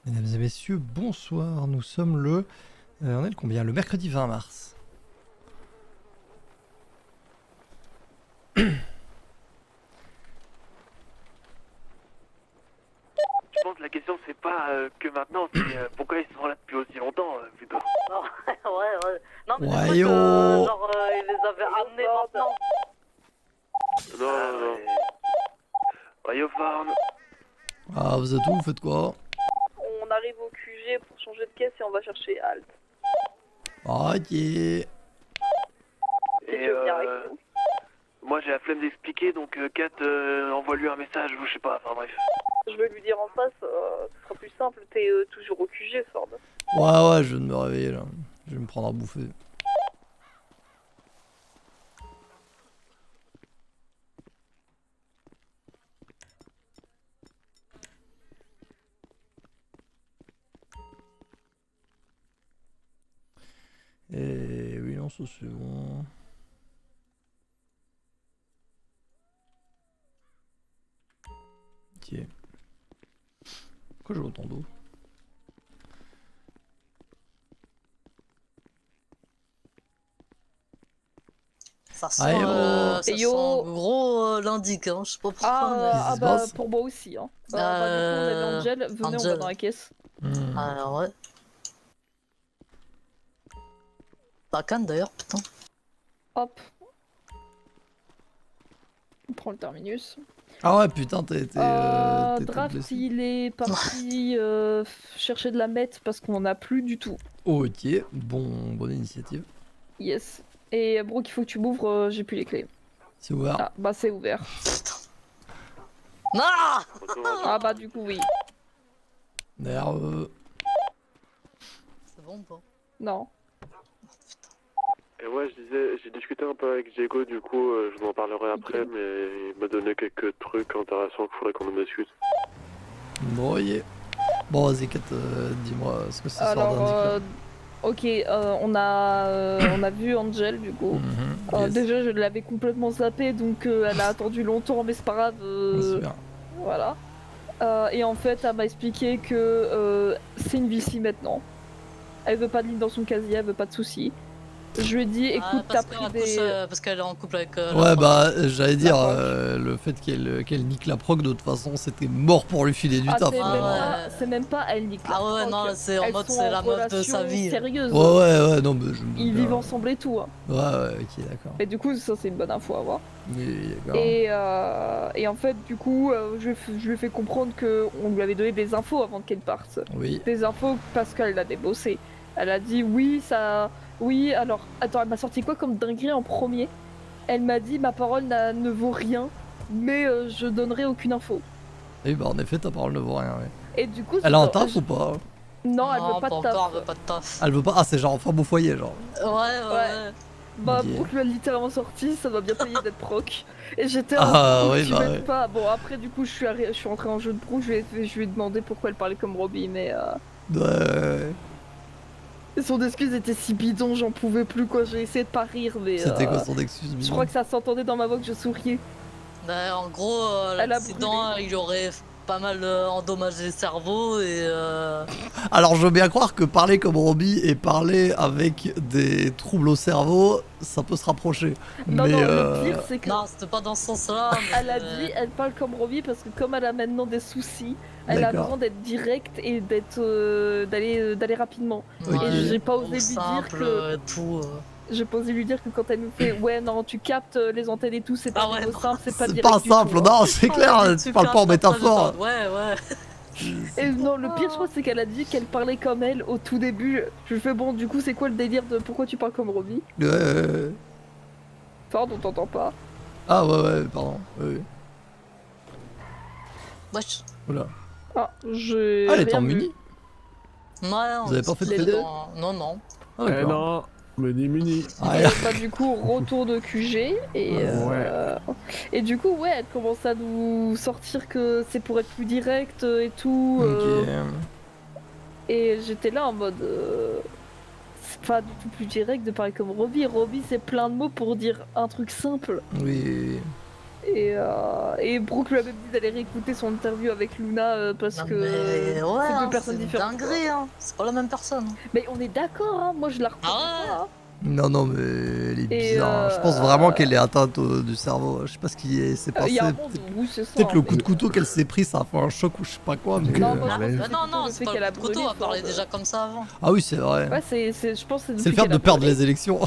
Mesdames et messieurs, bonsoir. Nous sommes le... on est le combien? Le mercredi 20 mars. Je pense que la question c'est pas que maintenant, c'est pourquoi ils sont là depuis aussi longtemps, plutôt. Non, ouais. Non, mais Ouais, c'est vrai yo. que, genre, ils les avaient amenés maintenant. Non. Farm. Ah, vous êtes où? Vous faites quoi? On arrive au QG pour changer de caisse et on va chercher Alt. Ok. Et Tu veux venir avec nous? moi j'ai la flemme d'expliquer, donc Kat envoie-lui un message ou je sais pas, enfin bref. Je vais lui dire en face, ce sera plus simple, t'es toujours au QG, Ford. Ouais, je viens de me réveiller là. Je vais me prendre à bouffer. Et oui, non, ça c'est bon. Ok. Pourquoi j'ai autant d'eau? Ça sent, Aïe, ça oh. sent Yo. gros l'indique, hein. Je sais pas pourquoi. Ah, Qu'est-ce qui se bah passe? pour moi aussi, hein. Bah du coup on avait Angel, venez on va Angel. dans la caisse. Alors, ouais. Pas Cannes d'ailleurs, putain. Hop. On prend le terminus. Ah ouais, putain, t'es Draft blessé. il est parti chercher de la meth parce qu'on en a plus du tout. Ok, bonne initiative. Yes. Et Brooke il faut que tu m'ouvres, j'ai plus les clés. C'est ouvert. Ah bah c'est ouvert. Putain. Ah Ah bah du coup oui. Nerveux. Ah. C'est bon, pas. Non. Et ouais, je disais, j'ai discuté un peu avec Diego, du coup je vous en parlerai après, Ok. mais il m'a donné quelques trucs intéressants qu'il faudrait qu'on en discute. Bon, yeah. Bon, vas-y, Kat, dis-moi ce que c'est ce Alors, d'indique là. ok, on a vu Angel du coup. Mhm, yes. Déjà, je l'avais complètement zappé, donc elle a attendu longtemps, mais c'est pas grave. Super. Voilà. Et en fait, elle m'a expliqué que c'est une VC maintenant. Elle veut pas de ligne dans son casier, elle veut pas de soucis. Je lui ai dit, écoute, t'as pris des. Parce qu'elle est en couple avec. Ouais, bah, j'allais dire, proc. le fait qu'elle nique la proc, de toute façon, c'était mort pour lui filer du Ah, taf. c'est hein. même, ouais. c'est même pas elle nique la Ah ouais, proc. non, c'est en Elles mode sont c'est en la meuf de sa relation vie. Sérieuse. Ouais, non, mais je me doute Ils bien. vivent ensemble et tout. Hein. Ouais, ok, d'accord. Et du coup, ça c'est une bonne info à avoir. Oui, d'accord. Et en fait, du coup, je lui ai fait comprendre qu'on lui avait donné des infos avant qu'elle parte. Oui. Des infos parce qu'elle l'a débossé. Elle a dit oui, ça. Oui, alors. Attends, elle m'a sorti quoi comme dinguerie en premier? Elle m'a dit ma parole ne vaut rien, mais je donnerai aucune info. Oui, bah, en effet, ta parole ne vaut rien, ouais. Et du coup. Elle a un taf ou pas? Non, elle veut pas de encore, taf. elle veut pas de taf. Elle veut pas. Ah, c'est genre femme au foyer, genre. Ouais. Bah, Ok. Brooke lui a littéralement sorti, ça doit bien payer d'être proc. Et j'étais Ah, Brooke, oui, tu bah, m'aides ouais. pas. Bon, après, du coup, je suis rentrée en jeu de Brooke, je lui ai demandé pourquoi elle parlait comme Robbie, mais. Ouais. Son excuse était si bidon, j'en pouvais plus, quoi. J'ai essayé de pas rire, mais. C'était quoi son excuse, Je bidon? crois que ça s'entendait dans ma voix que je souriais. En gros, Elle a l'accident, il aurait pas mal endommagé le cerveau et. Alors, je veux bien croire que parler comme Robbie et parler avec des troubles au cerveau, ça peut se rapprocher. Non, mais non, le pire, c'est que. Non, c'était pas dans ce sens-là. Mais... Elle a dit, elle parle comme Robbie parce que comme elle a maintenant des soucis, elle a D'accord. besoin d'être directe et d'aller rapidement. Ok. Et j'ai pas osé Bon, lui simple dire que. et tout. J'ai pas osé lui dire que quand elle nous fait ouais non tu captes les antennes et tout c'est pas Ah ouais, des mots non. simples c'est pas C'est direct pas du simple, tout, hein. non, c'est clair, tu parles pas en métaphore. Ouais. Et non le pire je crois c'est qu'elle a dit qu'elle parlait comme elle au tout début. Je lui fais bon du coup c'est quoi le délire de pourquoi tu parles comme Robbie? Ouais. Ford on t'entend pas. Ah ouais, pardon. Ouais. Wesh. Oula. Ah j'ai. Ah, elle était rien en vu. muni? Ouais, Vous avez pas fait de Les fait deux. Non. Ah, Eh d'accord. non, muni. Ah, Et bah du coup retour de QG et du coup ouais elle commence à nous sortir que c'est pour être plus direct et tout. ok. Et j'étais là en mode. C'est pas du tout plus direct de parler comme Robbie. Robbie, c'est plein de mots pour dire un truc simple. Oui. Et Brooke lui a même dit d'aller réécouter son interview avec Luna parce Non, que mais ouais, c'est deux hein, personnes c'est différentes. dinguerie, hein. C'est pas la même personne. Mais on est d'accord, hein, moi je la reconnais Ah ouais. pas. Hein. Non, mais elle est Et, bizarre. Je pense vraiment qu'elle est atteinte du cerveau. Je sais pas ce qui s'est Il passé. y a un monde Peut-être où c'est ça. peut-être le hein, coup de couteau qu'elle s'est pris, ça a fait un choc ou je sais pas quoi. Mais Non, moi, Ah, je pense que bah c'est non, plutôt non, le c'est fait pas qu'elle a le couteau, brûlé elle parlait fort, déjà comme ça avant. Ah oui, c'est vrai. Ouais, je pense que C'est le fait de perdre les élections.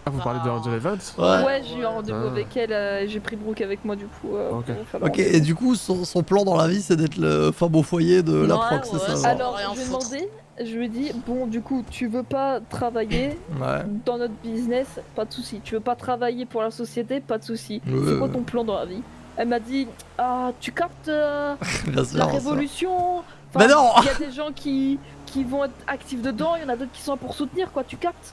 Ah, vous parlez de Angel Evans? Ouais. Ouais, j'ai eu un rendez-vous Ah. avec elle, et j'ai pris Brooke avec moi du coup. Ok. pour faire le Ok, rendez-vous. et du coup, son plan dans la vie, c'est d'être le femme au foyer de la Ouais, proc, c'est ouais, ça c'est- genre Alors, rien je lui ai foutre. demandé, je lui ai dit, bon, du coup, tu veux pas travailler Ouais. dans notre business, pas de souci. Tu veux pas travailler pour la société, pas de souci. Ouais, C'est quoi ouais. ton plan dans la vie? Elle m'a dit, ah, tu captes Bien sûr. la ça. révolution. Mais non. Il y a des gens qui vont être actifs dedans, il y en a d'autres qui sont là pour soutenir, quoi, tu captes?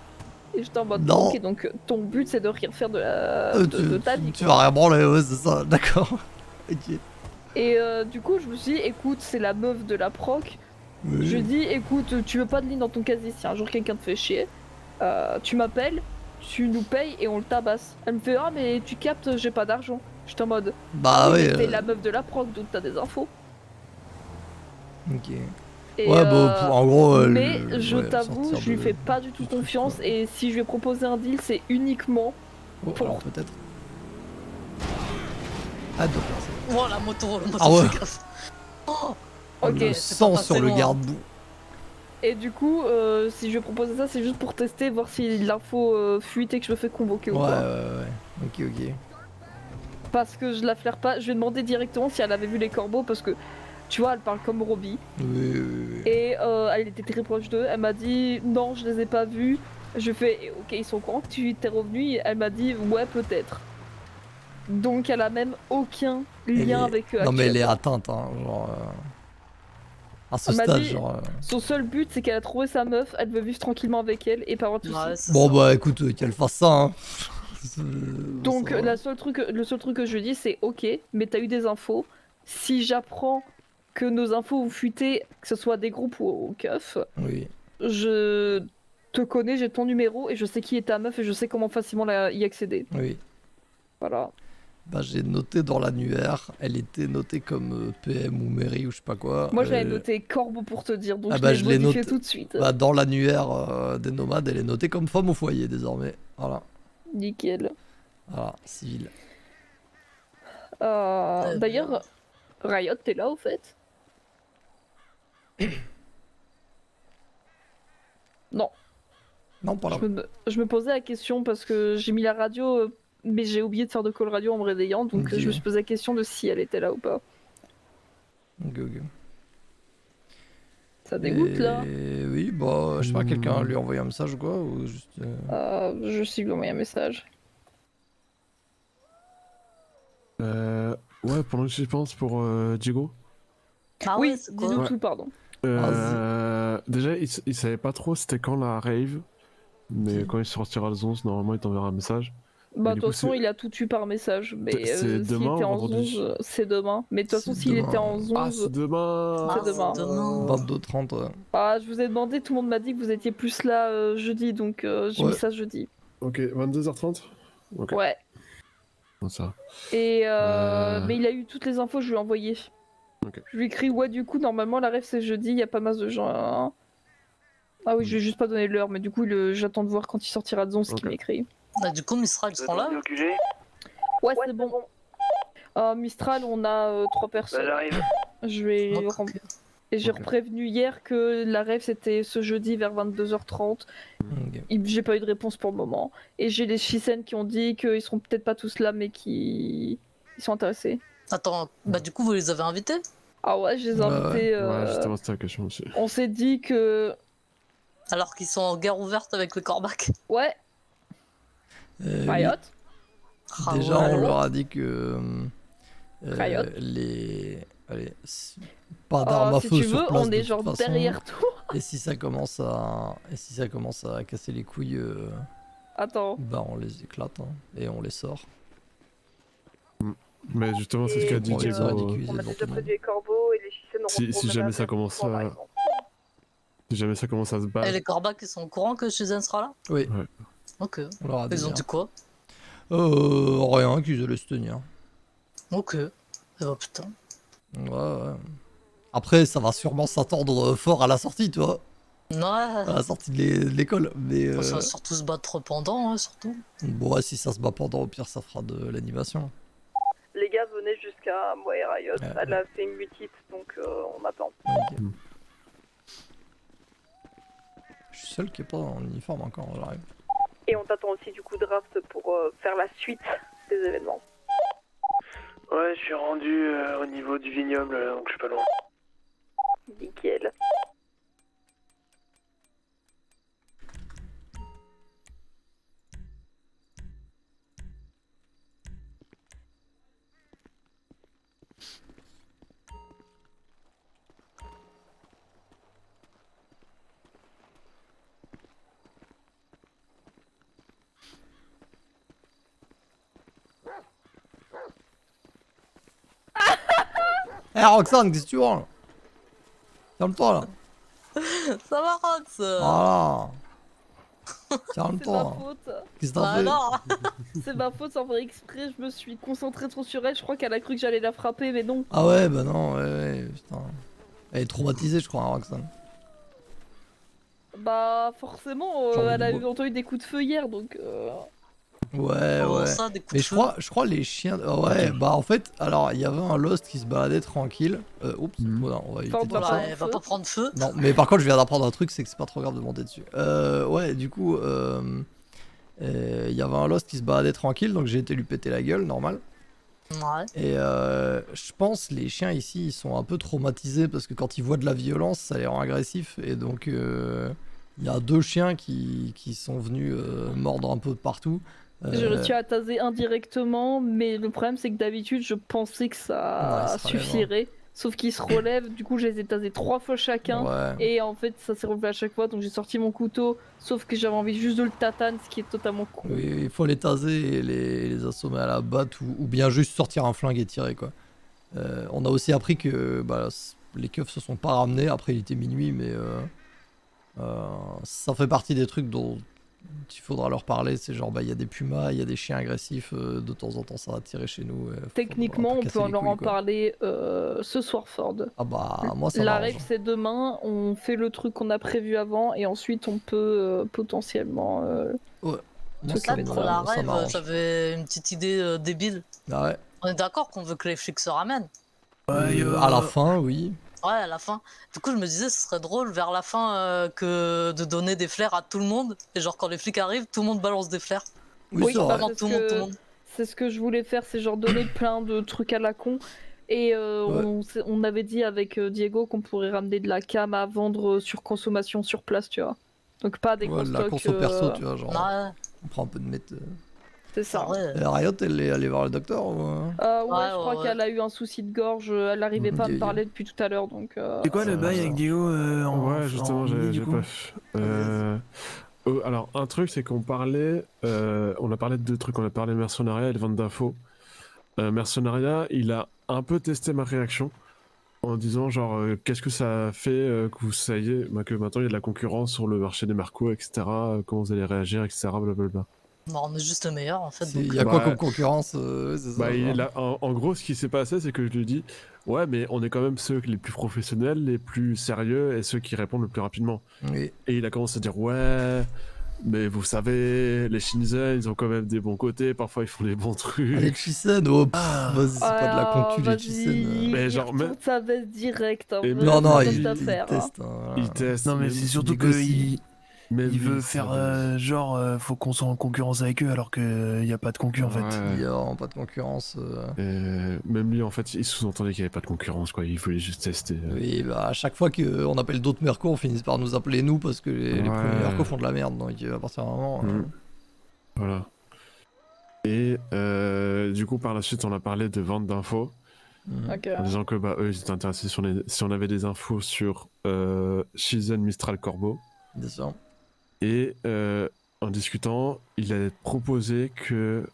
Et j'étais en mode, Non. ok, donc ton but c'est de rien faire Tu, de ta vie. tu quoi. vas rien branler, ouais, c'est ça, d'accord. Ok. Et du coup, je me suis dit, écoute, c'est la meuf de la proc. Oui. Je lui ai dit, écoute, tu veux pas de ligne dans ton casier, si un jour quelqu'un te fait chier, tu m'appelles, tu nous payes et on le tabasse. Elle me fait, ah, mais tu captes, j'ai pas d'argent. J'étais en mode, Bah oui, oui. mais t'es la meuf de la proc, donc t'as des infos. Ok. Et, Ouais, bah, en gros. mais le- je ouais, t'avoue, sortir je lui de- fais pas du tout du truc, confiance quoi. et si je lui ai proposé un deal, c'est uniquement Oh, pour- alors peut-être. Ah, deux personnes. Oh la moto, Ah ouais. fais gaffe. Oh, Ok. Le c'est sang pas sur passé le loin. garde-boue. Et du coup, si je lui ai proposé ça, c'est juste pour tester, voir si l'info fuite et que je me fais convoquer Ouais, ou ouais, pas. ouais. Ok, ok. Parce que je la flaire pas, je lui ai demandé directement si elle avait vu les corbeaux parce que tu vois, elle parle comme Robbie Oui, oui, oui. et elle était très proche d'eux. Elle m'a dit non, je les ai pas vus. Je fais ok, ils sont au courant que tu t'es revenu. Et elle m'a dit ouais, peut-être. Donc elle a même aucun Elle lien est- avec eux. Non, mais elle est actuellement. atteinte, hein. Genre. À ce Elle m'a stade, dit- genre. Son seul but, c'est qu'elle a trouvé sa meuf, elle veut vivre tranquillement avec elle et pas avoir de soucis. Ouais, c'est Bon, ça. bah écoute, qu'elle fasse ça, hein. Donc Ça va. le seul truc que je lui dis c'est ok, mais t'as eu des infos. Si j'apprends que nos infos ont fuité, que ce soit des groupes ou au keuf, Oui. je te connais, j'ai ton numéro et je sais qui est ta meuf et je sais comment facilement y accéder. Oui. Voilà. Bah, j'ai noté dans l'annuaire, elle était notée comme PM ou mairie ou je sais pas quoi. Moi j'avais noté Corbeau pour te dire, donc Ah bah, je je l'ai l'ai modifié noté. tout de suite. Bah, dans l'annuaire des nomades, elle est notée comme femme au foyer désormais. Voilà. Nickel. Voilà, civil. D'ailleurs, Riot, t'es là au fait? Non. Non, pas là. Je me posais la question parce que j'ai mis la radio, mais j'ai oublié de faire de call radio en me réveillant, donc Ok. je me suis posé la question de si elle était là ou pas. Ok, ok. Ça dégoûte là. Oui, bah, je sais pas, quelqu'un lui a envoyé un message ou quoi ou juste. Je sais lui envoyer un message. Ouais, pendant que j'y pense pour Diego. Ah oui, ouais, c'est dis-nous quoi tout, pardon. Déjà, il savait pas trop c'était quand la rave. Mais Ok. quand il sortira le 11, normalement il t'enverra un message. Bah, de du toute coup, façon, c'est- il a tout eu par message. Mais C'est s'il demain était ou en vendredi 11, c'est demain. Mais de toute façon, C'est s'il demain. était en 11. Ah, c'est demain. C'est demain. 22h30, ouais. Ah, je vous ai demandé, tout le monde m'a dit que vous étiez plus là jeudi, donc j'ai Ouais. mis ça jeudi. Ok, 22h30. Ok. Ouais. Bon, ça. Et mais il a eu toutes les infos, je lui ai envoyé. Ok. Je lui ai écrit, ouais, du coup, normalement, la rêve c'est jeudi, il y a pas mal de gens. Ah oui, je lui ai juste pas donné l'heure, mais du coup, j'attends de voir quand il sortira de zone ce qu'il Ok. m'écrit. Bah, du coup, Mistral, ils seront là. au QG. Ouais, c'est bon. Mistral, on a 3 personnes. j'arrive. Je vais. Ok. Et j'ai Ok. prévenu hier que la rêve c'était ce jeudi vers 22h30. Ok. J'ai pas eu de réponse pour le moment. Et j'ai les Shisen qui ont dit qu'ils seront peut-être pas tous là, mais qui ils sont intéressés. Attends, bah du coup, vous les avez invités? Ah ouais, je les ai Ouais, invités. Ouais, justement, c'était la question aussi. On s'est dit que. Alors qu'ils sont en guerre ouverte avec le Corbac. Ouais, Oui. Riot. Ah Déjà, ouais. on leur a dit que. Riot. Les. Allez. Pas d'armes à Si feu tu sur veux, place, on de est toute genre façon. derrière toi. Et si ça commence à casser les couilles, Attends. bah on les éclate hein, et on les sort. Mais justement, c'est ce qu'a dit On les Diego. a ridiculisés On a devant déjà tout le monde. prévu les corbeaux et les Shisen auront Si pour jamais mener ça un commence par à- exemple. Si jamais ça commence à se Et battre. les Corbac, ils sont au courant que Shizen sera là? Oui, Ouais. Ok. on leur a dit. Ils ont hein. dit quoi? Rien qu'ils allaient se tenir. Ok. Eh bah putain. Ouais. Après, ça va sûrement s'attendre fort à la sortie, tu vois. Ouais. À la sortie de l'école. Mais Ça va surtout se battre pendant, hein, surtout. bon, ouais, si ça se bat pendant, au pire, ça fera de l'animation. Les gars venaient jusqu'à moi et Riot. Ouais. Elle a fait une mutite, donc on attend. Ok. Je suis seul qui est pas en uniforme encore, j'arrive. Et on t'attend aussi du coup draft pour faire la suite des événements. Ouais, je suis rendu au niveau du vignoble, donc je suis pas loin. Nickel. Eh Roxane, qu'est-ce que tu vois là? Calme-toi là. Ça va, Rox. Voilà. C'est ma Calme-toi. faute. Qu'est-ce que t'as Bah fait? non. C'est ma faute sans faire exprès. Je me suis concentrée trop sur elle. Je crois qu'elle a cru que j'allais la frapper, mais non. Ah ouais, bah non, ouais, putain. Elle est traumatisée, je crois, hein, Roxane. Bah forcément, Genre elle a du entendu des coups de feu hier, donc. Ouais, Comment ouais. ça, des coups Mais de feu je crois les chiens. Ouais, bah en fait, alors il y avait un Lost qui se baladait tranquille. Oups, voilà, on va éviter de faire Enfin, ça. Voilà, elle va pas prendre feu. Non, mais par contre, je viens d'apprendre un truc, c'est que c'est pas trop grave de monter dessus. Ouais, du coup, il y avait un Lost qui se baladait tranquille, donc j'ai été lui péter la gueule, normal. Ouais. Et je pense les chiens ici, ils sont un peu traumatisés parce que quand ils voient de la violence, ça les rend agressifs. Et donc, il y a 2 chiens qui sont venus mordre un peu de partout. J'ai réussi à taser indirectement, mais le problème c'est que d'habitude je pensais que Ouais, ça il se relève, suffirait. Sauf qu'ils se relèvent, du coup je les ai tasés 3 fois chacun. Ouais. Et en fait ça s'est relevé à chaque fois, donc j'ai sorti mon couteau. Sauf que j'avais envie juste de le tatane, ce qui est totalement con. Oui, il faut les taser et les assommer à la batte ou bien juste sortir un flingue et tirer quoi. On a aussi appris que bah, les keufs se sont pas ramenés, après il était minuit, mais ça fait partie des trucs dont il faudra leur parler. C'est genre, bah il y a des pumas, il y a des chiens agressifs, de temps en temps ça va tirer chez nous. Techniquement on peut leur en parler ce soir, Ford. Ah bah moi ça La m'arrange. règle c'est demain, on fait le truc qu'on a prévu avant et ensuite on peut potentiellement... Moi, Tout ça Là, ça, pour la ça rêve, m'arrange. j'avais une petite idée débile. Ah ouais. On est d'accord qu'on veut que les flics se ramènent. À la fin, oui. Ouais, à la fin. Du coup, je me disais, ce serait drôle vers la fin que de donner des flares à tout le monde. Et genre, quand les flics arrivent, tout le monde balance des flares. Oui, Oui, c'est bah, vrai. Vraiment, c'est tout ce le monde, que- tout le monde. C'est ce que je voulais faire, c'est genre donner plein de trucs à la con. Et Ouais. on avait dit avec Diego qu'on pourrait ramener de la cam à vendre sur consommation sur place, tu vois. Donc pas des Ouais, gros la stocks. course au perso, tu vois, genre, Ouais, on prend un peu de meth. C'est c'est ça. vrai. Et Riot, elle est allée voir le docteur ou... Ouais, je crois ouais. qu'elle a eu un souci de gorge, elle n'arrivait pas à me Yeah, parler depuis tout à l'heure, donc... C'est quoi le ça bail marche, avec ça. Diego Ouais, justement, mini, du j'ai coup pas. Alors, un truc, c'est qu'on parlait. On a parlé de 2 trucs. On a parlé mercenariat et de vente d'infos. Mercenariat, il a un peu testé ma réaction en disant, genre, qu'est-ce que ça fait que vous sachiez que maintenant il y a de la concurrence sur le marché des marcos, etc. Comment vous allez réagir, etc. Blablabla. Bon, on est juste le meilleur en fait. Il Donc, y a quoi Bah, comme concurrence c'est ça, Bah, genre. en gros, ce qui s'est passé, c'est que je lui dis, ouais, mais on est quand même ceux les plus professionnels, les plus sérieux et ceux qui répondent le plus rapidement. Oui. Et il a commencé à dire, ouais, mais vous savez, les Shenzhen, ils ont quand même des bons côtés, parfois ils font des bons trucs. Ah, les Chisen, oh, pff, Ah. vas-y, c'est pas de la concu, les Chisen. Mais Mais genre, genre, mais- sa veste direct, en Et vrai, Non, non, c'est il notre affaire, hein. teste. Hein, Il teste. Non, mais même- c'est surtout négocie. qu'il veut faire genre, faut qu'on soit en concurrence avec eux alors qu'il n'y a pas de concu en fait. Il y a vraiment pas de concurrence. Même lui, en fait, il sous-entendait qu'il n'y avait pas de concurrence, quoi. Il voulait juste tester. Oui, bah à chaque fois qu'on appelle d'autres mercos, on finit par nous appeler nous parce que les Ouais. premiers mercos font de la merde. Donc à partir d'un moment. Voilà. Et du coup, par la suite, on a parlé de vente d'infos. Ok. En disant que bah, eux, ils étaient intéressés si on avait des infos sur Shizen, Mistral, Corbeau. Bien sûr. Et en discutant, il a proposé que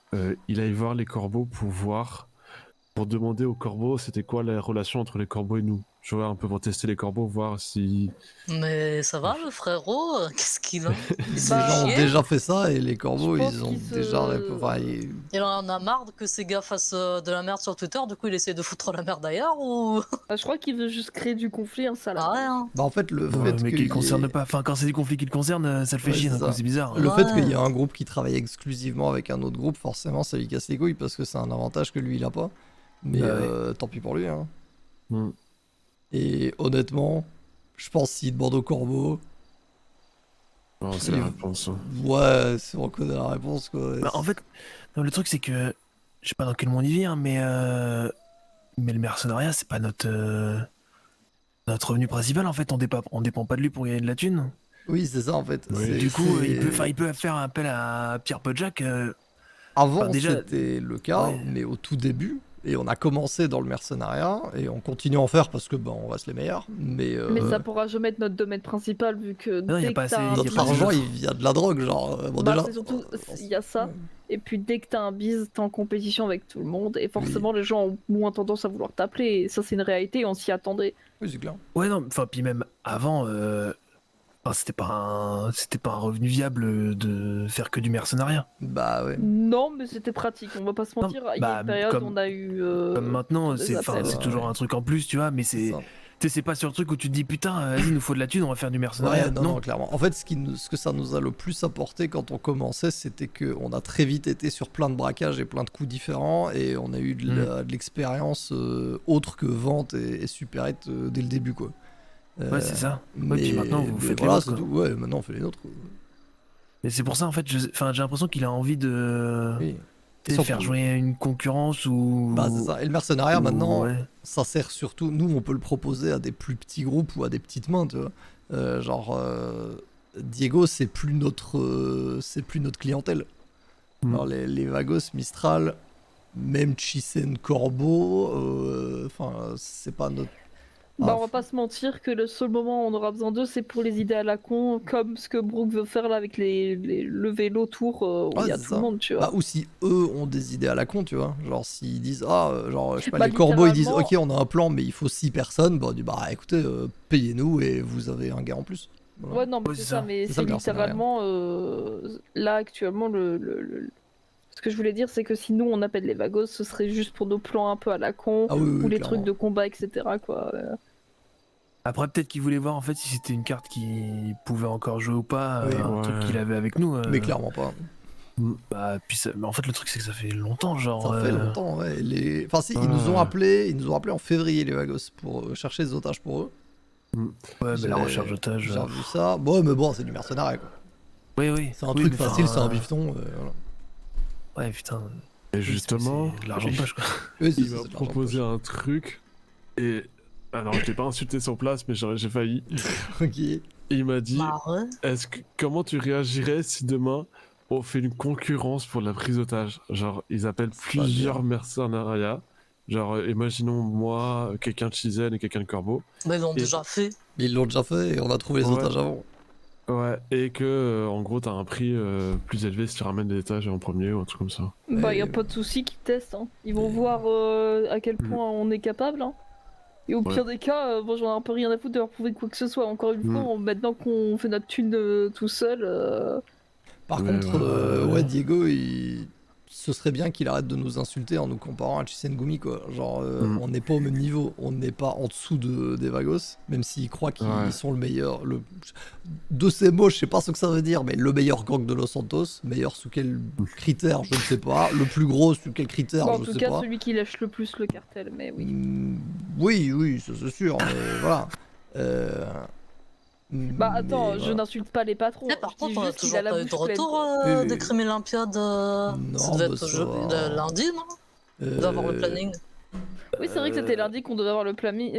il aille voir les corbeaux pour demander aux corbeaux c'était quoi la relation entre les corbeaux et nous. Je vois un peu pour tester les corbeaux, voir si. Mais ça va, le frérot? Qu'est-ce qu'il a? Il se Les fait gens ont chier? déjà fait ça et les corbeaux, Je pense ils ont qu'ils se- déjà. Enfin, Il en a marre que ces gars fassent de la merde sur Twitter, du coup il essaie de foutre la merde ailleurs ou. Bah, je crois qu'il veut juste créer du conflit, hein, ça là. Ah ouais, hein. Bah, en fait, le Ouais, fait mais qu'il qui y le concerne ait- pas. Enfin, quand c'est du conflit qui le concerne, ça le fait Ouais, chier, c'est donc ça. c'est bizarre. Le fait qu'il y ait Ouais. un groupe qui travaille exclusivement avec un autre groupe, forcément, ça lui casse les couilles parce que c'est un avantage que lui, il a pas. Mais Bah ouais. tant pis pour lui. Hein. Hmm. Et honnêtement, je pense s'il demande au corbeau, Non, c'est Il- la réponse. Hein. ouais, si on connaît la réponse, quoi. Bah, en fait, non, le truc c'est que je sais pas dans quel monde il vit, hein, mais le mercenariat c'est pas notre revenu principal en fait. On dépend pas de lui pour gagner de la thune. Oui, c'est ça en fait. Oui. C'est- Du coup, c'est- il peut faire appel à Pierre Podjack. Avant, enfin, déjà- c'était le cas, Ouais. mais au tout début, et on a commencé dans le mercenariat, et on continue à en faire parce que ben, on reste les meilleurs. Mais, Mais ça pourra jamais être notre domaine principal vu que Non, y a dès pas que t'as assez- un y a notre pas bise- argent, assez- il vient de la drogue, genre. Bon, Bah, déjà. c'est surtout, il y a ça. Et puis dès que t'as un bise, t'es en compétition avec tout le monde. Et forcément, les gens ont moins tendance à vouloir t'appeler. Et ça, c'est une réalité, on s'y attendait. Oui, c'est clair. Ouais, non, enfin, puis même avant, enfin, c'était pas un revenu viable de faire que du mercenariat. Bah ouais. Non, mais c'était pratique, on va pas se Non, mentir. Il y a bah, une période comme- où on a eu. Comme maintenant, des c'est enfin, appels, c'est ouais. toujours un truc en plus, tu vois, mais C'est ça. tu sais, c'est pas sur le truc où tu te dis putain, vas-y, il nous faut de la thune, on va faire du mercenariat. Ouais, non, clairement. En fait, ce que ça nous a le plus apporté quand on commençait, c'était qu'on a très vite été sur plein de braquages et plein de coups différents, et on a eu de l'expérience autre que vente et supérette dès le début, quoi. Ouais, c'est ça. Mais, puis maintenant, vous mais faites les voilà, nôtres, c'est quoi. tout. Ouais, maintenant on fait les nôtres. Quoi. Mais c'est pour ça, en fait, enfin, j'ai l'impression qu'il a envie de Oui. tu sais, Surtout- faire jouer une concurrence ou. Bah, c'est ça. Et le mercenariat, ou- maintenant, ouais. ça sert surtout. Nous, on peut le proposer à des plus petits groupes ou à des petites mains, tu vois. Diego, c'est plus notre clientèle. Mm. Alors, les Vagos, Mistral, même Chisen Corbeau, enfin, c'est pas notre. Bah, Ah, on va pas se mentir que le seul moment où on aura besoin d'eux, c'est pour les idées à la con, comme ce que Brooke veut faire là avec le vélo tour où il Ouais, y a c'est tout ça. le monde, tu vois. Bah, ou si eux ont des idées à la con, tu vois. Genre, s'ils disent, genre, je sais pas, Bah, les corbeaux, ils disent, ok, littéralement- on a un plan, mais il faut 6 personnes. Bah, on dit, bah, écoutez, payez-nous et vous avez un gars en plus. Voilà. Ouais, non, mais Ouais, c'est c'est ça, ça. mais C'est ça, c'est le mercenariat. littéralement là actuellement ce que je voulais dire, c'est que si nous on appelle les Vagos, ce serait juste pour nos plans un peu à la con Ah oui, oui, ou les clairement. trucs de combat, etc. quoi. Après, peut-être qu'il voulait voir en fait si c'était une carte qu'il pouvait encore jouer ou pas, Oui. un Ouais. truc qu'il avait avec nous. Mais clairement pas. Bah, puis mais en fait, le truc c'est que ça fait longtemps, genre. Ça fait longtemps, ouais. Enfin, si, ils nous ont appelé en février, les Vagos, pour chercher des otages pour eux. Ouais, mais la J'ai- recherche d'otage. J'ai vu ça. Bon, mais bon, c'est du mercenariat, quoi. Oui, oui. C'est un Oui, truc mais facile, enfin, c'est un bifton. Voilà. Ouais, putain. Et justement, C'est de l'argent de poche, quoi. Oui, c'est- il c'est m'a de l'argent de proposé poche. un truc. Et. Alors, je l'ai pas insulté sur place, mais j'ai failli. Ok. Il m'a dit Bah ouais. comment tu réagirais si demain on fait une concurrence pour la prise d'otage? Genre, ils appellent Ça plusieurs bien. mercenariats. Genre, imaginons moi, quelqu'un de Chizen et quelqu'un de Corbeau. Mais ils l'ont Et- déjà fait. Mais ils l'ont déjà fait et on a trouvé les Ouais. otages avant. Ouais, et que en gros, t'as un prix plus élevé si tu ramènes des étages en premier ou un truc comme ça. Bah, y a Et- pas de souci qu'ils testent. Hein. Ils vont voir à quel point on est capable. Hein. Et au Ouais. pire des cas, bon, j'en ai un peu rien à foutre de leur prouver quoi que ce soit. Encore une fois, maintenant qu'on fait notre thune tout seul. Par Ouais, contre, ouais. ouais, Diego, ce serait bien qu'il arrête de nous insulter en nous comparant à Chisengumi, quoi. Genre, on n'est pas au même niveau, on n'est pas en dessous des Vagos, même s'ils croient qu'ils Ouais. sont le meilleur. De ces mots, je sais pas ce que ça veut dire, mais le meilleur gang de Los Santos, meilleur sous quel critère, je ne sais pas. Le plus gros, sous quel critère, Bon, en je tout sais cas, pas. celui qui lèche le plus le cartel, mais oui. Oui, ça c'est sûr, mais voilà. Bah attends, mais je voilà. n'insulte pas les patrons. Eh, par je dis contre, on a juste qu'il toujours a la pas eu bouche de pleine, retour quoi. Oui, des oui. Crime Olympiade. Ça Non, devait bah, être ça va. lundi, non? On doit avoir le planning. Oui, c'est vrai que c'était lundi qu'on devait avoir le planning.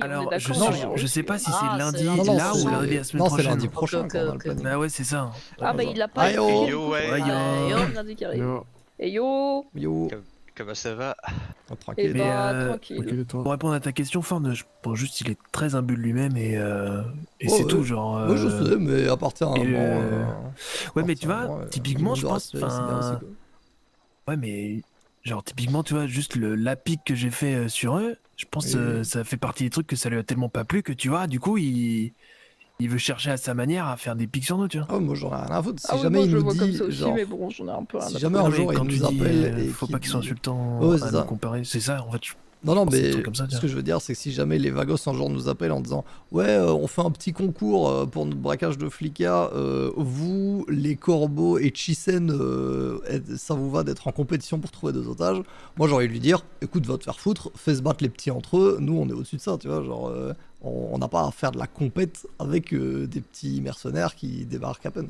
Alors, on est je, d'accord. sais- hein. je sais pas si Ah, c'est lundi c'est lundi. Non, là c'est- ou lundi la semaine non, c'est prochaine. lundi prochain Ok, qu'on a le ok. planning. Bah ouais, c'est ça. Ah bah il l'a pas. Ah, yo. expliqué, Yo, du coup. ouais. Ouais, yo. Ouais, yo, lundi qui arrive. Yo, Et yo. Yo, Comment ça va? oh, Et tranquille. Mais, bah tranquille. ok, et toi? Pour répondre à ta question, Ford, je pense juste qu'il est très imbu de lui-même et Ouais, c'est ouais. tout, genre. Oui, je sais, mais à partir d'un et moment. Ouais, mais tu vois, à partir d'un moment, typiquement, le je monde pense. de la série, c'est bien enfin, aussi, quoi. Ouais, mais Genre, typiquement, tu vois, juste la pique que j'ai fait sur eux, je pense que ça fait partie des trucs que ça lui a tellement pas plu que, tu vois, du coup, il veut chercher à sa manière à faire des pics sur nous, tu vois. Ah, moi j'en ai rien à foutre. Si Ah oui, jamais moi il je le nous vois comme dit, ça aussi, genre, mais bon, j'en ai un peu rien si à jamais foutre. un Non, jour mais il quand nous tu dis, appelle et faut qu'il pas qu'ils soient dit- insultants Ouais, c'est à ça. nous comparer, c'est ça, en fait. Non, non, pense que c'est des mais trucs comme ça, ce tiens. que je veux dire, c'est que si jamais les vagos un jour nous appellent en disant ouais, on fait un petit concours pour notre braquage de flicka, vous, les corbeaux et Chisen, ça vous va d'être en compétition pour trouver des otages? Moi, j'aurais lui dire écoute, va te faire foutre, fais se battre les petits entre eux, nous on est au-dessus de ça, tu vois, genre on n'a pas à faire de la compète avec des petits mercenaires qui débarquent à peine.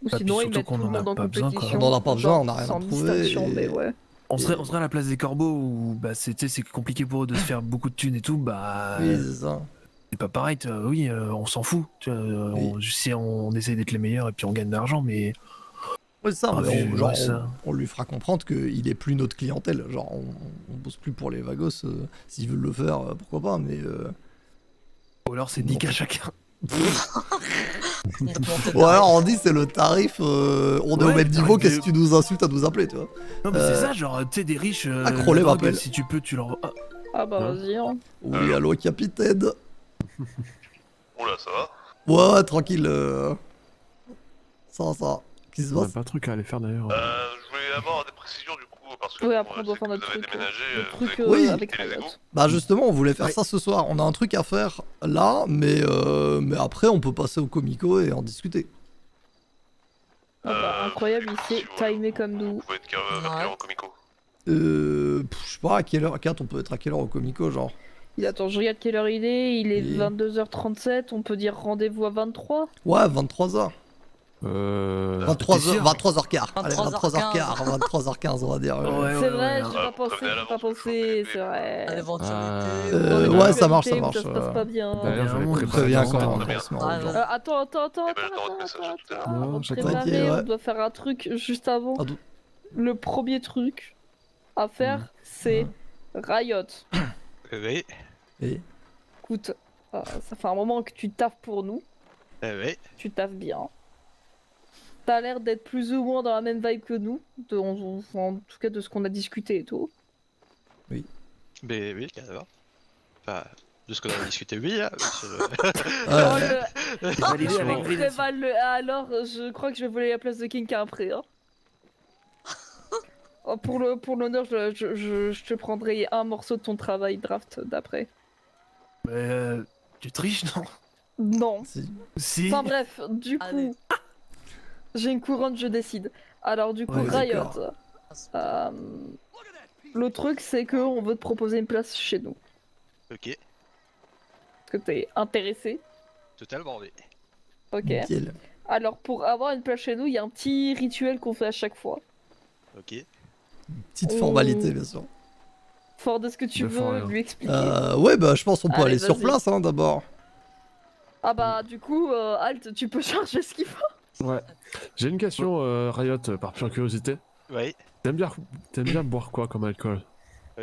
Ou Ah, puis sinon, ils surtout mettent qu'on tout le en a monde en pas besoin, quoi. compétition. On en a pas besoin, genre, on a rien à sans prouver, distinction, et- mais ouais. On serait à la place des corbeaux où bah, tu sais, c'est compliqué pour eux de se faire beaucoup de thunes et tout, bah. Oui, c'est ça. C'est pas pareil, tu vois, oui, on s'en fout. Tu vois, si on essaie d'être les meilleurs et puis on gagne de l'argent, mais. Ouais, c'est ça, Ah, mais mais genre, ouais, ça. on lui fera comprendre qu'il est plus notre clientèle. Genre, on bosse plus pour les vagos. S'ils veulent le faire, pourquoi pas, mais. Ou alors c'est Non. 10K chacun. Ou alors on dit c'est le tarif, on est au Ouais, même le niveau, tarif qu'est-ce de- que tu nous insultes à nous appeler, tu vois. Non, mais c'est Euh, ça, genre, tu sais, des riches. Crowley la drogue, m'appelle. si tu peux, tu leur. Ah, Ah bah Hein vas-y, hein. Oui, allô, capitaine. Oula, ça va? Ouais, ouais, tranquille. Ça, qui se On a passe? pas de truc à aller faire d'ailleurs. Je voulais avoir des précisions du coup, parce que Ouais, bon, après on doit c'est faire que notre vous avez truc. déménagé, Le vous truc avez Oui. avec quitté les Riot. égouts. Bah justement, on voulait faire Ouais. ça ce soir. On a un truc à faire là, mais après on peut passer au Comico et en discuter. Ah bah incroyable, il sait si vous voulez, timer comme nous. Vous pouvez être vers quelle heure au Comico? Je sais pas à quelle heure, 4 on peut être à quelle heure au Comico, genre. Attends, je regarde quelle heure il est. Il est Et- 22h37. On peut dire rendez-vous à 23. Ouais, 23h. 23h. 23h15. Allez, 23h15. 23h15, on va dire. Ouais, C'est vrai, ouais. j'ai pas vous pensé, prévenez à j'ai pas l'avance, pensé, je c'est vrai. À l'éventualité. Euh, Dans ouais, les ça marche, actualités où ça se marche, passe pas bien. D'ailleurs, Bien, j'avais on préparé Préviens ça. quand bien. on se met en Ah, genre. ouais. Attends, Eh ben, j'attends votre message tout à l'heure. Non, Avant de j'attends. préparer, Ouais. on doit faire un truc juste avant. Ah, d'où- Le premier truc à faire, c'est Riot. Oui, Et Écoute, ça fait un moment que tu taffes pour nous. oui. Tu taffes bien. T'as l'air d'être plus ou moins dans la même vibe que nous, en tout cas de ce qu'on a discuté et tout. Mais oui, carrément. Enfin, de ce qu'on a discuté, oui, hein, sur le- ouais, C'est validé Je avec m'en Grid. prévale le A alors, je crois que je vais voler la place de King après. Hein. Oh, pour l'honneur, je te prendrai un morceau de ton travail draft d'après. Mais tu triches, non? Non. si. Si. Enfin bref, du Allez. coup, j'ai une couronne, je décide. Alors du coup, Ouais, Riot. d'accord. euh, le truc, c'est que on veut te proposer une place chez nous. Ok, Est-ce que t'es intéressé? totalement, oui. Ok. Nickel. Alors pour avoir une place chez nous, il y a un petit rituel qu'on fait à chaque fois. Ok. Petite formalité, bien sûr. Fort de ce que tu De fort veux rien. lui expliquer. Ouais, bah je pense qu'on peut Allez, aller sur vas-y. place, hein, d'abord. Ah bah du coup, Alt, tu peux charger ce qu'il faut. Ouais. J'ai une question, Riot, par pure curiosité. Oui, T'aimes bien boire quoi comme alcool?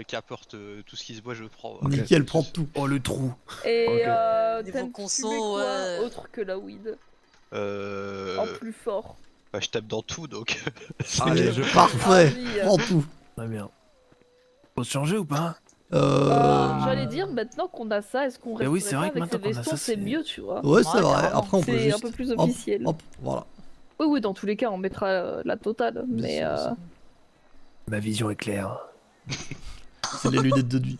qu'importe tout ce qui se boit, je le prends. Nickel, prends tout. Oh, le trou. Et Ok. t'aimes Niveau conso, fumer quoi ouais. autre que la weed en Euh... plus fort. Bah, je tape dans tout, donc... Allez, je- parfait. Vas-y. Prends tout. Très bien. Faut se changer ou pas? J'allais dire maintenant qu'on a ça, est-ce qu'on Eh resterait oui, c'est vrai pas que avec ces maintenant qu'on a vestons, ça, c'est c'est- mieux, tu vois. Ouais, c'est Ouais, vrai. carrément. Après, on peut C'est juste. un peu plus Hop, officiel. hop, voilà. Oui, oui, dans tous les cas, on mettra la totale. Bien Mais sûr, bien sûr. Ma vision est claire. C'est les lunettes de nuit.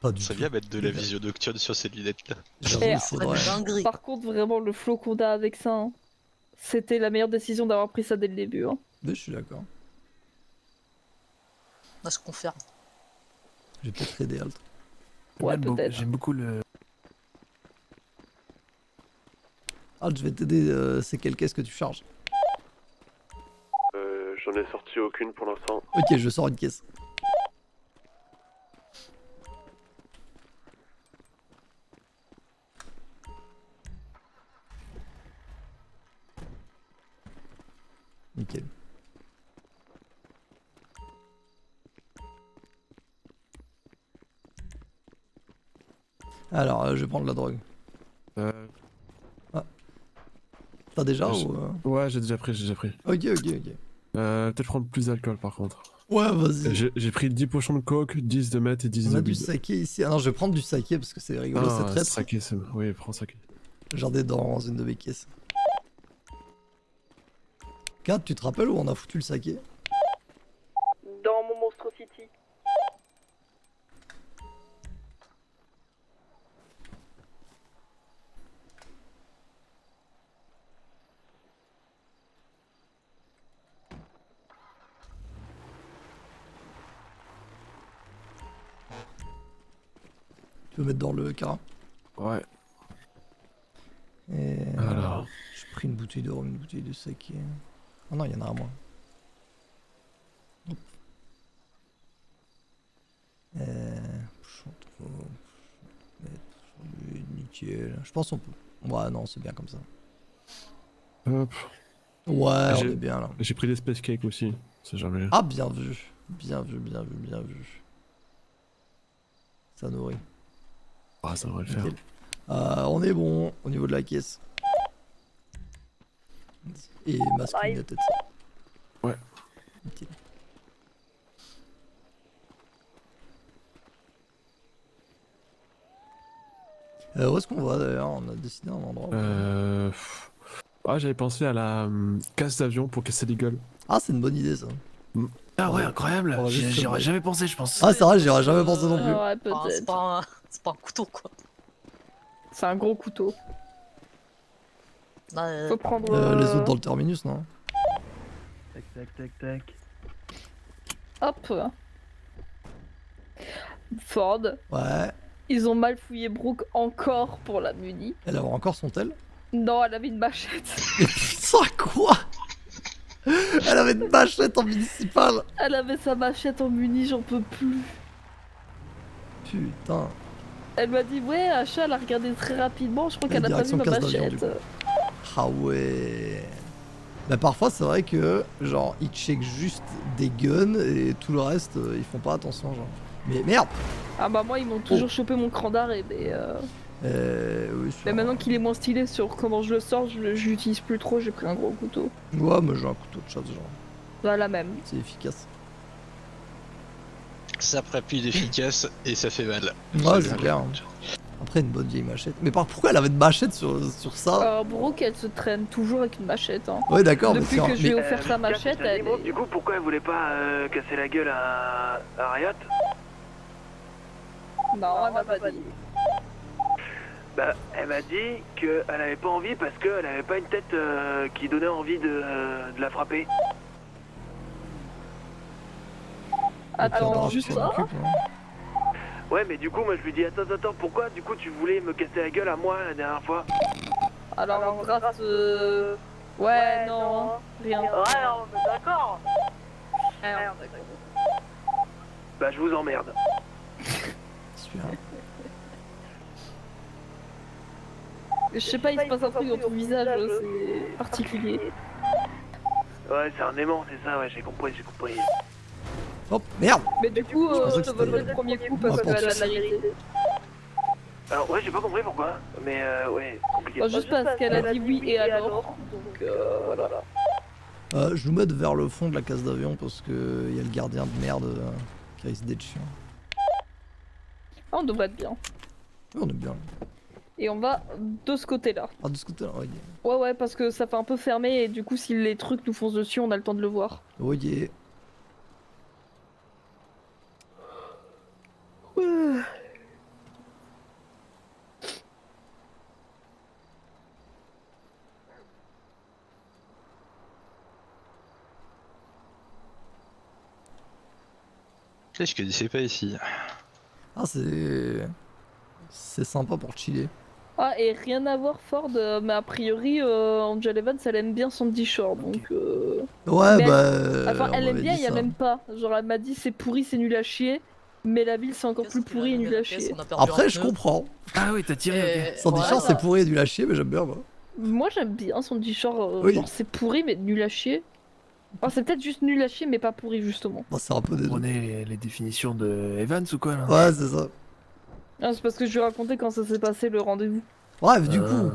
Pas du Ça tout. vient mettre de la vision nocturne sur ces lunettes-là. J'avoue, Eh, c'est Pas vrai. de dinguerie. par contre, vraiment, le flow qu'on a avec ça, hein, c'était la meilleure décision d'avoir pris ça dès le début. Hein. Mais je suis d'accord. Moi, je confirme. J'ai peut-être aidé Alt. Ouais, J'aime beaucoup- peut-être. J'aime beaucoup le. Alt, je vais t'aider. C'est quelle caisse que tu charges? J'en ai sorti aucune pour l'instant. Ok, je sors une caisse. Nickel. Alors, je vais prendre la drogue. Euh, T'as déjà Je- ou Ouais, j'ai déjà pris. Ok, ok, ok. Peut-être prendre plus d'alcool par contre. Ouais, vas-y. J'ai pris 10 potions de coke, 10 de meth et 10 On de a du weed. saké ici. Ah non, je vais prendre du saké parce que c'est rigolo, c'est très. Saké, c'est... Oui, prends saké. J'en ai dans une de mes caisses. Kat, tu te rappelles où on a foutu le saké? Dans mon Monstrosity. Tu veux mettre dans le carin? Ouais. Et Alors. j'ai pris une bouteille de rhum, une bouteille de saké. Oh non, il y en a un moins. Hop. Nickel. Je pense qu'on peut. Ouais, non, c'est bien comme ça. Hop. Ouais, on est bien là. J'ai pris des space cakes aussi, c'est jamais. Ah, bien vu. Bien vu, bien vu, bien vu. Ça nourrit. Ah, ça devrait le faire. Nickel. On est bon au niveau de la caisse. Et masculine la tête. Ouais. Nickel. Où est-ce qu'on va d'ailleurs? On a décidé un endroit. Ah, j'avais pensé à la casse d'avion pour casser les gueules. Ah, c'est une bonne idée ça. Ah ouais, incroyable. On va juste J'y aurais se- jamais pensé, je pense. Ah, c'est vrai, j'y aurais jamais pensé non plus. Ouais, Enfin, c'est peut-être. c'est pas un couteau quoi. C'est un gros couteau. Ouais, Faut prendre. Les autres dans le terminus, non? Tac, tac, tac, tac. Hop. Ford. Ouais. Ils ont mal fouillé Brooke encore pour la muni. Elle avait encore son tel? Non, elle avait une machette. Mais putain, quoi? Elle avait une machette en municipal. Elle avait sa machette en muni, j'en peux plus. Putain. Elle m'a dit, ouais, Achat, elle a regardé très rapidement, je crois qu'elle a pas vu direction ma casse d'avion, machette. du Ah ouais. Bah parfois c'est vrai que genre ils checkent juste des guns et tout le reste ils font pas attention genre. Mais merde. Ah bah moi, ils m'ont toujours chopé mon cran d'arrêt, mais... Oui, sur- Mais maintenant qu'il est moins stylé sur comment je le sors, je l'utilise plus trop, j'ai pris un gros couteau. Ouais, mais j'ai un couteau de chasse genre. Bah la même. C'est efficace. Ça rapide, efficace et ça fait mal. Ouais, c'est clair. Après une bonne vieille machette. Mais pourquoi elle avait une machette sur ça? Brooke, elle se traîne toujours avec une machette. Hein. Ouais d'accord, mais Depuis c'est que je lui ai mais- offert sa machette, elle est... Du coup, pourquoi elle voulait pas casser la gueule à Riot? Non, elle m'a pas dit. Bah, elle m'a dit qu'elle avait pas envie parce qu'elle avait pas une tête qui donnait envie de la frapper. Attends, Faudra juste que je m'en ça. occupe, hein. Ouais, mais du coup, moi je lui dis attends, pourquoi du coup tu voulais me casser la gueule à moi la dernière fois? Alors, grâce... Ouais, non, rien. Ouais, non, mais d'accord. Bah, je vous emmerde. Super. Je sais pas, il se passe un truc dans ton visage, c'est particulier. Ouais, c'est un aimant, c'est ça, ouais, j'ai compris. Hop, merde. Mais du coup, pensais je que te volerai c'était- le premier coup parce Ouais, que elle a pour- de la vérité. Alors, ouais, j'ai pas compris pourquoi, mais ouais, compliqué. Bah, juste parce qu'elle a dit oui et alors. Donc voilà. Je nous mets vers le fond de la case d'avion parce que y a le gardien de merde qui risque d'être chiant. Ah, on devrait être bien. Ouais, on est bien. Et on va de ce côté-là. Ah, de ce côté-là, ouais. Ouais, parce que ça fait un peu fermé et du coup, si les trucs nous foncent dessus, on a le temps de le voir. Ouais. Je connaissais pas ici. Ah, c'est sympa pour chiller. Ah, et rien à voir, Ford, mais a priori, Angel Evans, elle aime bien Sandy Shore, donc... Ouais, Mais bah. Enfin, on elle aime m'avait bien, dit il y a ça. même pas. Genre, elle m'a dit c'est pourri, c'est nul à chier, mais la ville c'est encore plus pourri et nul à chier. Après, je comprends. Ah oui, t'as tiré, ok. Sandy Shore, c'est pourri et du lâcher, mais j'aime bien, moi. Moi j'aime bien Sandy Shore, Oui. genre c'est pourri mais nul à chier. Enfin, c'est peut-être juste nul à chier, mais pas pourri justement. Bon, c'est un peu des deux. Prenez les définitions de Evans ou quoi là? Ouais, c'est ça. Ah, c'est parce que je lui ai raconté quand ça s'est passé le rendez-vous. Bref, du coup.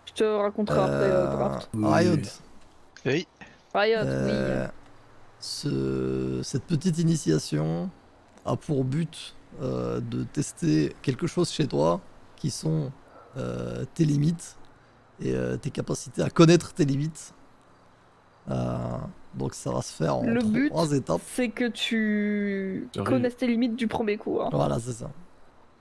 Je te raconterai après Draft. Riot. Oui. Riot, Euh, cette petite initiation a pour but de tester quelque chose chez toi qui sont tes limites et tes capacités à connaître tes limites. Donc ça va se faire en Le but, 3 étapes. c'est que tu J'arrive. connaisses tes limites du premier coup. Hein. Voilà, c'est ça.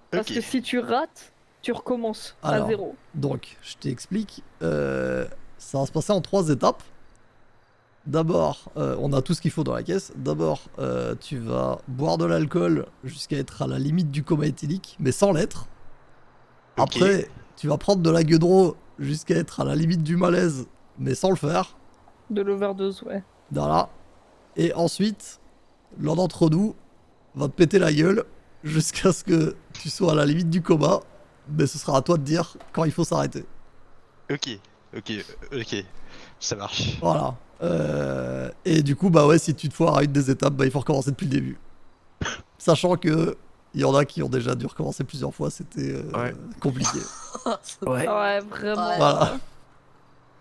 Parce Ok. que si tu rates, tu recommences Alors. à 0. Donc, je t'explique. Ça va se passer en 3 étapes. D'abord, on a tout ce qu'il faut dans la caisse. D'abord, tu vas boire de l'alcool jusqu'à être à la limite du coma éthylique, mais sans l'être. Ok. Après, tu vas prendre de la gueudreau jusqu'à être à la limite du malaise, mais sans le faire. De l'overdose, ouais. Voilà. Et ensuite, l'un d'entre nous va te péter la gueule jusqu'à ce que tu sois à la limite du coma, mais ce sera à toi de dire quand il faut s'arrêter. Ok, ça marche. Voilà. Et du coup, bah ouais, si tu te foires à une des étapes, bah il faut recommencer depuis le début. Sachant que il y en a qui ont déjà dû recommencer plusieurs fois, c'était Ouais. compliqué. Ouais. Ouais, vraiment. Ouais. Voilà.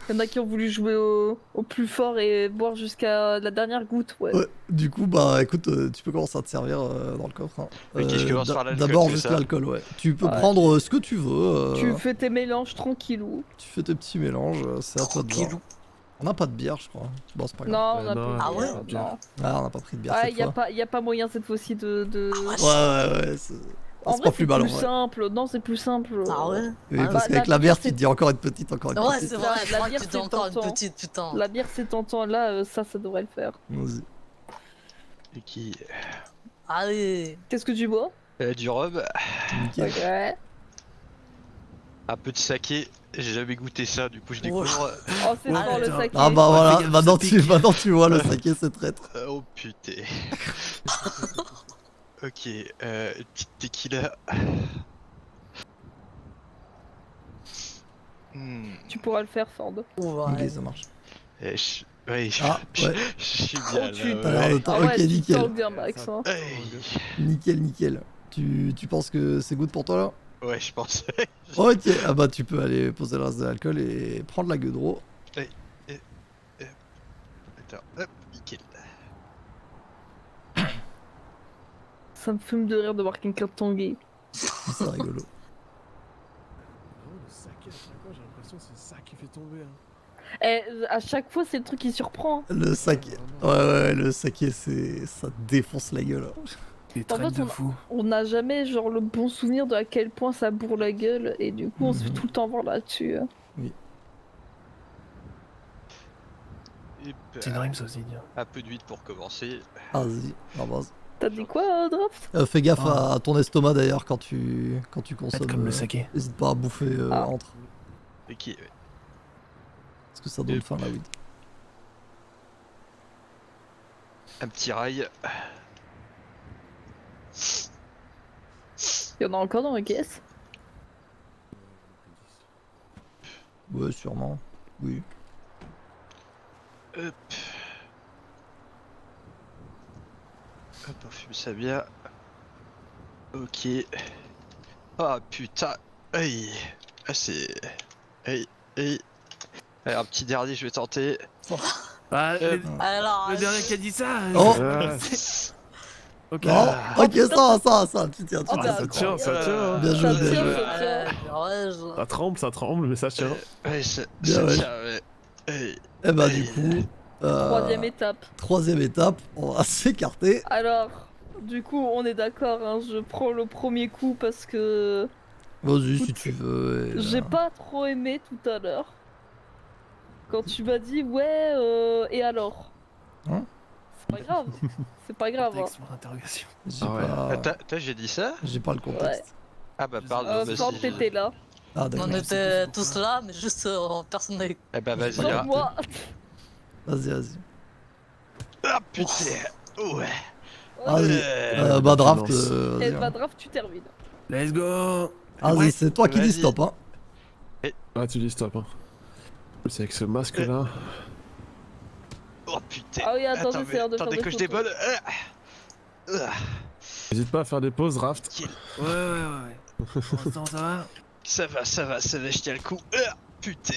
Il y en a qui ont voulu jouer au plus fort et boire jusqu'à la dernière goutte, ouais. Ouais. Du coup, bah écoute, tu peux commencer à te servir dans le coffre. Hein. Ok, je commence par l'alcool, D'abord c'est juste ça l'alcool, ouais. Tu peux Ouais. prendre ce que tu veux. Tu fais tes mélanges tranquillou. Tu fais tes petits mélanges, c'est à toi de voir. Tranquillou. On n'a pas de bière, je crois. Bon, c'est pas grave. Non, on a non, pas ah de ouais bière, bien. non. Ah, on n'a pas pris de bière Ah, cette fois. y a pas moyen cette fois-ci de. Ouais. En C'est vrai, pas plus c'est mal, en plus vrai. simple. Non, c'est plus simple. Ah ouais Oui, Ah, parce bah, qu'avec la la bière, bière, tu te c'est- dis encore une petite, encore une Ouais, petite. c'est vrai, La je crois bière, que tu dis c'est encore une tentant. petite, putain. La bière, c'est tentant. Là, ça devrait le faire. Vas-y. Ok. Allez. Qu'est-ce que tu bois? Du rhum, Nickel. Ok. un peu de saké. J'ai jamais goûté ça, du coup je Oh. découvre. Oh, c'est Ah, fort le putain. saké. Ah bah Ouais, voilà, fais gaffe, maintenant ça pique. maintenant tu vois le saké, c'est traître. Oh putain. Ok, une petite tequila. Tu pourras le faire, Ford. Ok, Ouais. ça marche. Ouais, Ah, ouais. je suis Oh, bien tu- là. T'as l'air de Ouais. t'en- Ah ouais, Ok, tu nickel. sens bien, Max. Hein. Hey. Nickel. Tu penses que c'est good pour toi là? Ouais, je pense. Ok, ah bah tu peux aller poser le reste de l'alcool et prendre la gueudreau. Attends, hop, nickel. Ça me fume de rire de voir quelqu'un tanguer. C'est rigolo. Le saké, à chaque fois, j'ai l'impression que c'est ça qui fait tomber. Hein. Eh, à chaque fois, c'est le truc qui surprend. Le saké. Ouais, le saké, ça défonce la gueule. Des En traînes fait, de fou. On n'a jamais genre le bon souvenir de à quel point ça bourre la gueule et du coup on se fait Mhm. tout le temps voir là-dessus. hein. Et C'est une rime, ça aussi. Dire. un peu d'huile pour commencer. Ah, vas-y, la base. T'as dit quoi, Draft? Fais gaffe Ah. à ton estomac d'ailleurs quand tu consommes. Faites comme le saké. N'hésite pas à bouffer Ah. entre. Ok, ouais. Parce que ça donne faim la weed. Un petit rail. Il y en a encore dans la caisse? Ouais, sûrement. Oui. Hop. Hop, on fume ça bien. Ok. Ah putain. Aïe. Ah c'est... Aïe. Aïe. Allez, un petit dernier, je vais tenter. Ah, Alors, le dernier qui a dit ça. Oh. Ok. Oh, ok, ça, tu tiens, Oh, bah, ça tient, ça incroyable. tient. Bien joué, Ça bien tient, joué. ça tient. ouais, Ça tremble, mais ça tient. Ouais, ça Bien, ouais. tient, ouais. Aïe. Et bah du coup, Troisième étape. troisième étape, on va s'écarter. Alors, du coup, on est d'accord, hein, je prends le premier coup parce que Vas-y si tu veux. et, j'ai pas trop aimé tout à l'heure. Quand tu m'as dit ouais, et alors? Hein? C'est pas grave, c'est pas grave. Hein. Texte, point d'interrogation. J'ai Ah ouais. pas, J'ai dit ça? j'ai pas le contexte. Ah bah pardon, Euh, bah Ford, si. t'étais là. Ah On d'accord. était tous là, mais juste personne n'avait. Eh bah vas-y. Sans hein. moi. Vas-y. Ah putain. Ouais. Vas-y. Euh, Bah draft. Finance. Vas-y, Et hein. bah, Draft, tu termines. Let's go. Vas-y, c'est toi qui dis Vas-y. stop. Hein. Ah, tu dis stop. Hein. C'est avec ce masque là. Oh putain. Ah oui, attendez, Attends, c'est l'heure de faire attendez des que je photos. débonne. N'hésite pas à faire des pauses, draft. Ouais. Pour l'instant, ça va. Ça va, je tiens le coup. Putain.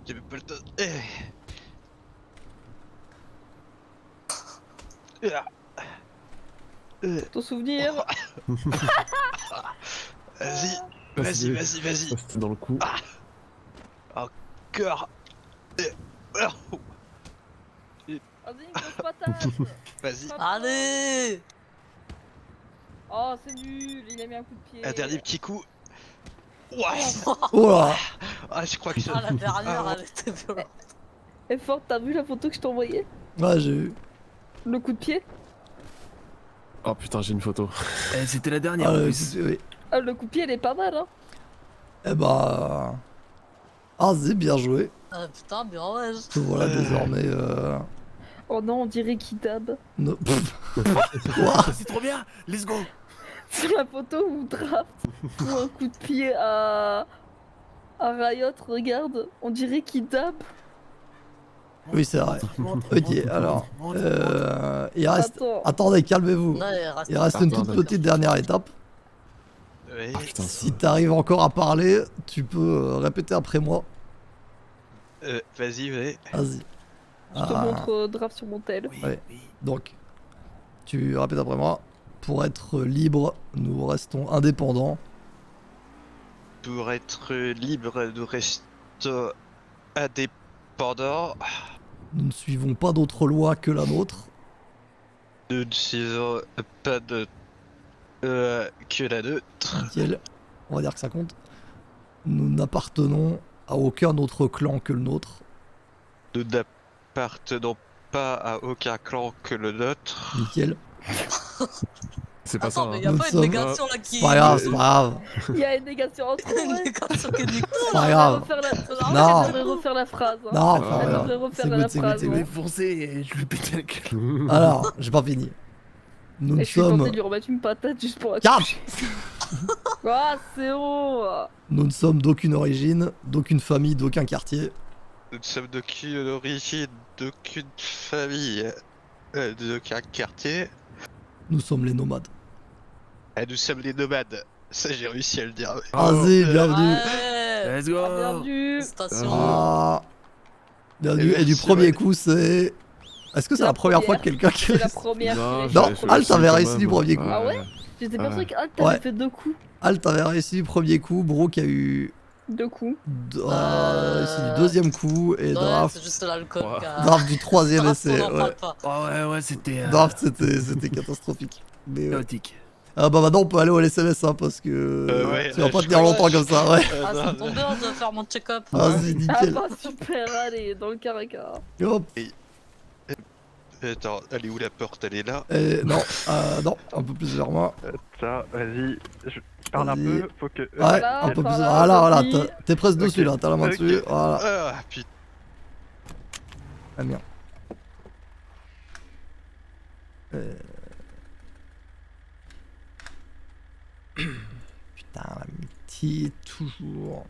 J'ai même pas le temps. Ton souvenir. Vas-y, Ça, vas-y, c'était- vas-y, vas-y. ça, c'était dans le coup. Cœur. Vas-y, grosse patate. Vas-y. Allez. Oh, c'est nul, il a mis un coup de pied. Un dernier petit coup. Ouah. Oh là. Ah, je crois que Ah, la dernière, Ah, elle était violente. Et fort, t'as vu la photo que je t'ai envoyée? Ouais, j'ai vu. Le coup de pied? Oh putain, j'ai une photo. Eh, c'était la dernière. Ah, en le plus. oui. Ah, le coup de pied, il est pas mal, hein. Eh bah... Ah, c'est bien joué. Ah, putain, bien ouais. Te voilà désormais... Oh non, on dirait qu'il dab. no- Quoi? C'est trop bien. Let's go. Sur la photo où draft pour un coup de pied à Riot, regarde, on dirait qu'il dab. Oui, c'est vrai. Montre, Ok, montre, alors... montre, Il reste... Attends, Attendez, calmez-vous. Ouais, il reste- Il reste une Attends, toute petite dernière étape. Oui. Ah putain, ça... Si t'arrives encore à parler, tu peux répéter après moi. Vas-y, ouais. Vas-y. je te Ah, montre draft sur mon tel. Oui, Ouais. oui. donc, tu répètes après moi. Pour être libre, nous restons indépendants. Pour être libre, nous restons indépendants. Nous ne suivons pas d'autres lois que la nôtre. Nous ne suivons pas de que la nôtre. Nickel. On va dire que ça compte. Nous n'appartenons à aucun autre clan que le nôtre. Nous n'appartenons pas à aucun clan que le nôtre. Nickel. C'est pas ça. Attends, mais Hein. y a Nous pas une sommes- négation là qui. C'est pas grave, c'est pas grave. Il y a une négation entre Une ouais. négation qui est nique. C'est pas grave. Non. Elle devrait refaire la phrase. Hein. Non, Ah, enfin, Elle voilà. devrait refaire C'est la good, c'est good, phrase. c'est Je good. vais foncer et je vais péter la gueule. Alors, j'ai pas fini. Nous Et ne je suis tenté sommes... de lui remettre une patate juste pour la Calme. Ah, c'est bon. Nous ne sommes d'aucune origine, d'aucune famille, d'aucun quartier. Nous ne sommes d'aucune origine, d'aucune famille, d'aucun quartier. Nous sommes les nomades. Et nous sommes les nomades. Ça, j'ai réussi à le dire. Vas-y, bienvenue. Ouais. Let's go. Ah, bienvenue. Station. Ah. Bienvenue. Et Et du merci, premier ouais. coup, c'est... Est-ce que c'est la première fois que quelqu'un qui... C'est la première. Non, qui l'a Non, fait. j'avais fait Alt aussi avait quand réussi même. du premier coup. Ah ouais J'étais persuadé qu'Alt t'avait Ouais. fait 2 coups. Alt avait réussi du premier coup, Brooke a eu... 2 coups. réussi du deuxième coup, et Ouais, Draft... c'est juste l'alcool qui a. Draft du troisième Draft, essai, on en ouais. parle pas. Oh ouais, ouais, c'était Draft, c'était catastrophique. Mais ouais. chaotique. Ah bah maintenant on peut aller au LSMS hein, parce que ouais, tu vas pas je tenir crois longtemps que- comme ça, ouais. Ah, ça me tombe bien de faire mon check-up. Vas-y, Ah nickel. bah super, allez, dans le caracar. Hop. Attends, elle est où la porte? Elle est là. Non, non, un peu plus vers moi. Ça, vas-y, je parle un Vas-y. peu, faut que... Ouais, Voilà, un peu plus. voilà, Voilà, voilà, vas-y. t'es presque dessus Ok. là, t'as la main Ok. dessus. Voilà. Ah putain. Ah merde. Putain, l'amitié, toujours.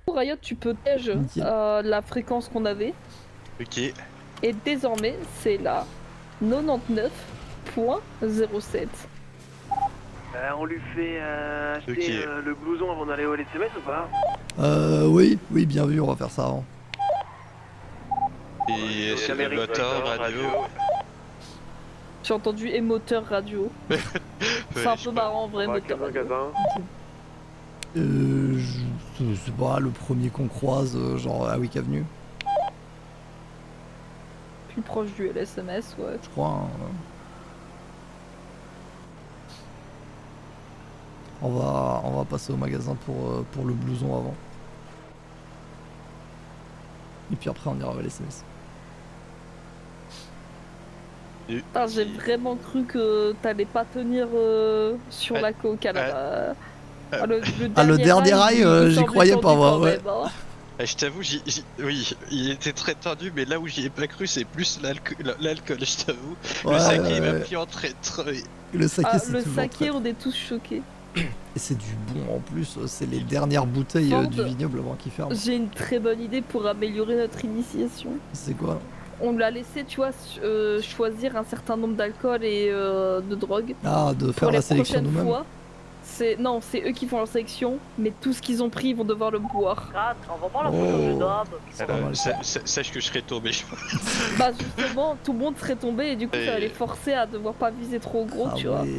Pour Riot, tu peux tège Nickel. la fréquence qu'on avait. Ok. Et désormais, c'est la 99.07. On lui fait acheter Ok. le blouson avant d'aller au LSMS ou pas? Oui, bien vu, on va faire ça avant. Et c'est le Amérique, moteur, radio. J'ai entendu émoteur radio. C'est un Ouais, peu marrant en vrai, On va à moteur quel radio. magasin? Je sais pas, le premier qu'on croise, genre à Wick Avenue, Plus proche du LSMS, ouais. je crois. Hein. On va passer au magasin pour le blouson avant. Et puis après, on ira au LSMS. Putain, j'ai vraiment cru que t'allais pas tenir sur la coke à la... le dernier rail, il j'y semblait croyais tendu pas, moi, quand ouais. même, hein. Je t'avoue, oui, il était très tendu, mais là où j'y ai pas cru, c'est plus l'alcool, je t'avoue. Ouais, Le saké il m'a ouais. pris en traître. Le saké, Ah, c'est le toujours saké, très- on est tous choqués. Et c'est du bon en plus, c'est les dernières bouteilles Ford. du vignoble avant qu'ils ferment. J'ai une très bonne idée pour améliorer notre initiation. C'est quoi? on l'a laissé, tu vois, choisir un certain nombre d'alcool et de drogue. Ah, de Pour faire les la sélection prochaines nous-mêmes. fois, non, c'est eux qui font leur sélection, mais tout ce qu'ils ont pris, ils vont devoir le boire. 4, on va voir la Oh. photo du drap. C'est pas mal, ça. Sache que je serais tombé. Bah justement, tout le monde serait tombé et du coup, ça va Et- les forcer à devoir pas viser trop gros, Ah tu vois. ouais.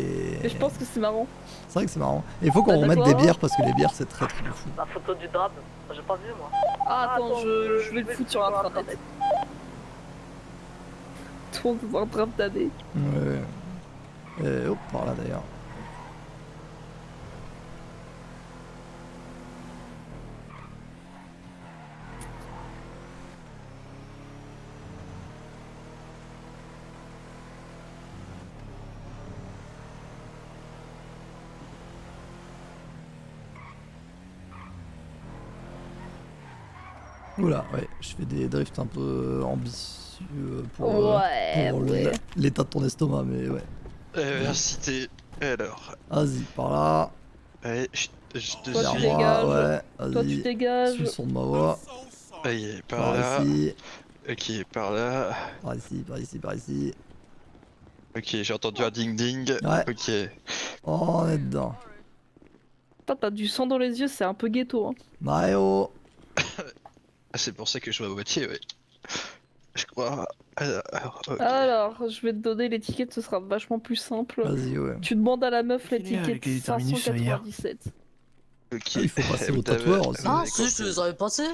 Et je pense que c'est marrant. C'est vrai que c'est marrant. Et il faut qu'on Bah, remette des d'accord. bières parce que les bières c'est très très fou. La photo du drap, j'ai pas vu moi. Ah, attends, je vais le foutre sur internet. Tout le monde va voir drap d'année. Ouais. Et hop, par là d'ailleurs. Oula, ouais, je fais des drifts un peu ambitieux pour, Ouais, pour ouais. l'état de ton estomac, mais ouais. Merci, t'es. Alors. Vas-y, par là. Allez, je te Toi, tu suis. Vers moi, dégages. ouais, Toi, tu vas-y. dégages. Suis le son de ma voix. Allez, par Par là. ici, Ok, par là. par ici, par ici, par ici. Ok, j'ai entendu un ding ding. Ouais. Ok. Oh, on est dedans. Putain, t'as du sang dans les yeux, c'est un peu ghetto. Hein. Mario. Ah, c'est pour ça que je vois à moitié, ouais. Je crois. Alors, ok. Alors, je vais te donner l'étiquette, ce sera vachement plus simple. Vas-y, ouais. Tu demandes à la meuf Fais-le avec l'étiquette les terminus hier. 597. Ok. Ah, il faut passer au Vous avez- tatoueur aussi. vous Ah, avez si, je compris. les avais passés.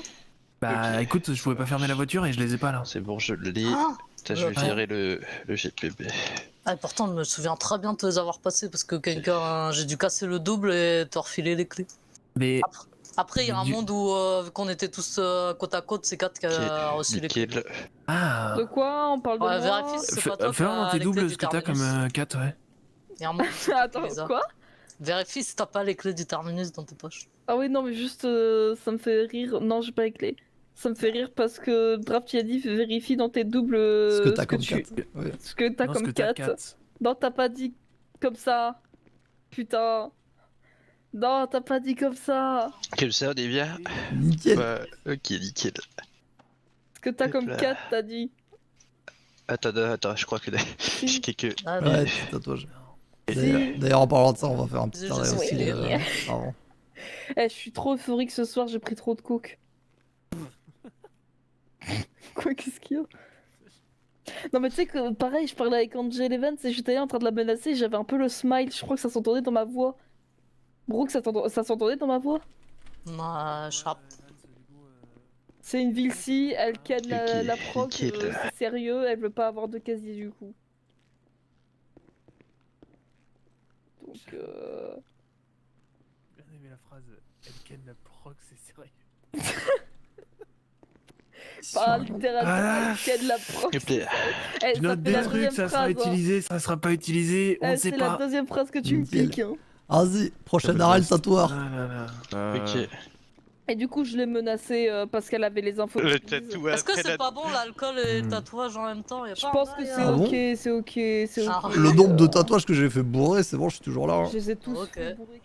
Bah Ok. écoute, je pouvais pas fermer la voiture et je les ai pas là. C'est bon, je l'ai. Ah, Putain, je vais ouais. virer le GPB. Ah, et pourtant, je me souviens très bien de te les avoir passés parce que quelqu'un. J'ai dû casser le double et te refiler les clés. Mais Après, il y a un Du- monde où, vu qu'on était tous côte à côte, c'est 4 qui a reçu les clés. Nickel. ah, De quoi on parle de Ouais, moi vérifie si c'est pas toi qui fais voir dans as tes les doubles clés ce du que t'as comme terminus. 4, ouais. Il y a un monde qui Attends, les a. quoi? Vérifie si t'as pas les clés du terminus dans tes poches. Ah oui, non, mais juste, ça me fait rire. Non, j'ai pas les clés. Ça me fait rire parce que Draft il a dit vérifie dans tes doubles Ce que t'as comme tu... 4. Ouais. Ce que t'as Non, ce comme que t'as 4. 4. Non, t'as pas dit comme ça. Putain. Non, t'as pas dit comme ça. Comme ça, on est bien. Nickel. Bah, ok, nickel. Ce que t'as Hop comme là. 4, t'as dit. Attends, je crois que j'ai quelques. Ah, Ouais, petit tatouage. Si. D'ailleurs, en parlant de ça, on va faire un petit Je arrêt sais, aussi oui. avant. Eh, je suis trop euphorique ce soir, j'ai pris trop de coke. Quoi, qu'est-ce qu'il y a? Non mais tu sais que pareil, je parlais avec Angel Evans et j'étais là en train de la menacer, j'avais un peu le smile, je crois que ça s'entendait dans ma voix. Brooke, ça s'entendait dans ma voix? non, je rappe. C'est une ville-ci, elle ken la Ok, proc, nickel. c'est sérieux, elle veut pas avoir de casier du coup. Donc J'ai bien aimé la phrase Elken la proc, c'est sérieux. pas littéralement, Ah. elle ken la proc. S'il te plaît. Eh, Tu ça notes fait des la trucs, deuxième ça sera phrase, hein. utilisé, ça sera pas utilisé, on Eh, ne sait c'est la pas. deuxième phrase que tu me Nickel. piques. Hein. Vas-y, prochain arrêt, le tatoueur. Ah là là. Ok. Et du coup, je l'ai menacée parce qu'elle avait les infos. Le que je disais. tatou Est-ce que après c'est la- pas bon l'alcool et le Hmm. tatouage en même temps? Y a Je pas pense un que bail, c'est Ah bon ok, c'est ok, c'est Ah. ok. Le nombre de tatouages que j'ai fait bourrer, c'est bon, je suis toujours là. hein. Je les ai tous Ok. fait bourrer.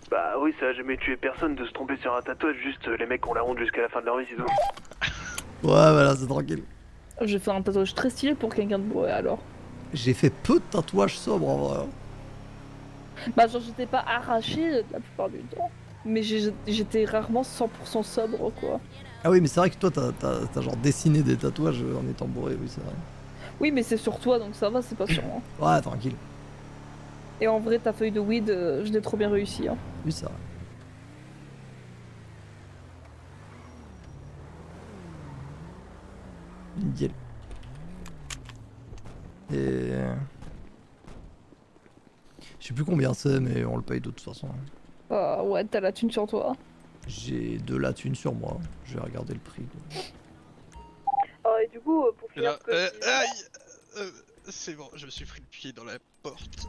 Bah oui, ça a jamais tué personne de se tromper sur un tatouage, juste les mecs ont la honte jusqu'à la fin de leur vie, c'est tout. Ouais, voilà, c'est tranquille. J'ai fait un tatouage très stylé pour quelqu'un de bourré alors. J'ai fait peu de tatouages sobres en vrai. Bah genre j'étais pas arraché la plupart du temps. Mais j'étais rarement 100% sobre quoi. Ah oui, mais c'est vrai que toi, t'as genre dessiné des tatouages en étant bourré, oui, c'est vrai. Oui mais c'est sur toi donc ça va, c'est pas sur moi. Ouais, tranquille. Et en vrai ta feuille de weed, je l'ai trop bien réussi. Hein. Oui, c'est vrai. Nickel. Et... Je sais plus combien c'est, mais on le paye de toute façon. Ah ouais, t'as la thune sur toi. J'ai de la thune sur moi. Je vais regarder le prix. Ah et du coup pour Non, aïe C'est bon, je me suis pris le pied dans la porte.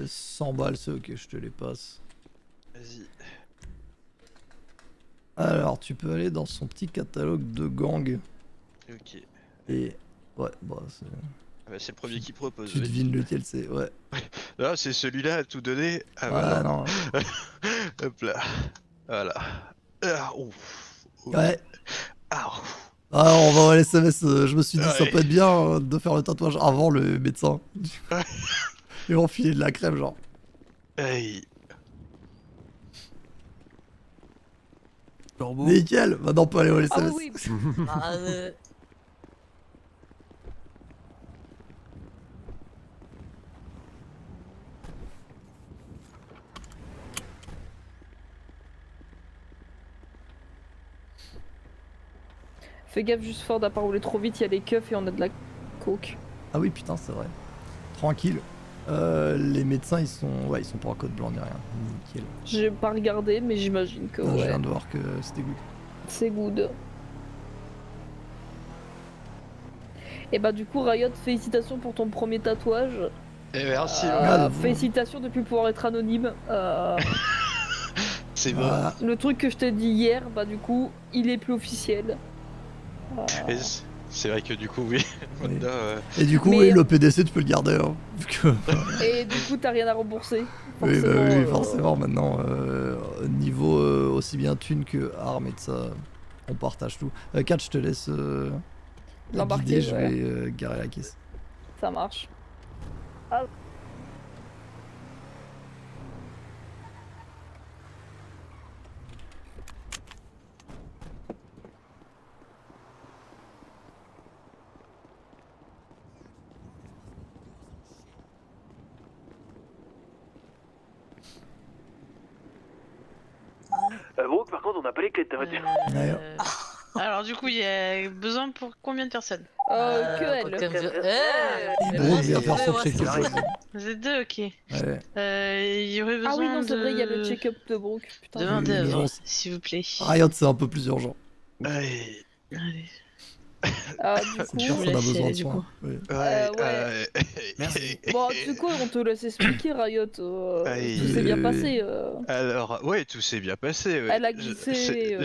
100 balles, c'est ok, je te les passe. Vas-y. Alors, tu peux aller dans son petit catalogue de gangs. Ok. Et... Ouais, bah, c'est... Ah bah, c'est le premier qui propose. Tu oui. devines lequel c'est, ouais. Là, c'est celui-là à tout donner. Ah Ouais, bah non. Hop là. Voilà. Ah, ouf. Ouais, Ah, ouf. Ah, on va les SMS. Je me suis dit, ça Ouais. peut être bien de faire le tatouage avant le médecin. Et on filer de la crème, genre. Aïe. Corbeau. Nickel. Maintenant, on peut aller au Ah SMS. oui, oui. Ah, Fais gaffe, juste Ford, à pas rouler trop vite, il y a les keufs et on a de la coke. Ah oui, putain, c'est vrai. Tranquille. Les médecins, ils sont pas en code blanc ni rien. Nickel. J'ai pas regardé, mais j'imagine que Ah, je ouais, viens de voir que c'était good. c'est good. Et bah du coup, Riot, félicitations pour ton premier tatouage. Et merci, Ah, bon. Félicitations depuis pouvoir être anonyme. c'est bon. Voilà. Le truc que je t'ai dit hier, bah du coup, il est plus officiel. Et c'est vrai que du coup, oui. Oui. Maintenant, Et du coup, Mais- oui, le PDC, tu peux le garder. Hein, vu que... Et du coup, t'as rien à rembourser. oui, bah Forcément, oui, forcément, maintenant, niveau aussi bien thune que armes et de ça, on partage tout. Kat, je te laisse la L'embarquer, guider, je ouais. vais garer la caisse. Ça marche. Brooke, par contre, on n'a pas les clés de ta voiture. Ouais. Alors du coup, il y a besoin pour combien de personnes? Que elle. Et bon, Brooke vient faire son ouais, check-up. c'est vrai. Vous êtes deux, ok. Ouais. Il y aurait besoin Ah oui, non, c'est de... vrai, il y a le check-up de Brooke. Putain. Oui, Demandez mais avant, bon, s'il vous plaît. Riot, c'est un peu plus urgent. aïe. Allez. Du coup, je vous Personne n'a laisse besoin aller, de du soins. coup. Oui. Ouais. Merci. bon, tu sais quoi, on te laisse expliquer, Riot. Aïe. Tout s'est bien Oui. passé. Alors, ouais, tout s'est bien passé. Ouais. Elle a glissé,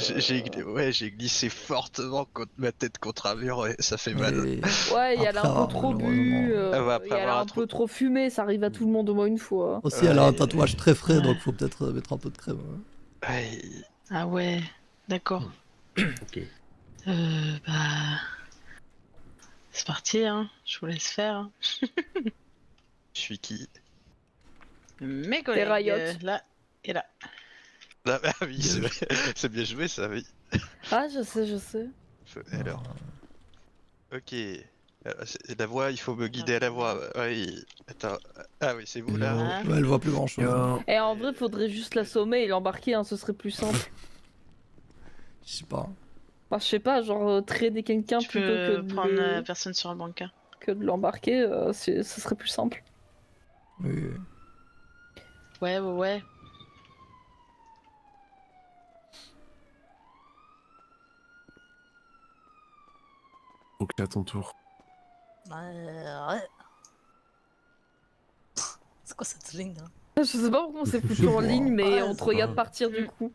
J'ai glissé fortement contre ma tête contre un mur et ça fait mal. Et Ouais, et elle a Après un peu avoir, trop bu. malheureusement. Ah ouais, après Et elle a avoir un peu trop fumé, ça arrive à tout le monde au moins une fois. aussi, elle a un Ouais. tatouage très frais, donc faut peut-être mettre un peu de crème. Aïe. Ah ouais, d'accord. Ok. Bah... C'est parti, hein. Je vous laisse faire. Hein. Je suis qui? Mes collègues, Riot. là et là. Ah bah oui, c'est vrai. C'est bien joué ça, oui. Ah, je sais. Alors. Ok. La voix, il faut me guider à la voix. Oui. Attends. Ah oui, c'est vous là. Ah. Ouais, elle voit plus grand chose. Yo. Et en vrai, faudrait juste l'assommer et l'embarquer, hein, ce serait plus simple. Je sais pas. Enfin, je sais pas, genre traîner quelqu'un Tu plutôt que peux de, prendre la personne sur un brancard. que de l'embarquer, ce serait plus simple. Oui. Ouais. Donc à ton tour. Ouais. C'est quoi cette ligne là? Je sais pas pourquoi on s'est foutu en ligne, mais Ouais, on te c'est regarde pas- partir du coup.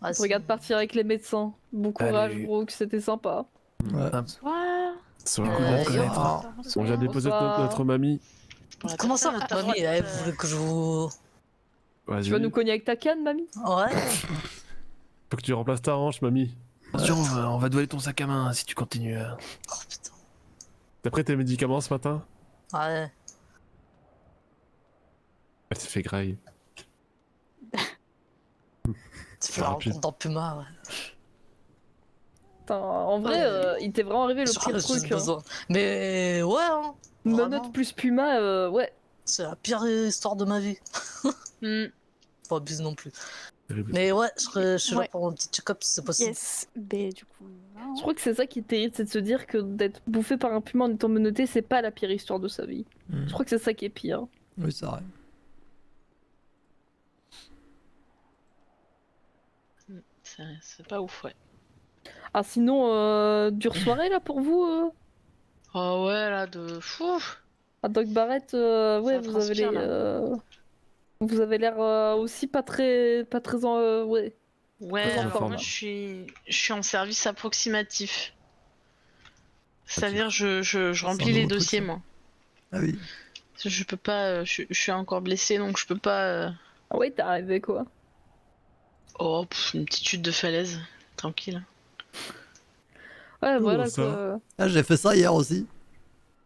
Ah, On te regarde partir avec les médecins. Bon courage, Salut. Brooke, c'était sympa. Ouais. Ouais. Ça va, Euh, comment yo. Ah. On vient déposer Bonsoir. notre mamie. Comment ça, votre mamie elle euh, voulait que je vous. Vas-y. Tu vas nous cogner avec ta canne, mamie? Ouais. Faut que tu remplaces ta hanche, mamie. Attention, on va doler ton sac à main si tu continues. Oh putain. T'as pris tes médicaments ce matin? Ouais. Elle s'est fait graille. Tu fais la rapide. rencontre dans Puma, ouais. Putain, en vrai, il t'est vraiment arrivé le J'aurais pire juste truc. Hein. besoin. Mais ouais, hein. Menottes Vraiment. plus Puma, ouais. C'est la pire histoire de ma vie. Hmm. Pas abuse non plus. Terrible. Mais ouais, je suis là Ouais. pour un petit check-up si c'est possible. Yes, mais du coup, non. Je crois que c'est ça qui est terrible, c'est de se dire que d'être bouffé par un puma en étant menotté, c'est pas la pire histoire de sa vie. Hmm. Je crois que c'est ça qui est pire. Oui, c'est vrai. C'est pas ouf, ouais. Ah, sinon, dure soirée là pour vous Oh ouais, là, de fou. À Doc Barrett, ouais, Ça vous avez transpire, les. Vous avez l'air aussi pas très ouais. Ouais, Très en alors forme. moi je suis en service approximatif. C'est-à-dire je remplis un les nouveau truc, dossiers ça. moi. Ah oui. Je peux pas, je suis encore blessé donc je peux pas. Ah ouais, t'es arrivé quoi? Oh, une petite chute de falaise, tranquille. Ouais, voilà ça quoi. Ah, j'ai fait ça hier aussi.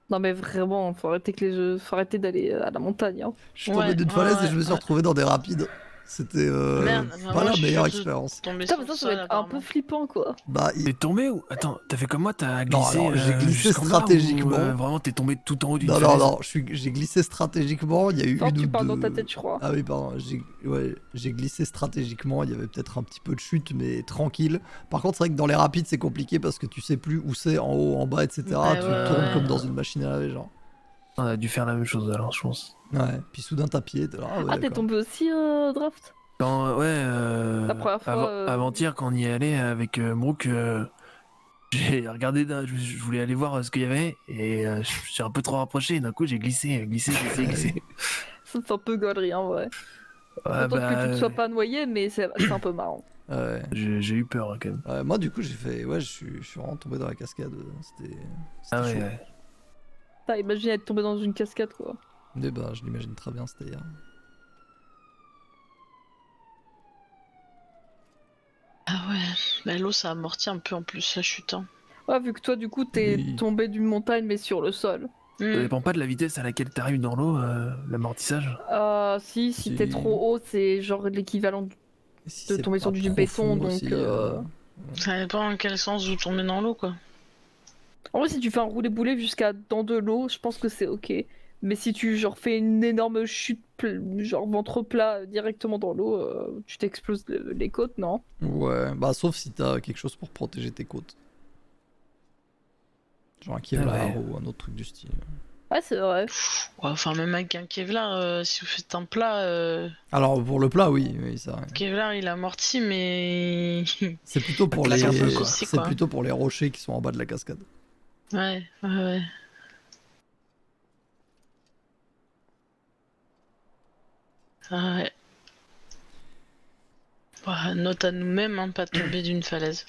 Non mais vraiment, faut arrêter que les jeux, faut arrêter d'aller à la montagne. Hein. Je suis tombé d'une falaise et je me suis retrouvé dans des rapides. C'était Merde, pas moi, la je suis meilleure surtout expérience. tombé Putain, sur mais le ça va sol, être un peu flippant quoi. Bah, T'es tombé ou... Attends, t'as fait comme moi, t'as Non, glissé alors, j'ai glissé jusqu'en bas, stratégiquement. ou, vraiment t'es tombé tout en haut d'une Non, falaise? non, j'ai glissé stratégiquement. Il y a eu Enfin, une tu ou parles deux. dans ta tête, je crois. Ah oui, pardon. J'ai glissé stratégiquement. Il y avait peut-être un petit peu de chute, mais tranquille. Par contre, c'est vrai que dans les rapides, c'est compliqué parce que tu sais plus où c'est, en haut, en bas, etc. Ouais, Tu ouais, tournes ouais. comme dans une machine à laver, genre. On a dû faire la même chose alors, je pense. Ouais. Puis soudain, t'as pied. T'es là, ah ouais, Ah, t'es d'accord. tombé aussi draft? Quand, ouais, La première fois, avant-hier, quand on y allait avec Mouk, j'ai regardé, je voulais aller voir ce qu'il y avait, et je suis un peu trop rapproché, et d'un coup j'ai glissé. Ça me fait un peu gaulerie en vrai. Ouais, Autant que tu ne sois pas noyé, mais c'est un peu marrant. Ouais. J'ai eu peur quand même. Ouais, moi, du coup, j'ai fait. Ouais, je suis vraiment tombé dans la cascade. C'était. Ah chaud. ouais. Putain, imagine être tombé dans une cascade quoi. Mais bah, je l'imagine très bien, c'était hier. Ah ouais, bah, l'eau ça amortit un peu en plus la chute. Hein. Ouais, vu que toi du coup t'es Oui. tombé d'une montagne mais sur le sol. Ça dépend pas de la vitesse à laquelle t'arrives dans l'eau, l'amortissage. Si Si. t'es trop haut, c'est genre l'équivalent Et si de c'est tomber sur pas du béton, profond donc. aussi, Ça dépend dans quel sens vous tombez dans l'eau quoi. En vrai, si tu fais un roulé-boulé jusqu'à dans de l'eau, je pense que c'est ok. Mais si tu genre fais une énorme chute, genre ventre plat directement dans l'eau, tu t'exploses les côtes, non? Ouais, bah sauf si t'as quelque chose pour protéger tes côtes. Genre un Kevlar ouais. ou un autre truc du style. Ouais, c'est vrai. Ouais, enfin même avec un Kevlar, si vous faites un plat, Alors pour le plat, oui, oui, ça. Ouais. Kevlar il amortit mais... C'est plutôt pour claque les, un peu, quoi. c'est Quoi. plutôt pour les rochers qui sont en bas de la cascade. ouais. Ah ouais. Bah, note à nous-mêmes, hein, pas tomber d'une falaise.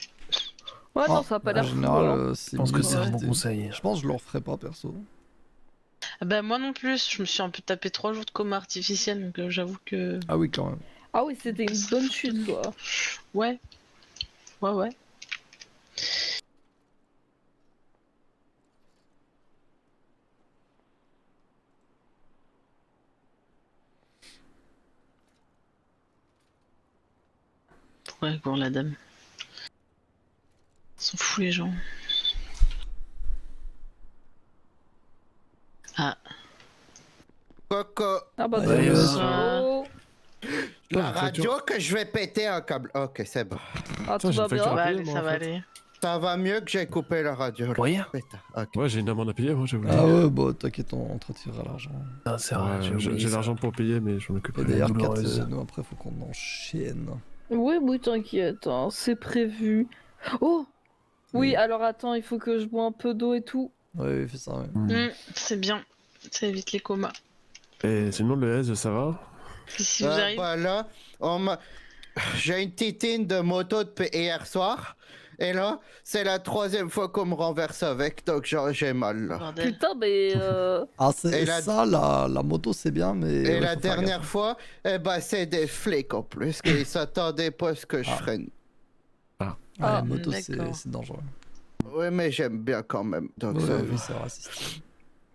Ouais, non, Ah, ça a pas en l'air fou. général, hein. c'est Je pense que mieux c'est un bon d'éviter. conseil. Je pense que je le referai pas perso. Ah bah moi non plus, je me suis un peu tapé 3 jours de coma artificiel, donc j'avoue que... Ah oui, quand même. Ah oui, c'était une bonne chute, quoi. Ouais. Ouais. Ouais, pour la dame. Ils sont fous les gens. Ah. Coco. Ah bah, Ouais, oh. La radio que je vais péter un câble. Ok, c'est bon. Ah, tout va bien. Ça va aller, ça va aller. Ça va mieux que j'ai coupé la radio. Pour rien. Putain, ok. Ouais, j'ai une amende à payer, moi, j'avoue. Ah ouais, bah t'inquiète, on te retirera l'argent. Ah, c'est vrai, Ouais, j'ai l'argent pour payer, mais je m'en occupe Et pas. d'ailleurs, douloureuse. 4, nous après, faut qu'on enchaîne. Oui, oui, t'inquiète, hein, c'est prévu. Oh! Oui, alors attends, il faut que je bois un peu d'eau et tout. Ouais, fais ça, ouais. C'est bien, ça évite les comas. Et sinon, le S, ça va? Et si vous arrivez... Bah là, j'ai une titine de moto depuis hier soir. Et là, c'est la 3e fois qu'on me renverse avec, donc genre j'ai mal là. Bordel. Putain, mais. Ah, c'est Et la- ça, la moto, c'est bien, mais. Et ouais, la faut faire dernière gaffe. fois, eh ben c'est des flics en plus, qui s'attendaient pas à ce que je Ah. freine. Ouais, Ah, la moto, d'accord. c'est dangereux. Oui, mais j'aime bien quand même. Donc Ouais, ça oui, va. c'est raciste.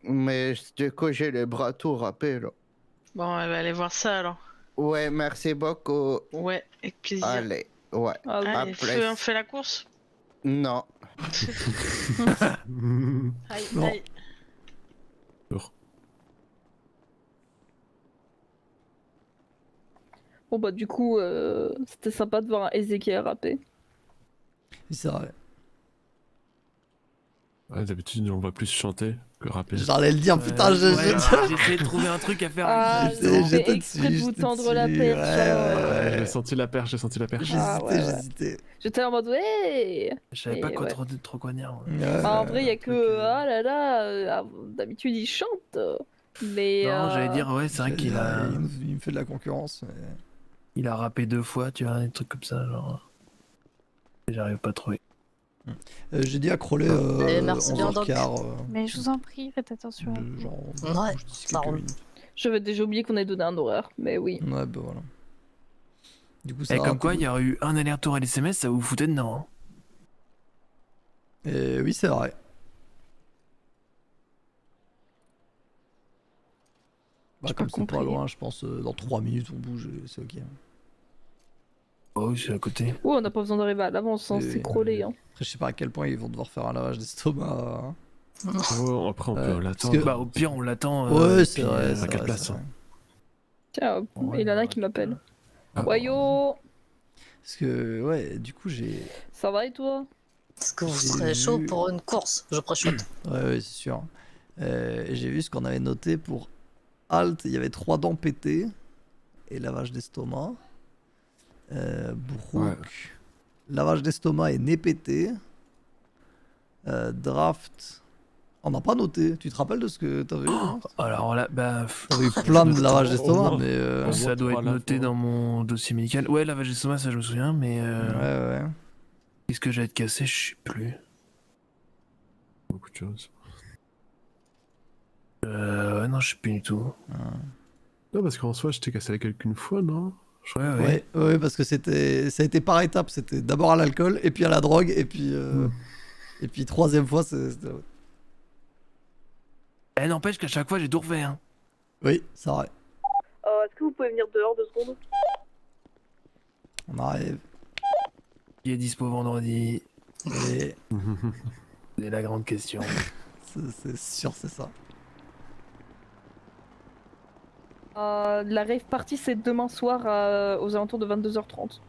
Mais du coup, j'ai les bras tout râpés là. Bon, on va aller voir ça alors. Ouais, merci beaucoup. Ouais, avec plaisir. Allez, ouais. Ah, oui. à Allez, plus. on fait la course. Non. Aïe, Non. aïe. Bon, bah, du coup, c'était sympa de voir un Ezekiel rapper. Oui, c'est vrai. Ouais, d'habitude, on va plus chanter que rapper. J'allais le dire, putain, Ouais, j'ai essayé de trouver un truc à faire. Ah, J'étais- j'ai fait j'étais exprès de dessus, vous j'étais tendre la dessus, perche. ouais, hein. ouais, J'ai ouais. senti la perche, j'ai senti la perche. J'hésitais, Ah, ouais, ouais. j'hésitais. J'étais en mode, ouais! Je savais Et pas quoi ouais. trop quoi dire. Ouais, Bah, en vrai, il y a un que. truc, Ah là là, d'habitude, il chante. Mais. Non, j'allais dire, ouais, c'est vrai j'allais qu'il dire, a... il me fait de la concurrence. Mais... il a rappé 2 fois, tu vois, des trucs comme ça, genre. J'arrive pas à trouver. J'ai dit à Crowley merci bien, Doc. 11h15. Mais je vous en prie, faites attention. Genre, Ouais, je dis ça quelques roule. minutes. J'avais déjà oublié qu'on avait donné un horaire, mais oui. Ouais, bah voilà. Du coup, ça Et va comme un quoi, peu- il y aurait eu un aller-retour à l'SMS, ça vous foutait dedans. Hein. Et oui, c'est vrai. Bah, J'ai comme pas c'est pas compris. loin, je pense dans 3 minutes on bouge, et c'est ok. Oh, c'est à côté. Oh, on n'a pas besoin d'arriver à l'avance, hein, Oui. c'est crawlé. Hein. Après, je sais pas à quel point ils vont devoir faire un lavage d'estomac. Hein. Ouais, après, on peut Ouais, l'attendre. parce que- Bah, au pire, on l'attend. Ouais, et c'est puis, vrai, à c'est quatre vrai, places. c'est vrai. Tiens, Ouais, Ilana qui m'appelle. Ah, Wayo, Parce que, ouais, du coup, j'ai. ça va et toi? Est-ce que vous J'ai serez chaud vu- pour une course? Je préchote. Ouais, c'est sûr. Et j'ai vu ce qu'on avait noté pour Halt, il y avait 3 dents pétées et lavage d'estomac. Brook, Ouais. lavage d'estomac et nez pété. Draft, on n'a pas noté. Tu te rappelles de ce que t'avais eu? hein Alors là, bah. T'avais eu plein de lavages Au d'estomac, moins- mais. au Ça moins doit trois être à la noté fois. dans mon dossier médical. Ouais, lavage d'estomac, ça je me souviens, mais. Ouais, ouais. Qu'est-ce que j'allais te casser? Je sais plus. Beaucoup de choses. Ouais, non, je sais plus du tout. Non, parce qu'en soi, je t'ai cassé la gueule qu'une fois, non? Ouais, ouais. Ouais, ouais, parce que ça a été par étapes. C'était d'abord à l'alcool, et puis à la drogue, et puis. Et puis troisième fois, c'était. Eh, n'empêche qu'à chaque fois, j'ai tout refait, hein. Oui, c'est vrai. Est-ce que vous pouvez venir dehors 2 secondes? On arrive. Qui est dispo vendredi? Et C'est la grande question. c'est sûr, c'est ça. La rave party c'est demain soir aux alentours de 22h30.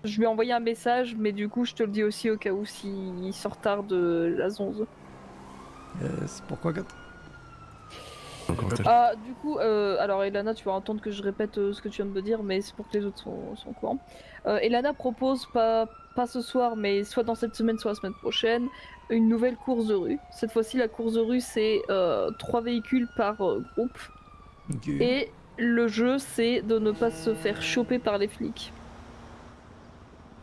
Je lui ai envoyé un message, mais du coup je te le dis aussi au cas où s'il sort tard de la 11. C'est pourquoi 4? Du coup, alors Elana, tu vas entendre que je répète ce que tu viens de me dire, mais c'est pour que les autres sont au courant. Elana propose, pas ce soir, mais soit dans cette semaine, soit la semaine prochaine, une nouvelle course de rue. Cette fois-ci, la course de rue, c'est 3 véhicules par groupe. Ok. Et le jeu, c'est de ne pas se faire choper par les flics.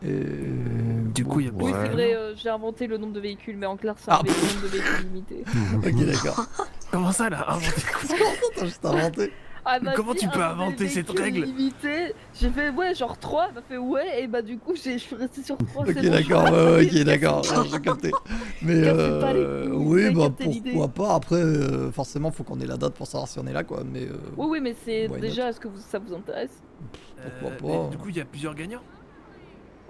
Du coup, il y a Oui, plus. c'est vrai, j'ai inventé le nombre de véhicules, mais en clair, c'est un nombre de véhicules limité. Ok, d'accord. Comment ça, là? T'as juste inventé. Elle m'a Comment dit, tu peux des inventer cette véhicules règle? limités. J'ai fait ouais, genre 3, elle m'a fait ouais, et bah du coup, je suis resté sur 3. Ok, d'accord, ouais, ok, d'accord, j'ai capté. Mais Cassez pas les couilles, vous oui, avez bah capté l'idée. pourquoi pas. Après, forcément, faut qu'on ait la date pour savoir si on est là, quoi. Mais Oui, mais c'est why déjà, est-ce que ça vous intéresse? pourquoi pas. Du coup, il y a plusieurs gagnants?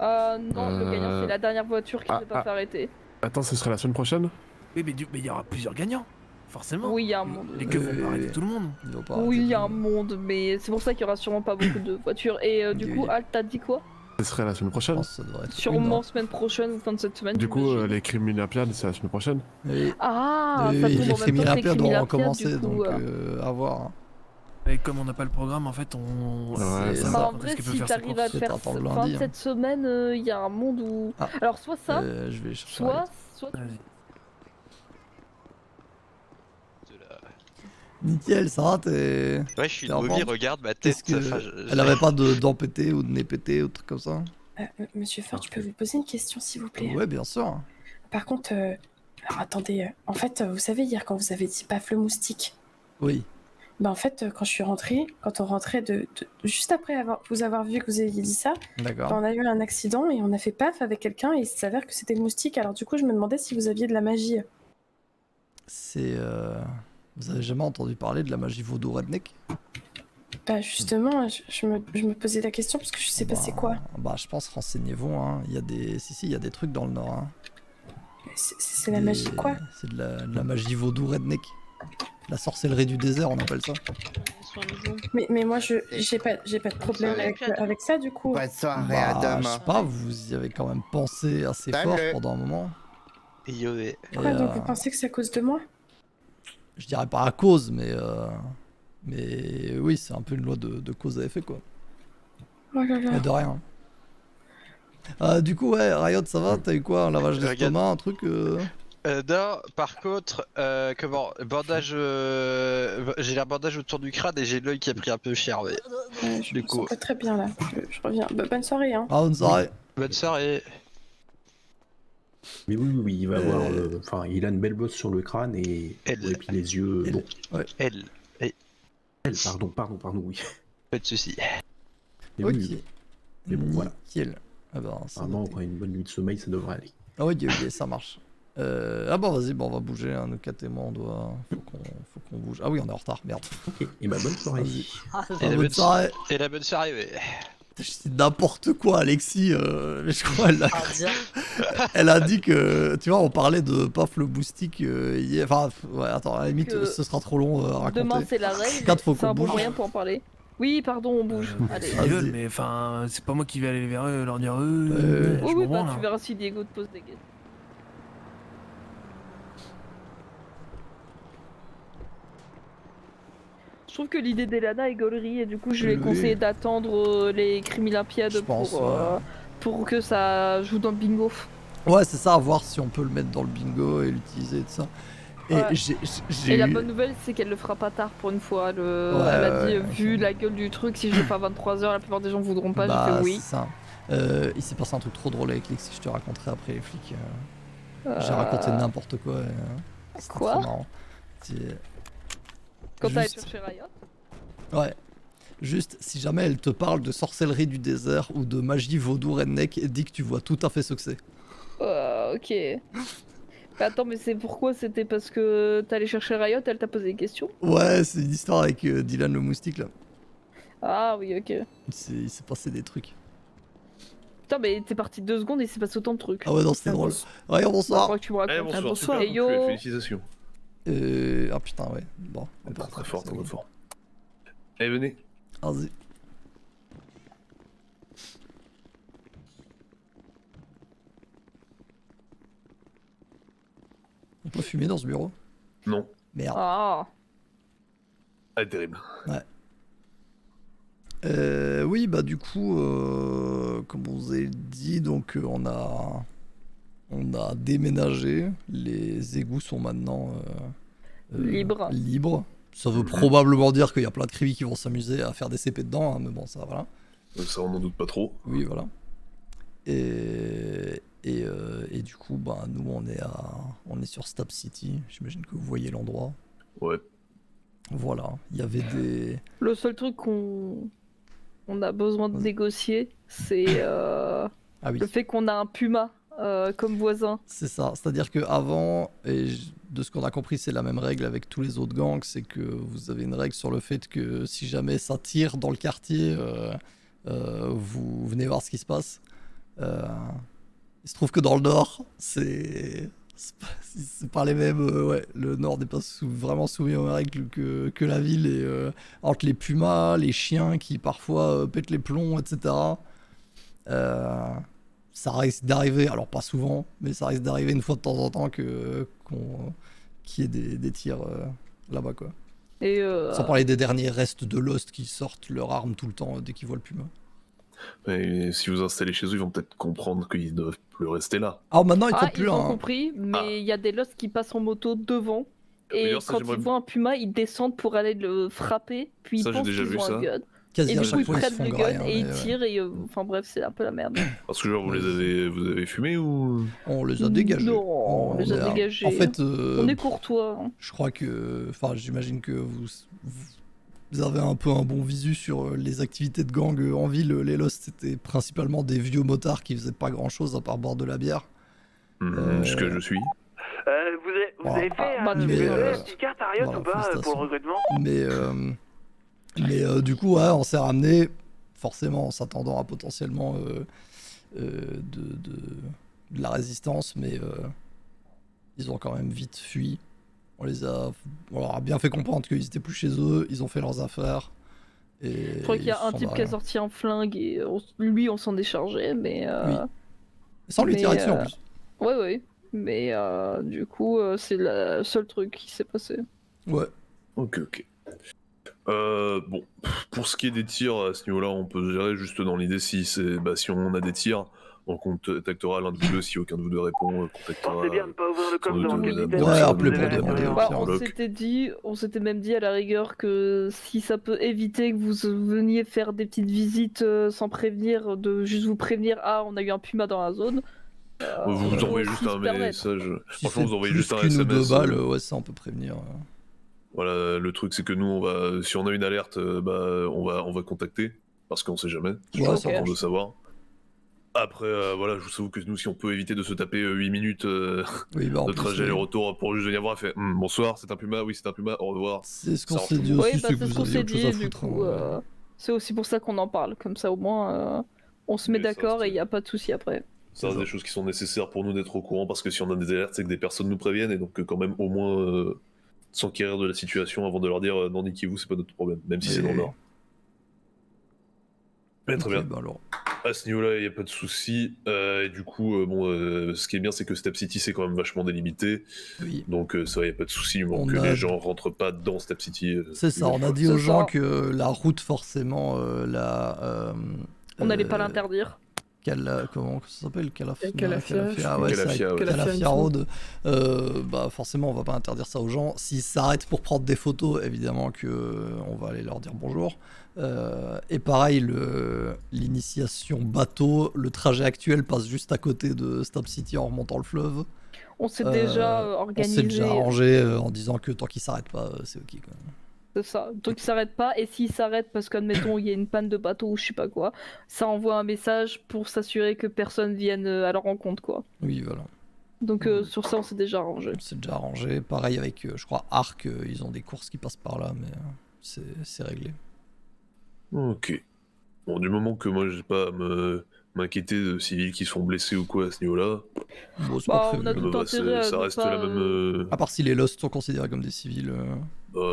Non, le gagnant, c'est la dernière voiture qui s'est pas fait arrêter. Attends, ce serait la semaine prochaine? Oui, mais il y aura plusieurs gagnants, forcément. Oui, il y a un monde. Les keufs vont pas arrêter tout le monde. Ils vont pas Oui, il y a un arrêter monde, mais c'est pour ça qu'il y aura sûrement pas beaucoup de voitures. Et du Oui, coup, oui. Al, t'as dit quoi? Ce serait la semaine prochaine. Je pense que ça devrait être Sûrement une, semaine prochaine ou fin de cette semaine. Du coup, j'imagine. les criminaliades, c'est la semaine prochaine. Oui. Ah, Oui, ça oui, tombe les en même temps que les Criminaliades ont Criminaliades, recommencé, du coup, donc à voir. hein. Et comme on n'a pas le programme, en fait, on. Ouais, C'est ça ça. Bah, en Quand vrai, est-ce qu'elle peut si faire sa t'arrives course? à le faire Peut-être attendre fin lundi, de hein. cette semaine, il y a un monde où. Ah. Alors, soit ça, Je vais chercher. soit. Vas-y. Nickel, ça va, t'es. Ouais, je suis t'es une en momie, forme regarde ma tête. Qu'est-ce que. enfin, Elle avait pas de dents pétées ou de nez pété ou de trucs comme ça? Monsieur Ford, je peux vous poser une question, s'il vous plaît? Ouais, bien sûr. Par contre, alors attendez, en fait, vous savez, hier, quand vous avez dit paf le moustique, Oui. bah en fait, quand je suis rentrée, quand on rentrait juste après vous avoir vu que vous aviez dit ça, D'accord. bah, on a eu un accident et on a fait paf avec quelqu'un et il s'avère que c'était le moustique. Alors du coup, je me demandais si vous aviez de la magie. C'est. Vous avez jamais entendu parler de la magie vaudou redneck? Bah justement, je me posais la question parce que je sais pas c'est quoi. Bah, je pense, renseignez-vous. Hein. Il y a des. Si, il y a des trucs dans le Nord. Hein. C'est la magie quoi? C'est de la magie vaudou redneck. La sorcellerie du désert, on appelle ça. Mais moi, j'ai pas de problème avec ça du coup. Bonne soirée, à Bah, je demain. sais pas, vous y avez quand même pensé assez Salut. fort pendant un moment. Yoé. Pourquoi Et, donc vous pensez que c'est à cause de moi? Je dirais pas à cause, mais oui, c'est un peu une loi de cause à effet, quoi. Oh là là. Mais de rien. Du coup, ouais, Riot, ça va? T'as eu quoi? Un lavage d'estomac, un truc Non, par contre, comment, bandage, j'ai un bandage autour du crâne et j'ai l'œil qui a pris un peu cher, mais Je du me coup. sens pas très bien là. Je reviens. Bah, bonne soirée hein. Ah, bonne soirée. Bonne soirée. Mais oui, il va avoir. Enfin, il a une belle bosse sur le crâne et puis les yeux. Bon. Ouais. Elle, Pardon, oui. pas de soucis. Mais Ok. oui, mais bon, voilà. Nickel. Ah ben, c'est Vraiment, noté. après une bonne nuit de sommeil, ça devrait aller. Ah, ok, ça marche. Ah bon, vas-y, bon, on va bouger, hein, nous 4 et moi, on doit... Faut qu'on bouge. Ah oui, on est en retard, merde. Ok, et bah bonne soirée. Bonne soirée. Et la bonne soirée, ouais. C'est n'importe quoi, Alexis, mais je crois elle a dit que, tu vois, on parlait de Paf le Boustique hier. Enfin, ouais, attends, à la limite, Que ce sera trop long à raconter. Demain c'est la règle, 4 faut c'est qu'on un bon bouge. moyen pour en parler. Oui, pardon, on bouge. Allez. Ils veulent, mais enfin, c'est pas moi qui vais aller vers eux, leur dire Oui, je oui, m'en bah branle, tu hein. verras si Diego te pose des questions. Je trouve que l'idée d'Elana est gaulerie et du coup je lui ai Oui. conseillé d'attendre les Crimilympiades pense, pour que ça joue dans le bingo. Ouais, c'est ça, à voir si on peut le mettre dans le bingo et l'utiliser et tout ça. Et Ouais. j'ai Et la eu- bonne nouvelle c'est qu'elle le fera pas tard pour une fois. Elle Ouais, a dit, ouais, vu la gueule du truc, si je le fais à 23h, la plupart des gens voudront pas. Bah, J'ai fait oui. c'est ça. Il s'est passé un truc trop drôle avec Lexi, je te raconterai après les flics. J'ai raconté n'importe quoi. C'était Quoi trop marrant. Quand t'as Juste- cherché Riot. Ouais. Juste, si jamais elle te parle de sorcellerie du désert ou de magie vaudou redneck, dis que tu vois tout à fait ce que c'est. Ok. Mais attends, mais c'est pourquoi? C'était parce que t'allais chercher Riot, elle t'a posé des questions? Ouais, c'est une histoire avec Dylan le moustique là. Ah oui, ok. Il s'est passé des trucs. Putain, mais t'es parti 2 secondes et il s'est passé autant de trucs. Ah ouais, non, c'était drôle. Ouais, bonsoir. Faudra que tu me racontes. bonsoir, bonsoir. super Et yo. conclu, félicitations. Ah putain, ouais. Bon. Très fort, très fort. Allez, venez. Vas-y. On peut fumer dans ce bureau? Non. Merde. Ah. Ah, terrible. Ouais. Oui, bah du coup, comme on vous a dit, donc on a déménagé. Les égouts sont maintenant libres. Ça veut probablement dire qu'il y a plein de crivis qui vont s'amuser à faire des CP dedans, hein, mais bon, ça voilà. Donc ça, on n'en doute pas trop. Oui, voilà. Et du coup, bah, nous, on est sur Stab City. J'imagine que vous voyez l'endroit. Ouais. Voilà. Il y avait des... Le seul truc qu'on a besoin de négocier, c'est oui. le fait qu'on a un puma comme voisin. C'est ça. C'est-à-dire qu'avant, de ce qu'on a compris, c'est la même règle avec tous les autres gangs, c'est que vous avez une règle sur le fait que si jamais ça tire dans le quartier, vous venez voir ce qui se passe. Il se trouve que dans le Nord, c'est pas les mêmes. Ouais, le Nord n'est pas vraiment soumis aux règles que la ville. Et entre les pumas, les chiens qui parfois pètent les plombs, etc. Ça risque d'arriver, alors pas souvent, mais ça risque d'arriver une fois de temps en temps qu'il y ait des tirs là-bas, quoi. Et Sans parler des derniers restes de Lost qui sortent leur arme tout le temps dès qu'ils voient le puma. Mais si vous installez chez eux, ils vont peut-être comprendre qu'ils doivent plus rester là. Alors maintenant, ils comptent ils plus. ont Hein. compris, mais il y a des losts qui passent en moto devant. Et D'ailleurs, ça, quand j'aimerais ils voient un puma, ils descendent pour aller le frapper. Puis ils Ça, j'ai pensent déjà qu'ils vu ont ça. un gun. Quasi Et à du chaque coup, ils fois, ils se prennent font le grailler, gun hein, et ils mais ouais. tirent. Et enfin bref, c'est un peu la merde. Parce que genre, vous avez fumé ou... On les a dégagés. Non, on les a dégagés. En fait, on est courtois. Hein. Je crois que... Enfin, j'imagine que vous avez un peu un bon visu sur les activités de gang en ville. Les Lost, c'était principalement des vieux motards qui faisaient pas grand-chose à part boire de la bière. Ce que je suis. Vous avez fait un petit carte à Riot ou pas pour le recrutement? Mais du coup, ouais, on s'est ramené, forcément en s'attendant à potentiellement de la résistance, mais ils ont quand même vite fui. On leur a bien fait comprendre qu'ils étaient plus chez eux, ils ont fait leurs affaires. Et Je crois qu'il y a ils un sont type qui a derrière. sorti un flingue et lui on s'en déchargeait, mais... Oui. Sans lui tirer dessus en plus. Ouais, mais du coup c'est le seul truc qui s'est passé. Ouais. Ok. Bon, pour ce qui est des tirs, à ce niveau-là, on peut se gérer juste dans l'idée si on a des tirs, on contactera l'un de vous deux, si aucun de vous deux répond, contactera... C'est bien de pas ouvrir le coffre dans le Ouais, appelez pour demander au pire. On s'était même dit à la rigueur que si ça peut éviter que vous veniez faire des petites visites sans prévenir, de juste vous prévenir, on a eu un puma dans la zone. Vous envoyez juste un message. Si Franchement, vous envoyez plus juste un qu'une ou SMS. deux balles, ouais, ça on peut prévenir. Voilà, le truc c'est que nous, si on a une alerte, on va contacter, parce qu'on sait jamais. Ouais, C'est ça important marche. de savoir. Après, voilà, je vous avoue que nous, si on peut éviter de se taper 8 minutes Oui, bah, en de plus, trajet oui. aller-retour pour juste venir voir, fait bonsoir, c'est un puma, oui, c'est un puma, au revoir. C'est ce qu'on Ça arrange s'est tout le dit monde. aussi, Oui, c'est que c'est ce vous qu'on aviez s'est autre chose à dit, du foutre. coup. Hein. C'est aussi pour ça qu'on en parle, comme ça au moins on se met Mais ça d'accord et il reste- n'y a pas de souci après. Ça reste des choses qui sont nécessaires pour nous d'être au courant, parce que si on a des alertes, c'est que des personnes nous préviennent, et donc quand même au moins s'enquérir de la situation avant de leur dire non, niquez-vous, c'est pas notre problème, même si c'est dans l'ordre. Mais très Ok, bien. bah alors. À ce niveau-là, il n'y a pas de souci. Et du coup, ce qui est bien, c'est que Step City, c'est quand même vachement délimité. Oui. Donc ça, il n'y a pas de souci, du moment On que a- les gens rentrent pas dans Step City. C'est ça, on a dit C'est aux gens ça. que la route, forcément, On n'allait pas l'interdire. Comment ça s'appelle Calafia, je crois. ouais, Calafia, c'est ouais. Calafia Road. Bah forcément, on va pas interdire ça aux gens. S'ils s'arrêtent pour prendre des photos, évidemment que on va aller leur dire bonjour. Et pareil, l'initiation bateau, le trajet actuel passe juste à côté de Stop City en remontant le fleuve. On s'est déjà On organisé. s'est déjà arrangé en disant que tant qu'ils s'arrêtent pas, c'est ok. Quoi. C'est ça. Donc il s'arrête pas, et s'il s'arrête parce qu'admettons il y a une panne de bateau ou je sais pas quoi, ça envoie un message pour s'assurer que personne vienne à leur rencontre quoi. Oui, voilà. Donc sur ça on s'est déjà arrangé. C'est déjà arrangé. Pareil avec, je crois, Arc, ils ont des courses qui passent par là, mais c'est réglé. Ok. Bon, du moment que moi, j'ai pas à m'inquiéter de civils qui sont blessés ou quoi à ce niveau-là. Bon, c'est Bah, pas on a prévu. tout intérêt à ça ne reste pas, la même. À part si les Lost sont considérés comme des civils.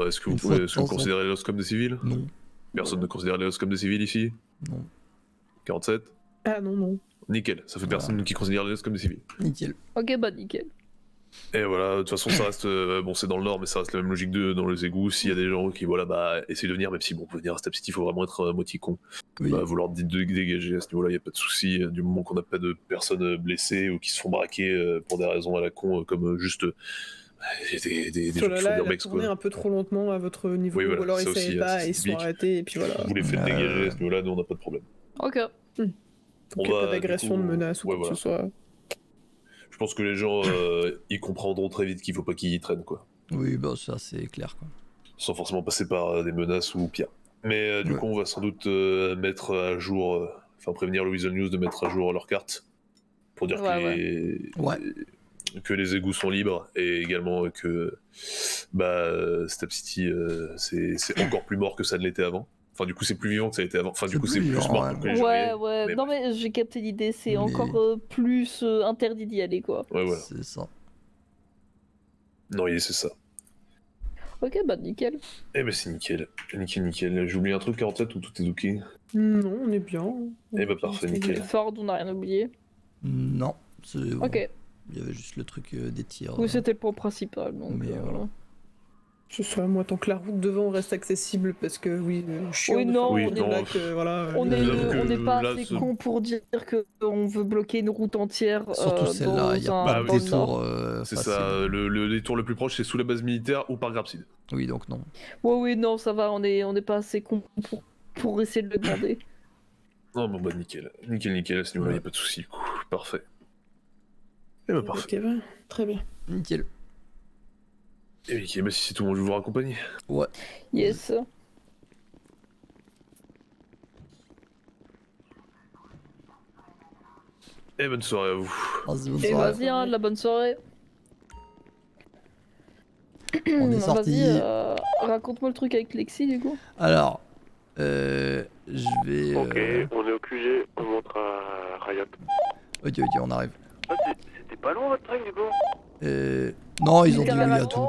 Est-ce que vous une fois de temps en considérez les Lost comme des civils? Non. Personne ne considère les Lost comme des civils ici? Non. 47? Ah non, non. Nickel, ça fait personne qui considère les Lost comme des civils. Nickel. Ok bah nickel. Et voilà, de toute façon, ça reste. Bon, c'est dans le nord, mais ça reste la même logique dans les égouts. S'il y a des gens qui, voilà, bah, essayent de venir, même si, bon, pour venir à Step City, il faut vraiment être à moitié con. Oui. Bah, vous leur dites de dégager à ce niveau-là, il n'y a pas de souci. Du moment qu'on n'a pas de personnes blessées ou qui se font braquer pour des raisons à la con, comme juste. Des gens qui font Solala, dire elle a mecs, tourné quoi. un peu trop lentement à votre niveau, Oui, voilà, ou alors ils ça aussi, savaient pas c'est et ils se sont typique. arrêtés, et puis voilà. Vous les faites dégager à ce niveau-là, nous, on n'a pas de problème. Ok. Donc On il n'y a va, pas d'agression, du de coup, menace ou ouais, quoi que voilà. ce soit. Je pense que les gens, ils comprendront très vite qu'il faut pas qu'ils y traînent, quoi. Oui, bah ça c'est clair quoi. Sans forcément passer par des menaces ou pire. Mais du coup, on va sans doute mettre à jour, enfin prévenir le Weasel News de mettre à jour leur carte pour dire que les égouts sont libres et également que Step City c'est encore plus mort que ça ne l'était avant. Enfin, du coup, c'est plus vivant que ça a été avant. Enfin, du coup, c'est plus mort que les gens Ouais, riaient. ouais. Mais Non mais j'ai capté l'idée, c'est Mais- encore plus interdit d'y aller quoi. Ouais, voilà. C'est ça. Non, c'est ça. Ok bah nickel. Eh ben, c'est nickel. Nickel. J'ai oublié un truc, 47, ou tout est ok? Non, on est bien. Eh ben, parfait, nickel. Ford, on n'a rien oublié. Non, c'est bon. Ok. Il y avait juste le truc des tirs. Oui c'était le point principal donc. Mais voilà. Ce soit moi, tant que la route devant reste accessible, parce que oui, je suis Oui, non, oui, on est- là que, voilà, On les- n'est pas là, assez ce- con pour dire qu'on veut bloquer une route entière. Surtout celle-là, il n'y a pas de dans le détour. nord. C'est facile. ça, le détour le plus proche, c'est sous la base militaire ou par Grapseed. Oui, donc non. Ouais, oui, non, ça va, on est pas assez con pour essayer de le demander. Non, bon, bah, nickel. Nickel, à ce niveau-là, y a pas de soucis. Parfait. Eh bah, parfait. Ok, bah, très bien. Nickel. Et nickel, bah, si c'est tout, moi, je vais vous raccompagner. Ouais. Yes. Et bonne soirée à vous. Vas-y, bonne Et soirée. vas-y, hein, de la bonne soirée. On est sorti. Vas-y, raconte-moi le truc avec Lexi du coup. Alors, je vais. Ok, on est au QG, on montre à Riot. Ok, on arrive. Ah, c'était pas long votre train du coup? Non, ils ont dit oui à tout.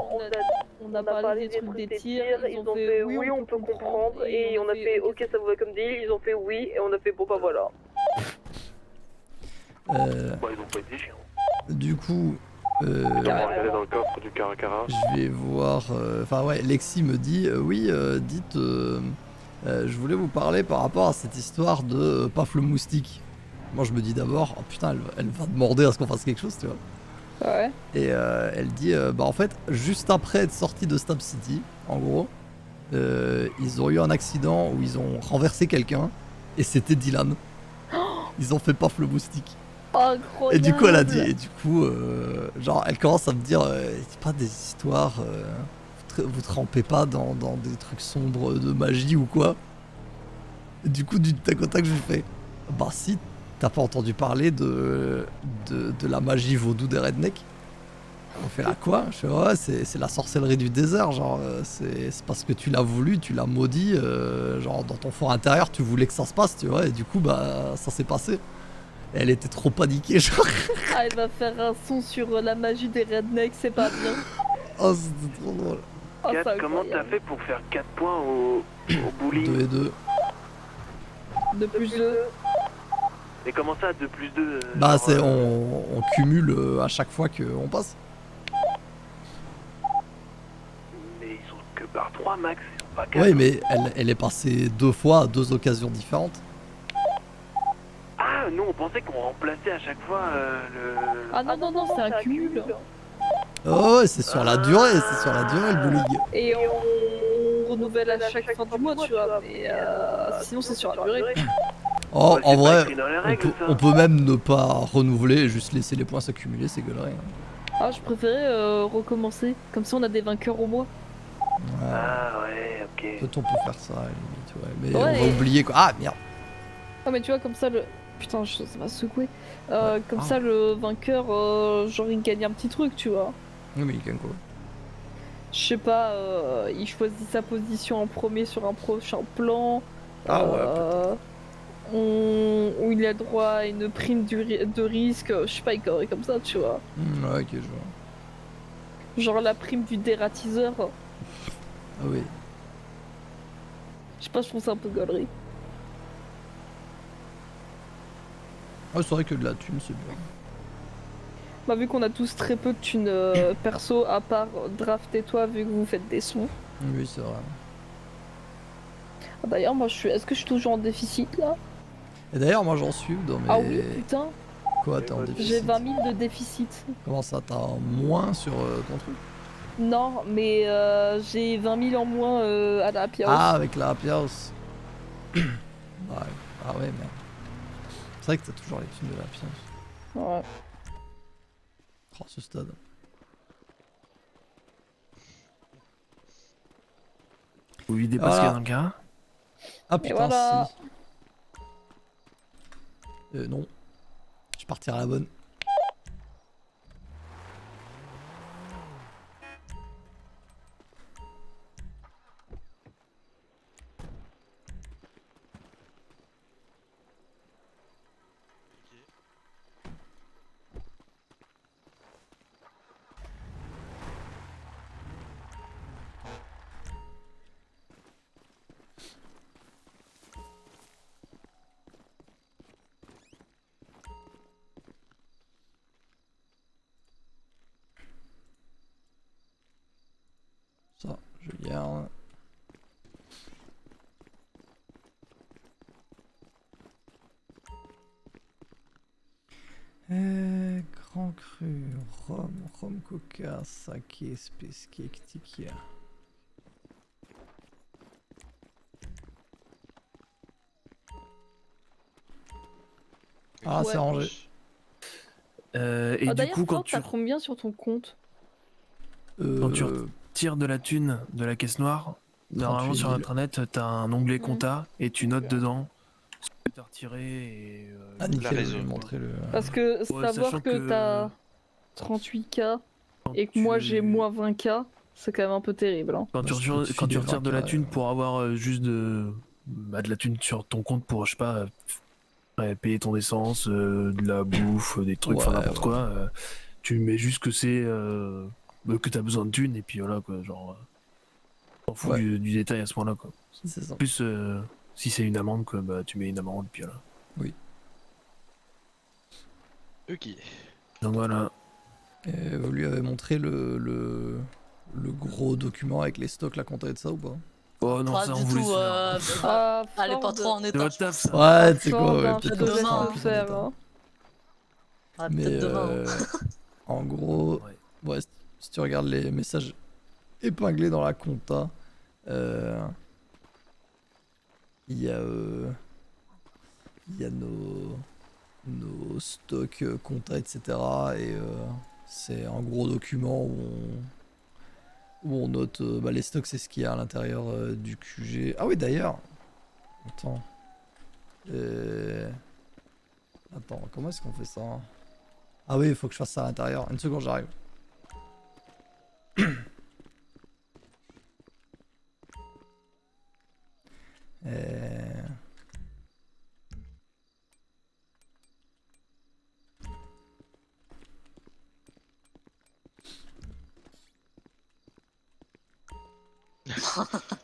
On a parlé des trucs des tirs, ils ont fait oui, on peut comprendre, et on a fait ok, ça vous va comme deal, ils ont fait oui, et on a fait bon bah voilà. Bah, ils ont pas été chiants. Du coup, On va regarder dans le coffre du Caracara. je vais voir. Enfin, ouais, Lexi me dit oui, dites. Je voulais vous parler par rapport à cette histoire de Paf le moustique. Moi, je me dis d'abord, oh putain, elle va demander à ce qu'on fasse quelque chose, tu vois. Ouais. Et elle dit, bah en fait, juste après être sorti de Stop City, en gros, ils ont eu un accident où ils ont renversé quelqu'un, et c'était Dylan. Ils ont fait Paf le moustique. Incroyable. Et du coup, elle a dit, et du coup, genre, elle commence à me dire, c'est pas des histoires, vous trempez pas dans des trucs sombres de magie ou quoi. Et du coup, du tac au tac, je lui fais, bah si, T'as pas entendu parler de la magie vaudou des rednecks? On fait là quoi? Je fais ouais, c'est la sorcellerie du désert, genre c'est parce que tu l'as voulu, tu l'as maudit, genre dans ton fort intérieur tu voulais que ça se passe, tu vois, et du coup bah ça s'est passé. Et elle était trop paniquée, genre. Ah, elle va faire un son sur la magie des rednecks, c'est pas bien. Oh, c'était trop drôle. Oh, Kat, c'est comment t'as incroyable. fait pour faire 4 points au bowling? 2 et 2. 2 plus 2. Et comment ça, 2 plus 2 Bah c'est on cumule à chaque fois qu'on passe. Mais ils sont que par 3 max, ils sont pas 4. Ouais, mais elle est passée 2 fois à 2 occasions différentes. Ah, nous on pensait qu'on remplaçait à chaque fois le... Ah non, c'est un cumul. Oh ouais, c'est sur la durée, c'est sur la durée le bowling. Et on renouvelle à chaque fin du mois, tu vois. Mais sinon, c'est sur la durée. Oh, Ouais, en c'est pas vrai, écrit dans les règles, ça. on peut même ne pas renouveler et juste laisser les points s'accumuler, c'est gueulerie. Ah, je préférais recommencer. Comme ça, on a des vainqueurs au mois. Ouais. Ah ouais, ok. Peut-être on peut faire ça à la limite, ouais. Mais Ouais, on va et- oublier quoi. Ah merde. Ah, mais tu vois, comme ça, le. Putain, ça m'a secoué. Comme Ah. ça, le vainqueur, genre, il gagne un petit truc, tu vois. Oui, mais il gagne quoi? Je sais pas, il choisit sa position en premier sur un prochain plan. Ah ouais, Où il a droit à une prime de risque, je sais pas, il conneries comme ça, tu vois. Ouais, ok, je vois. Genre la prime du dératiseur. Ah oui. Je sais pas, je trouve ça un peu gaulerie. Ah, c'est vrai que de la thune, c'est bien. Bah, vu qu'on a tous très peu de thunes perso, à part Draft et toi, vu que vous faites des sons. Oui, c'est vrai. Ah, d'ailleurs, moi, est-ce que je suis toujours en déficit là? Et d'ailleurs, moi j'en suis dans mes. Ah oui, putain, Quoi, t'es en déficit? j'ai 20 000 de déficit. Comment ça, t'as moins sur ton truc? Non, mais j'ai 20 000 en moins à la Happy House. Ah, avec la Happy House. Ouais. Ah ouais, merde. C'est vrai que t'as toujours les thunes de la Happy House. Ouais. Oh, ce stade. Vous videz pas ce qu'il y a Voilà. dans le cas? Ah putain, voilà. si. Non. Je partirai à la bonne. Ça, je garde. Grand cru, rhum, coca, saké, space cake, tikia. Ah, c'est rangé. Et Ah, du d'ailleurs, coup, quand Franck, tu, t'as combien sur ton compte? quand tu retires de la thune de la caisse noire, normalement 38 sur 000. intranet, t'as un onglet Mhm. compta et tu notes dedans ce que t'as retiré et. Ah, nickel, je vais montrer le. Parce que Ouais, savoir sachant que t'as 38K et que moi j'ai moins 20K, c'est quand même un peu terrible. Hein. Quand Bah, tu je retires, peux te quand tu filer retires de la 20K, thune pour avoir juste de la thune sur ton compte pour, je sais pas, payer ton essence, de la bouffe, des trucs, enfin Ouais, n'importe ouais. quoi, tu mets juste que c'est que t'as besoin de thunes et puis voilà quoi, genre. T'en fous Ouais. du détail à ce moment-là quoi. C'est ça. Plus si c'est une amende quoi, bah tu mets une amende puis voilà. Oui. Ok. Donc voilà. Et vous lui avez montré le gros document avec les stocks, la compta et de ça ou pas? Oh non, Pas ça on du voulait tout. Ah, Allez pas Ford. trop en C'est état. votre je taf pense. ça. Ouais, tu sais Ford, quoi, hein, ouais, je te peut-être laisse demain, le faire. Hein. Ah, Mais peut-être demain. en gros, ouais, si tu regardes les messages épinglés dans la compta, il y a nos stocks compta, etc. Et c'est un gros document où on note bah, les stocks, c'est ce qu'il y a à l'intérieur du QG. Ah oui, d'ailleurs, attends. Attends, comment est-ce qu'on fait ça? Ah oui, il faut que je fasse ça à l'intérieur. Une seconde, j'arrive. Euh...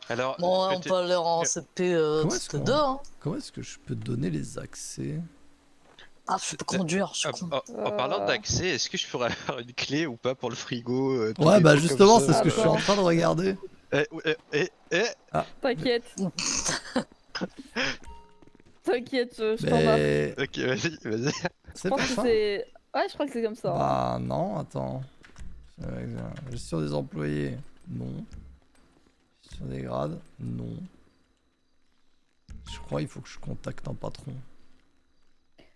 Alors, Bon, ouais, on peut aller en CP Comment est-ce toutes deux, hein. comment est-ce que je peux te donner les accès? Ah, je peux conduire, je suis con. En parlant d'accès, est-ce que je pourrais avoir une clé ou pas pour le frigo tous Ouais, les bah trucs justement, comme c'est ça, ce que je suis en train de regarder. Ah. T'inquiète. T'inquiète, je t'en Mais... Ok, vas-y. Je C'est pense pas que ça? c'est. Ouais, je crois que c'est comme ça. Bah non, attends. Gestion des employés, non. Gestion des grades, non. Je crois qu'il faut que je contacte un patron.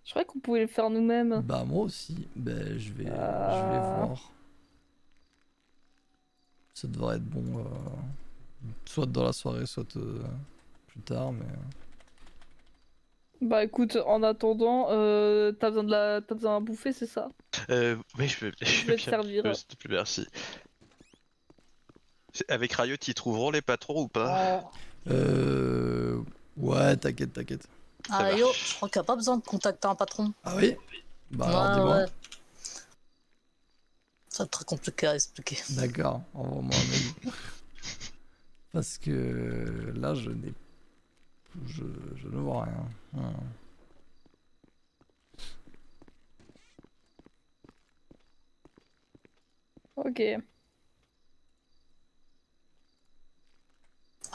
Je croyais qu'on pouvait le faire nous-mêmes. Bah moi aussi, bah je vais voir. Ça devrait être bon, soit dans la soirée, soit plus tard, mais... Bah écoute, en attendant, t'as besoin à bouffer, c'est ça? Oui, je vais te servir. S'il te plaît, merci. Avec Riot, ils trouveront les patrons ou pas? Ouais, t'inquiète, t'inquiète. Ah yo, je crois qu'il n'y a pas besoin de contacter un patron. Ah oui? Bah alors dis-moi. Ouais. Ça va être très compliqué à expliquer. D'accord, envoie-moi un mail. Parce que là, je n'ai... Je ne vois rien. Ok.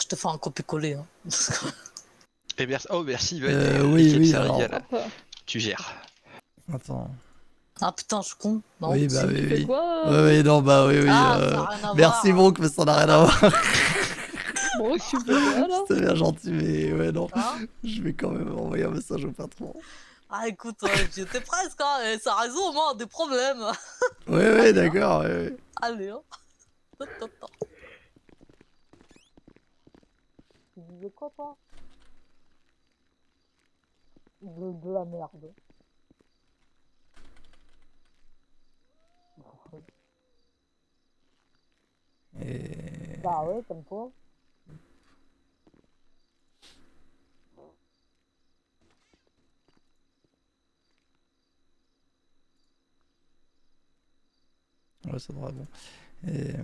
Je te fais un copier-coller. Hein. Et merci. Oh, merci. Oui, alors... alors... Tu gères. Attends. Ah putain, je suis con. Non, oui, bah tu oui. fais quoi Oui, non, bah oui. Ah, ça a rien à merci, voir. Brooke, mais ça n'a rien à voir. Bon, tu fais quoi là? C'était bien gentil, mais ouais, non. Hein? Je vais quand même envoyer un message au patron. Ah écoute, j'étais presque, hein, et ça résout au moins des problèmes. Oui, d'accord, oui. Allez, hein. Attends. Tu disais quoi, toi? De la merde. Et... Bah ouais, comme toi. Ouais, ça devrait être bon. Et...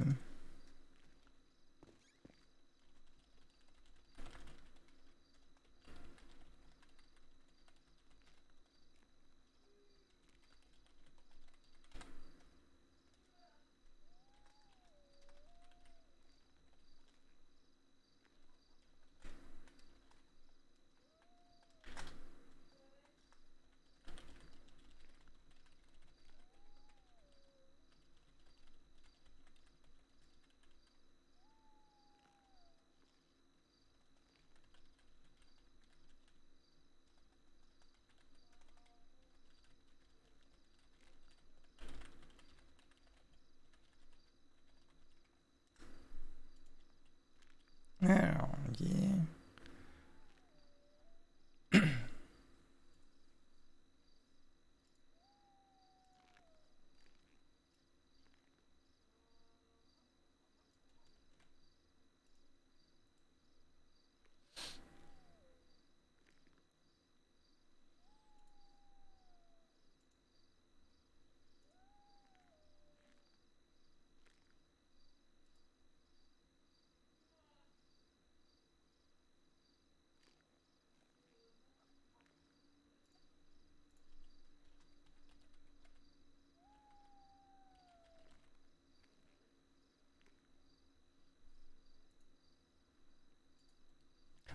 Alors, ok.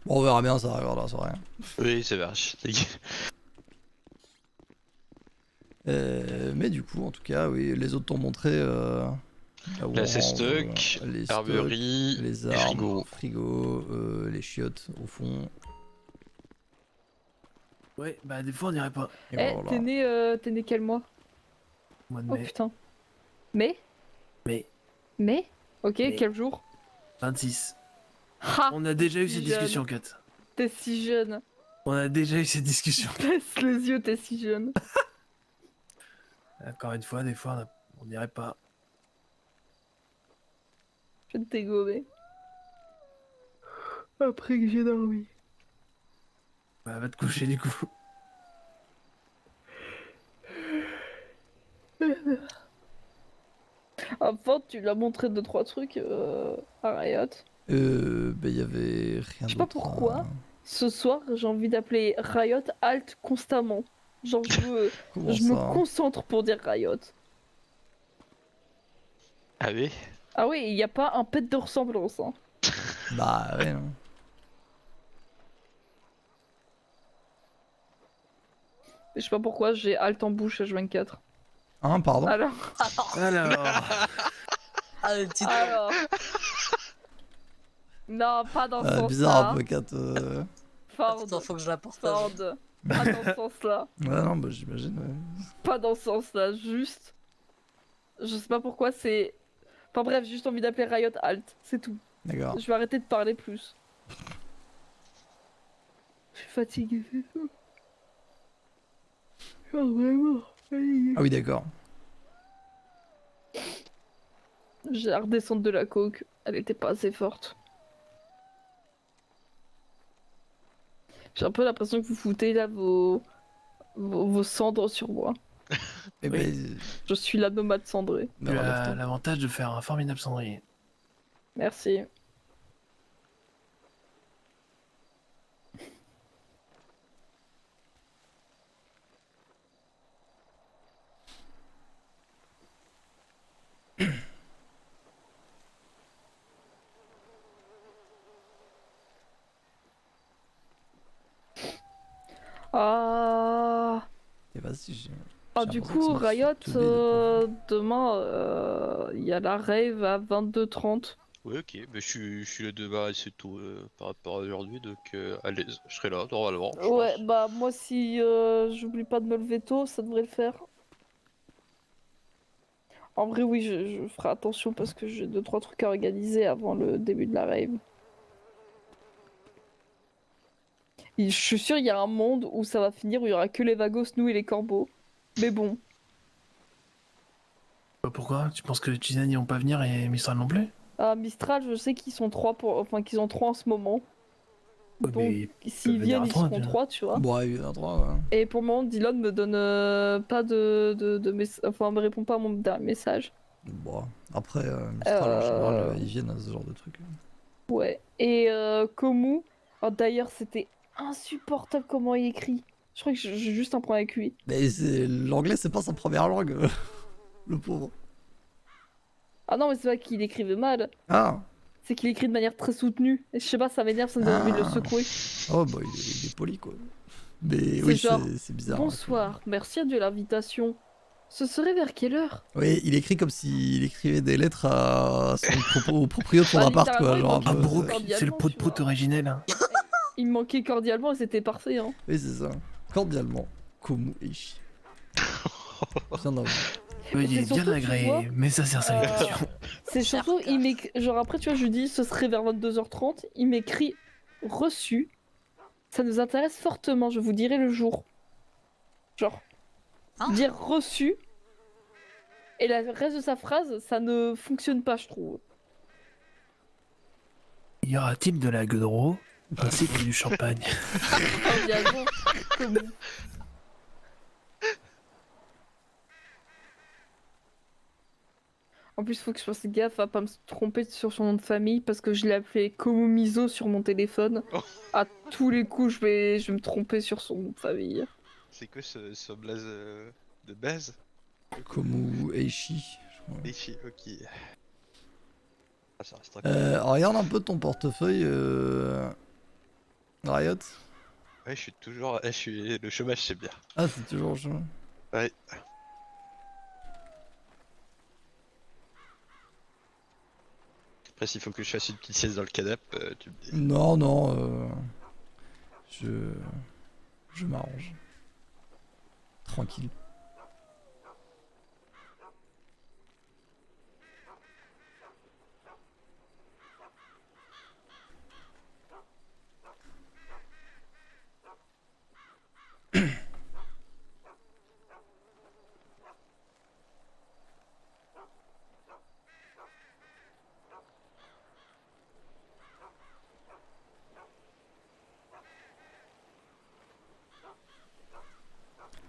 Bon, on verra bien, ça arrivera dans la soirée. Oui, c'est vache. Mais du coup, en tout cas, oui, les autres t'ont montré... là où Là, on c'est range, stock, les armerie, stocks, les et armes, frigo. les chiottes, au fond. Ouais, bah des fois on dirait pas. Et Eh, voilà. t'es né quel mois? Mois de Oh mai. putain. Mai? Mai. Ok, Mai. quel jour? 26. Ha! On a déjà eu Si cette jeune. discussion, Kat. T'es si jeune. On a déjà eu cette discussion. Baisse les yeux, t'es si jeune. Encore une fois, des fois, on dirait pas. Je vais te dégommer. Après que j'ai dormi. Bah, va te coucher du coup. Enfin, tu lui as montré 2-3 trucs à Riot. Bah, y avait rien Je sais pas d'autre, pourquoi. hein. Ce soir, j'ai envie d'appeler Riot Alt constamment. Genre, Comment je me ça? concentre pour dire Riot. Ah oui? Ah oui, il n'y a pas un pet de ressemblance. Hein. Bah ouais, non. Je sais pas pourquoi j'ai Alt en bouche H24. Hein, pardon? Alors. Alors. Non, pas dans ce sens-là. Bizarre, avocate. Ford. Attends, faut que je la partage. Ford. Pas dans ce sens-là. Ouais, non, bah j'imagine, ouais. Pas dans ce sens-là, juste. Je sais pas pourquoi c'est. Enfin bref, j'ai juste envie d'appeler Riot Alt, c'est tout. D'accord. Je vais arrêter de parler plus. Je suis fatigué, c'est tout. Oh, vraiment. Ah oui, d'accord. J'ai à redescendre de la coke, elle était pas assez forte. J'ai un peu l'impression que vous foutez là vos cendres sur moi. Eh ben, Je suis la nomade cendrée. Tu as l'avantage de faire un formidable cendrier. Merci. Ah. Et vas-y, j'ai. Ah, j'ai du l'impression coup, que ça me Riot, fait tomber demain, il y a la rave à 22h30. Ouais, ok, mais je suis là demain assez tôt par rapport à aujourd'hui, donc à l'aise, je serai là normalement. je Ouais, pense. bah moi, si j'oublie pas de me lever tôt, ça devrait le faire. En vrai, oui, je ferai attention parce que j'ai 2-3 trucs à organiser avant le début de la rave. Et je suis sûr, il y a un monde où ça va finir où il y aura que les vagos, nous et les corbeaux. Mais bon. Pourquoi? Tu penses que les Tizen ils vont pas venir et Mistral non plus? À Mistral, je sais qu'ils sont 3 pour... Enfin, qu'ils ont 3 en ce moment. Ouais, Donc, mais s'ils viennent, ils seront 3, tu vois. Bon, il y en a 3, ouais. Et pour le moment, Dylan me donne pas Enfin, me répond pas à mon dernier message. Bon, après, Mistral, en général, ils viennent à ce genre de truc. Ouais. Et Komu, alors, d'ailleurs, c'était insupportable comment il écrit. Je crois que j'ai juste un problème avec lui. Mais l'anglais, c'est pas sa première langue, le pauvre. Ah non, mais c'est pas qu'il écrivait mal. Ah. C'est qu'il écrit de manière très soutenue. Et je sais pas, ça m'énerve, ça me donne envie de le secouer. Oh, bah, il est poli, quoi. Mais C'est oui, genre, c'est bizarre. bonsoir, merci de l'invitation. Ce serait vers quelle heure? Oui, il écrit comme s'il écrivait des lettres à au proprio de son Bah, appart, quoi. littéralement, Genre, il un manquait peu... Brooke, c'est le prout-prout originel. Hein. Il me manquait cordialement et c'était parfait. Hein. Oui, c'est ça. Cordialement. Komu Eishi. Bien avant. Oui, il est surtout, bien tu agréé, vois, mais ça sert salutation. C'est surtout, il m'écrit. Genre après, tu vois, je lui dis ce serait vers 22h30. Il m'écrit reçu. Ça nous intéresse fortement, je vous dirai le jour. Genre, dire reçu. Et le reste de sa phrase, ça ne fonctionne pas, je trouve. Y aura-t-il de la gueudreau ainsi que du champagne? Cordialement, Komu. En plus, faut que je fasse gaffe à pas me tromper sur son nom de famille parce que je l'ai appelé Komumizo sur mon téléphone. À tous les coups, je vais me tromper sur son nom de famille. C'est quoi ce blaze de base? Komu Eishi. je crois. Eishi, ok. Ah, ça reste Regarde un peu ton portefeuille, Riot. Ouais, je suis toujours. Je suis... Le chômage, c'est bien. Ah, c'est toujours chaud. Ouais. Après, s'il faut que je fasse une petite sieste dans le canapé, tu me dis. Non, non, je m'arrange. Tranquille.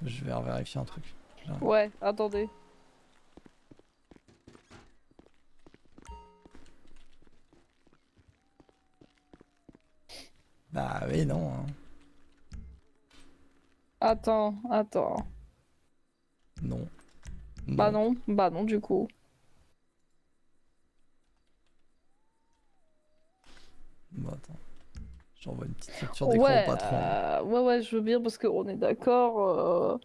Je vais vérifier un truc. Là. Ouais, attendez. Bah oui, non. Hein. Attends. Non. Bah non du coup. Bon, attends. J'envoie une petite capture d'écran au patron. Ouais, je veux bien parce qu'on est d'accord.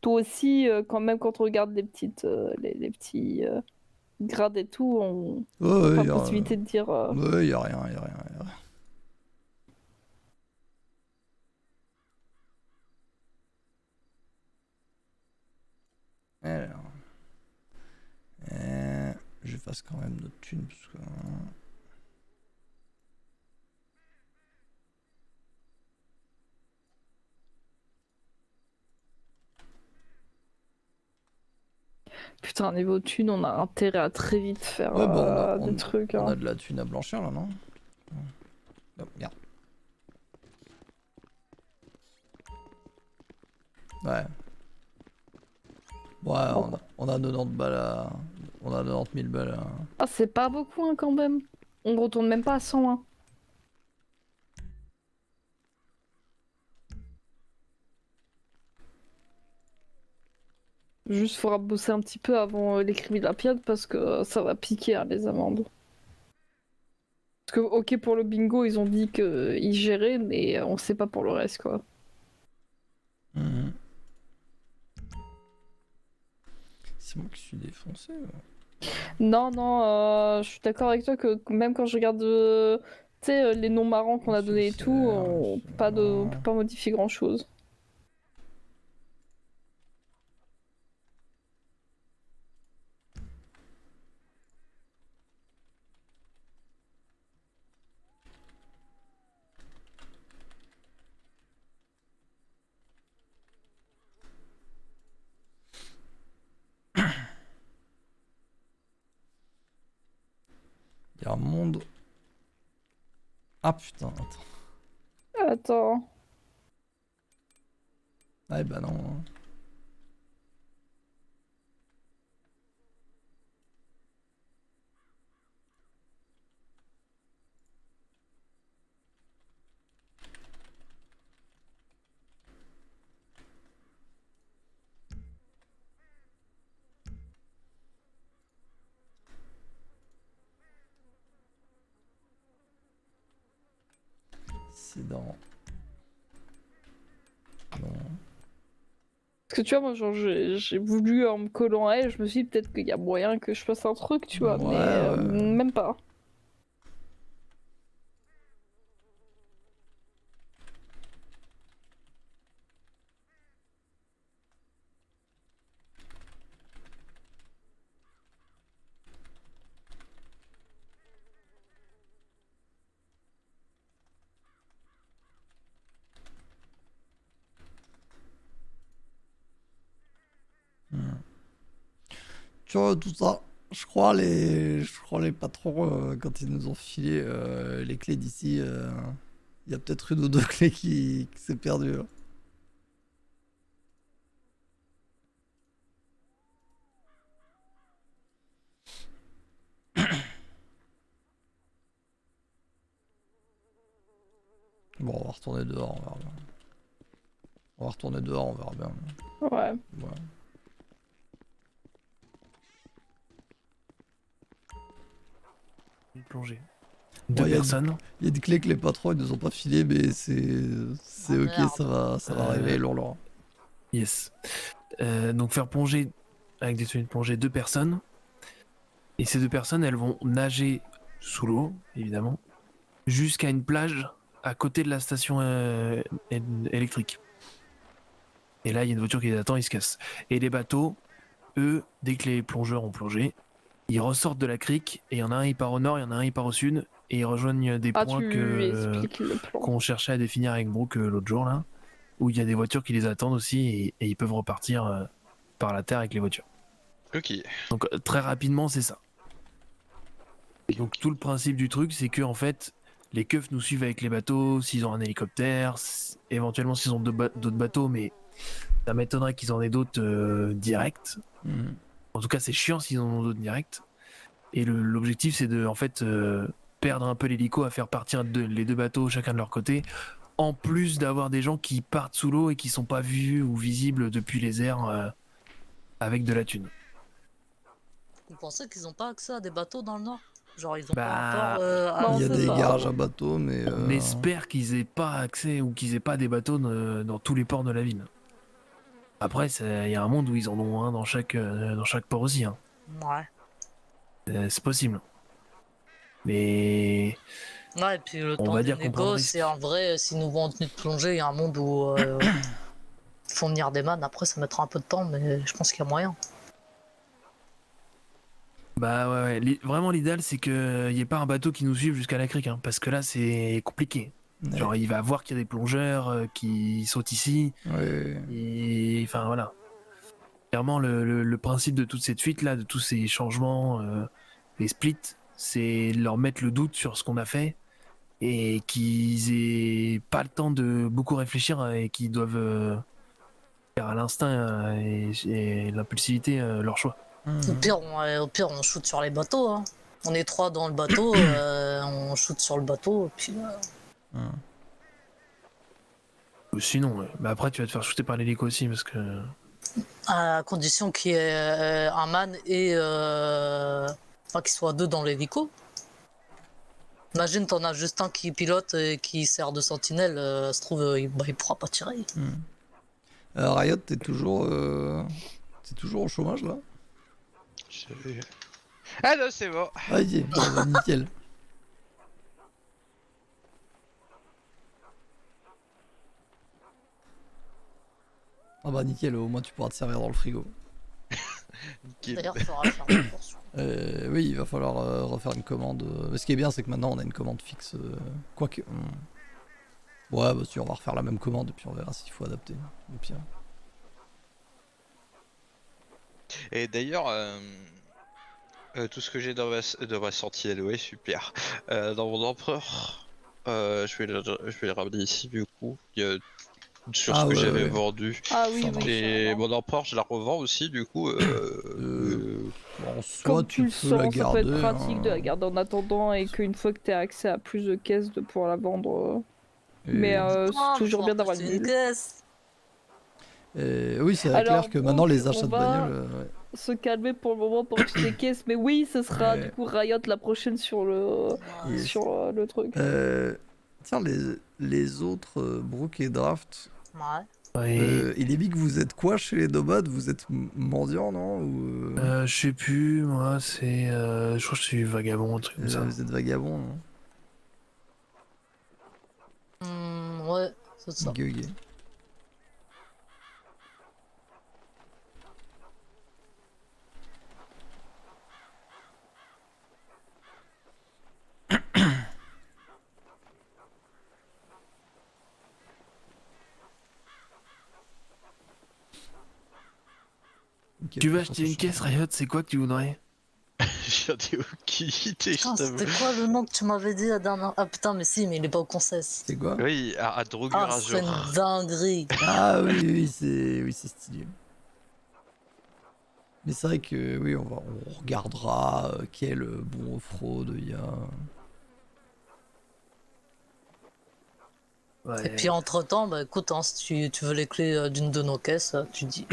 Toi aussi, quand même, quand on regarde les petites, les petits grades et tout, on Ouais, a la possibilité de dire. Ouais, y a rien. Alors. Je fasse quand même notre thune parce que. Putain, niveau thune, on a intérêt à très vite faire Ouais, bah, des trucs. On Hein. a de la thune à blanchir là, non? Oh, merde. Ouais. Ouais, on a 90 balles à... On a 90 000 balles à... Ah, c'est pas beaucoup hein, quand même. On retourne même pas à 100. Hein. Juste faudra bosser un petit peu avant les Crimilapiades parce que ça va piquer hein, les amendes. Parce que ok pour le bingo ils ont dit qu'ils géraient mais on sait pas pour le reste quoi. Mhm. C'est moi qui suis défoncé. Non, je suis d'accord avec toi que même quand je regarde tu sais, les noms marrants qu'on a donnés et tout, on peut pas modifier grand chose. Il y a un monde... Ah putain, attends. Attends. Ah bah non. C'est dans... Non. Parce que tu vois, moi, genre, j'ai voulu en me collant à elle, je me suis dit peut-être qu'il y a moyen que je fasse un truc, tu vois, mais même pas. Tu vois, tout ça, je crois les patrons, quand ils nous ont filé les clés d'ici, il y a peut-être une ou deux clés qui s'est perdu. Là. Bon, on va retourner dehors, on verra bien. On va retourner dehors, on verra bien. Ouais. Une plongée. Bon, Deux personnes. Il y a des clés que les patrons ils nous ont pas filées, mais c'est ok, merde. ça va arriver, lourd. Yes. Donc faire plonger avec des tenues de plongée 2 personnes. Et ces 2 personnes, elles vont nager sous l'eau, évidemment, jusqu'à une plage à côté de la station électrique. Et là, il y a une voiture qui les attend, ils se cassent. Et les bateaux, eux, dès que les plongeurs ont plongé, ils ressortent de la crique, et il y en a un, il part au nord, il y en a un, il part au sud, et ils rejoignent des points qu'on cherchait à définir avec Brooke l'autre jour, là, où il y a des voitures qui les attendent aussi, et ils peuvent repartir par la terre avec les voitures. Ok. Donc très rapidement, c'est ça. Et donc tout le principe du truc, c'est que en fait, les keufs nous suivent avec les bateaux, s'ils ont un hélicoptère, éventuellement s'ils ont d'autres bateaux, mais Ça m'étonnerait qu'ils en aient d'autres directs. Mhm. En tout cas, c'est chiant s'ils en ont d'autres directs. Et l'objectif, c'est de en fait perdre un peu l'hélico, à faire partir les deux bateaux chacun de leur côté, en plus d'avoir des gens qui partent sous l'eau et qui sont pas vus ou visibles depuis les airs avec de la thune. Vous pensez qu'ils ont pas accès à des bateaux dans le nord? Genre ils ont Bah, pas un port Il y a à- des garages à bateaux, mais. On espère qu'ils aient pas accès ou qu'ils aient pas des bateaux dans tous les ports de la ville. Après, il y a un monde où ils en ont un dans chaque port aussi. Hein. Ouais. C'est possible. Mais Ouais, et puis le on temps va du dire qu'on prend le négo, risque. c'est en vrai, si nous vont en tenue de plongée, il y a un monde où ils font venir des mannes. Après, ça mettra un peu de temps, mais je pense qu'il y a moyen. Bah ouais. Vraiment, l'idéal, c'est qu'il n'y ait pas un bateau qui nous suive jusqu'à la crique. Hein, parce que là, c'est compliqué. Ouais. Genre, il va voir qu'il y a des plongeurs qui sautent ici. Ouais. Et enfin, voilà. Clairement, le principe de toute cette fuite là, de tous ces changements, les splits, c'est leur mettre le doute sur ce qu'on a fait et qu'ils aient pas le temps de beaucoup réfléchir et qu'ils doivent faire à l'instinct et l'impulsivité leur choix. Au pire, on shoot sur les bateaux. Hein. On est 3 dans le bateau, on shoot sur le bateau, et puis. Ou sinon, bah après, tu vas te faire shooter par l'hélico aussi parce que. À condition qu'il y ait un man et. Enfin, qu'il soit 2 dans l'hélico. Imagine, t'en as juste un qui pilote et qui sert de sentinelle, se trouve, il pourra pas tirer. Riot, t'es toujours au chômage là? Ah non, c'est bon. Ah, ok, bah, nickel. Ah bah nickel, au moins tu pourras te servir dans le frigo. D'ailleurs, il faudra faire une portion. Oui, il va falloir refaire une commande. Ce qui est bien, c'est que maintenant on a une commande fixe. Quoique. Ouais, bah si, on va refaire la même commande et puis on verra s'il faut adapter. Au pire. Et d'ailleurs, tout ce que j'ai de ma sortie LOE, super. Dans mon empereur, je vais le ramener ici du coup. Sur ce que j'avais vendu. Ah oui, oui. Et mon empereur, je la revends aussi du coup. Bon, soit Comme tu le peux sens, la ça garder. peut être pratique hein. de la garder en attendant et qu'une fois que tu as accès à plus de caisses, de pouvoir la vendre. Mais c'est toujours bien d'avoir le une deal. caisse. Oui, c'est Alors, clair que maintenant donc, les achats on de va bagnole. se calmer pour le moment pour acheter des caisses, mais oui, ce sera Ouais. du coup Riot la prochaine sur le, Yes. sur le truc. Tiens, les autres, Brook et Draft. Ouais. Il est dit que vous êtes quoi chez les nomades? Vous êtes mendiant, non? Ou, Je sais plus, moi, c'est. Je crois que je suis vagabond, un truc comme ça. Vous êtes vagabond, non? Ouais, c'est ça. Ok, ok. Ok, Tu veux franchement, acheter une caisse, Riot, c'est quoi que tu voudrais? J'en ai aucune idée, Putain, je t'avoue. c'était quoi le nom que tu m'avais dit la dernière? Ah putain, mais si, mais il est pas au concesse. C'est quoi? Oui, à Drogur Ah, c'est une dinguerie. Ah oui, c'est stylé. Mais c'est vrai que oui, on regardera quel bon off-road il y a. Ouais. Et puis entre temps, bah écoute, hein, si tu veux les clés d'une de nos caisses, tu dis.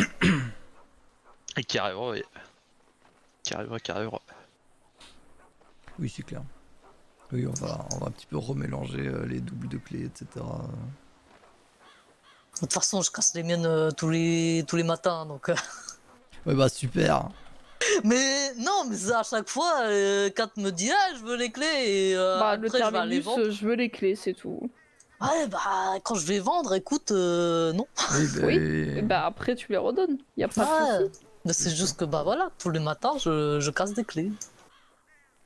Et carrément, oui. Carrément. Oui, c'est clair. Oui, on va un petit peu remélanger les doubles de clés, etc. De toute façon, je casse les miennes tous les matins, donc. Ouais, bah super. Mais non, mais c'est à chaque fois, Kat me dit ah, je veux les clés et Bah, le après je vais aller terminus, vendre. je veux les clés, c'est tout. Ouais, bah quand je vais vendre, écoute, non. Oui, et bah après tu les redonnes, y a pas de soucis. Mais c'est juste que bah voilà, tous les matins, je casse des clés.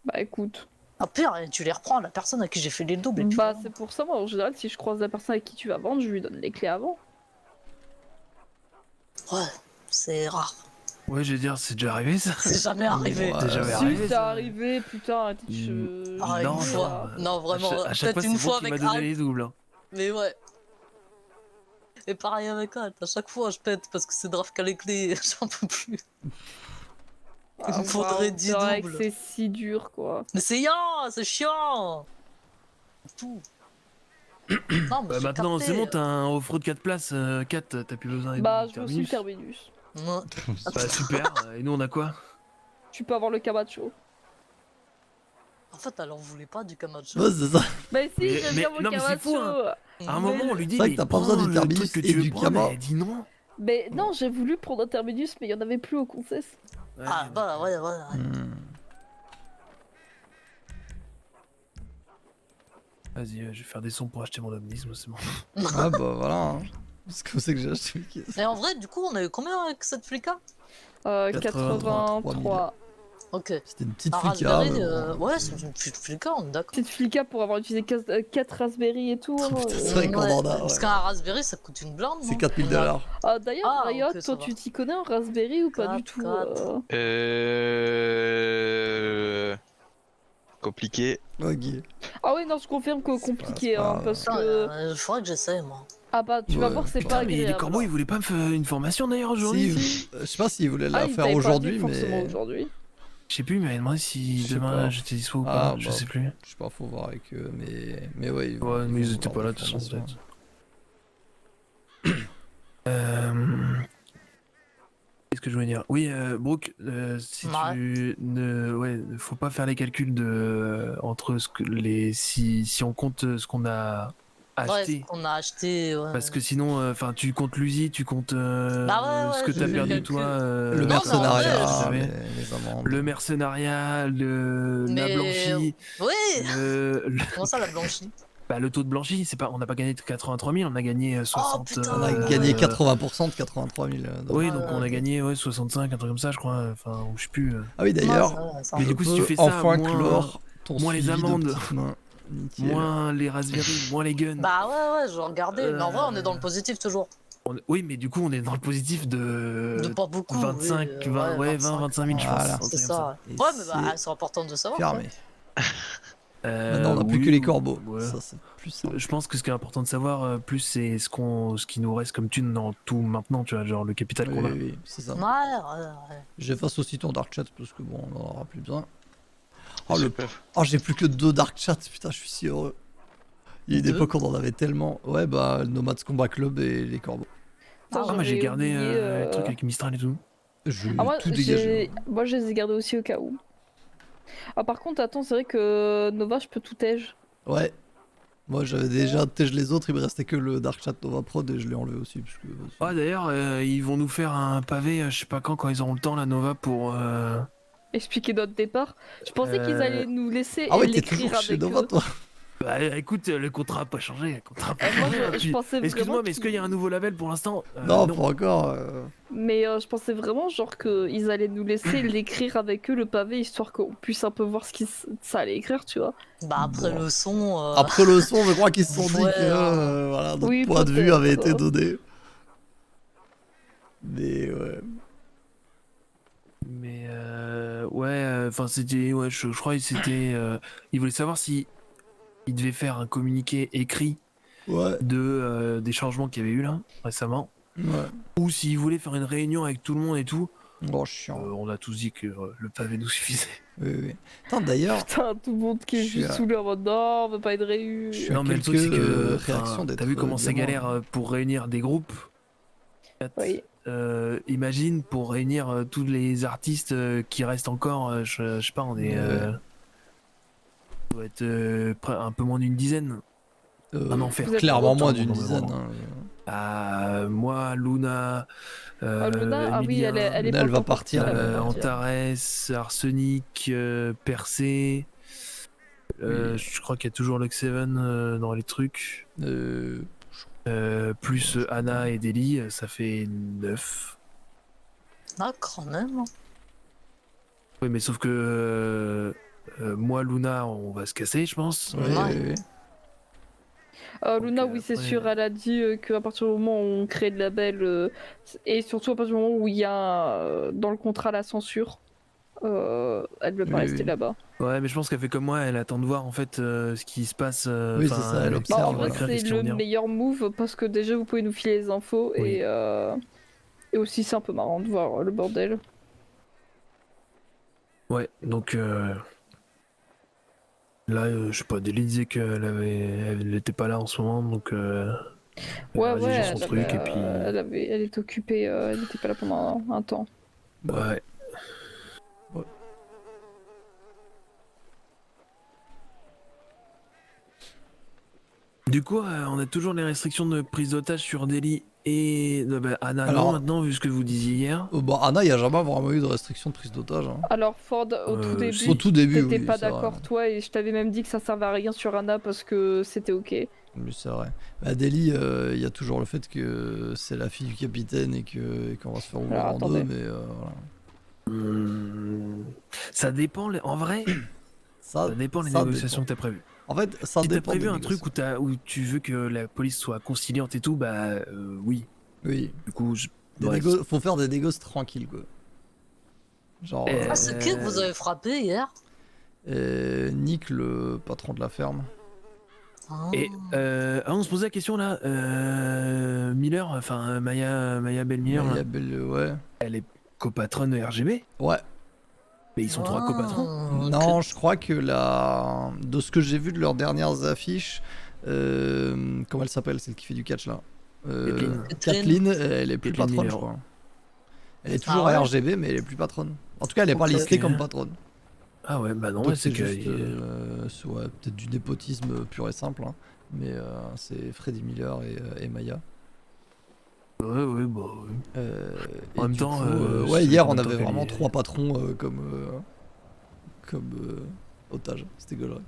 Bah écoute. Ah pire, tu les reprends à la personne à qui j'ai fait les doubles. Et puis, Bah c'est pour ça, moi en général, si je croise la personne avec qui tu vas vendre, je lui donne les clés avant. ouais, c'est rare. Ouais, je veux dire, c'est déjà arrivé ça? C'est jamais arrivé. C'est jamais Si, arrivé. c'est ça. arrivé, putain, arrêtez Ah, une Non, fois. Non, vraiment, À chaque peut-être fois, une c'est fois vous qui avec m'a donné Al. les doubles. Hein. Mais ouais. Et pareil avec Alt, à chaque fois je pète parce que c'est Draft qui a les clés, j'en peux plus. Il me faudrait 10 C'est vrai que doubles. c'est si dur, quoi. Mais c'est chiant. Tout. Non, mais Bah j'ai maintenant, capté. c'est bon, t'as un off-road 4 places. 4, t'as plus besoin Bah, de je veux aussi le terminus. Bah super, et nous on a quoi? Tu peux avoir le Camacho. En fait, elle en voulait pas du Camacho. Ouais, c'est ça. Mais si, Mais- j'aime mais- bien mon non, mais c'est fou, Camacho. hein. À un moment, on lui dit, C'est vrai mais que t'as pas besoin prends du le terminus truc que et tu veux du prendre, Kama. elle dit non. Mais non, j'ai voulu prendre un terminus, mais il y en avait plus au concess. Ah bah ouais. Vas-y, je vais faire des sons pour acheter mon omnisme, c'est bon. Ah bah voilà. Hein. C'est comme ça que j'ai acheté le caisse. Et en vrai, du coup, on a eu combien avec cette flica 83. Ok. C'était une petite Un flica. Raspberry, mais bon. ouais, c'est une petite flica, on est d'accord. Petite flica pour avoir utilisé 4 Raspberry et tout. hein. C'est vrai qu'on en a. Parce Ouais. qu'un Raspberry, ça coûte une blinde. C'est non 4000 $. D'ailleurs, Ah, Riot, ok, toi, ça va. tu t'y connais en Raspberry ou pas du tout Compliqué. Ok. Ah ouais, non, je confirme que compliqué, pas hein, grave. parce Putain, que... il faudrait que j'essaye, moi. Ah bah, tu vas Ouais, voir, c'est putain, pas Mais agréable. les corbeaux, ils voulaient pas me faire une formation d'ailleurs aujourd'hui? Si, je sais pas s'ils voulaient la Ah, ils faire t'avaient pas aujourd'hui, dit forcément mais. aujourd'hui. Je sais plus, mais elle m'a demandé si Je sais demain pas. j'étais dispo ou Ah, pas, je bah, sais plus. Je sais pas, faut voir avec eux, mais ouais. Ouais, mais ils vont étaient vouloir pas là des de toute façon, formations. peut-être. Qu'est-ce que je voulais dire? Oui, Brooke, si tu ne, ouais, faut pas faire les calculs de entre ce que si on compte ce qu'on a acheté. Ouais, qu'on a acheté. Ouais. Parce que sinon, enfin, tu comptes l'USI, tu comptes Bah ouais, ce que j'ai t'as fait le perdu calcul. toi. Le Non, mercenariat, mais en vrai, savais. les amendes. Le mercenariat, la Mais- blanchie, Oui le- Comment ça, la blanchie bah, le taux de blanchie, c'est pas, on n'a pas gagné de 83 000, on a gagné 60. putain. On a gagné 80% de 83 000. Oui, donc on a gagné 65, un truc comme ça, je crois. Enfin, ou je sais plus. Ah oui, d'ailleurs, Mais du coup, si tu fais ça, enfin moins, clore ton moins les suivi de amendes, petites mains. Nickel. moins les Raspberry, moins les guns. Bah ouais, je vais regarder. Mais en vrai, on est dans le positif toujours. Oui, mais du coup, on est dans le positif de. De pas beaucoup. 25, oui, 20, ouais, 20, 25 000, je pense. Voilà. un truc C'est comme ça. Et Ouais, mais bah, c'est c'est important de savoir. fermé. quoi. Maintenant, on n'a plus oui, que les corbeaux. ouais. Ça, c'est plus simple. Je pense que ce qui est important de savoir, plus c'est ce qui nous reste comme thune dans tout maintenant, tu vois, genre le capital qu'on a. Oui, c'est ça. Ouais. J'efface aussi ton dark chat parce que bon, on n'en aura plus besoin. Oh, j'ai plus que 2 dark chats, putain, je suis si heureux. Il y a une 2? époque où on en avait tellement. Ouais, bah, Nomads Combat Club et les corbeaux. Ah, moi j'ai j'avais gardé oublié, le truc avec Mistral et tout. J'ai moi, tout dégagé. moi, je les ai gardés aussi au cas où. Ah, par contre, attends, c'est vrai que Nova, je peux tout tège. Ouais. Moi, j'avais déjà tège les autres, il me restait que le dark chat Nova Prod et je l'ai enlevé aussi. Parce que, Ah, d'ailleurs, ils vont nous faire un pavé, je sais pas quand ils auront le temps, la Nova, pour. Expliquer notre départ. Je pensais qu'ils allaient nous laisser Ah ouais, t'es l'écrire toujours chez avec Nova, eux. toi. Bah écoute, le contrat a pas changé. Le contrat a pas moi, changé. je pensais Excuse-moi, vraiment mais est-ce qu'il y a un nouveau label pour l'instant? Non, pas encore. Mais je pensais vraiment genre qu'ils allaient nous laisser l'écrire avec eux le pavé histoire qu'on puisse un peu voir ce que ça allait écrire, tu vois. Bah après le son. Après le son, je crois qu'ils se sont dit Ouais, que voilà, notre oui, point de vue peut-être. avait été donné. Mais ouais. Mais ouais, enfin c'était, ouais, je crois que c'était, il voulait savoir si il devait faire un communiqué écrit de des changements qu'il y avait eu là récemment, ou s'il voulait faire une réunion avec tout le monde et tout. Oh chiant. On a tous dit que le pavé nous suffisait. Oui. Attends, d'ailleurs. Putain, tout le monde qui est juste saoulé en mode non, on veut pas être réu. Non mais le truc c'est que, réactions t'as vu comment c'est galère pour réunir des groupes. Oui. Imagine pour réunir tous les artistes qui restent encore, je sais pas, on est on doit être un peu moins d'une dizaine. Un enfer. Clairement moins d'une dizaine. Moi, Luna, Luna, ah oui, Emilia, elle va partir. Antares, Arsenic, Percé. Je crois qu'il y a toujours Lux7 dans les trucs. Plus Anna et Deli, ça fait 9. Ah, quand même. Oui, mais sauf que moi, Luna, on va se casser, je pense. Oui. Luna, oui, c'est sûr, elle a dit qu'à partir du moment où on crée le label, et surtout à partir du moment où il y a dans le contrat la censure, elle veut pas rester là-bas. Ouais, mais je pense qu'elle fait comme moi, elle attend de voir en fait ce qui se passe. Oui, c'est ça, elle observe. En vrai, c'est le meilleur move parce que déjà vous pouvez nous filer les infos et aussi c'est un peu marrant de voir le bordel. Ouais, donc là, je sais pas, Deli disait elle était pas là en ce moment, donc Ouais, son truc et puis. elle est occupée, elle n'était pas là pendant un temps. Ouais. Du coup, on a toujours les restrictions de prise d'otage sur Deli et Anna. Alors, non, maintenant, vu ce que vous disiez hier. Bon, Anna, il n'y a jamais vraiment eu de restriction de prise d'otage. Hein. Alors, Ford, au tout début, t'étais pas d'accord, toi, et je t'avais même dit que ça servait à rien sur Anna parce que c'était ok. Mais c'est vrai. À Deli, il y a toujours le fait que c'est la fille du capitaine et qu'on va se faire ouvrir en deux, mais voilà. Ça dépend, en vrai. Ça dépend des négociations que t'as prévues. En fait, ça si dépend. Si t'as prévu un truc où tu veux que la police soit conciliante et tout, bah oui. Oui. Du coup, faut faire des négoces tranquilles, quoi. Genre. C'est qui que vous avez frappé hier? Nick, le patron de la ferme. Et on se posait la question là, Miller, enfin Maya Bell-Miller, ouais. Elle est copatronne de RGB. Ouais. Mais ils sont trois copatrons. Non, je crois que de ce que j'ai vu de leurs dernières affiches, comment elle s'appelle, celle qui fait du catch là, Kathleen, elle est plus patronne, je crois. Elle est toujours à RGB, mais elle est plus patronne. En tout cas, elle est pas listée comme patronne. Ah ouais, bah non, c'est juste peut-être du népotisme pur et simple, hein, mais c'est Freddie Miller et Maya. Ouais, bah oui. En même temps, hier on avait vraiment trois patrons comme otages. C'était gaulerie.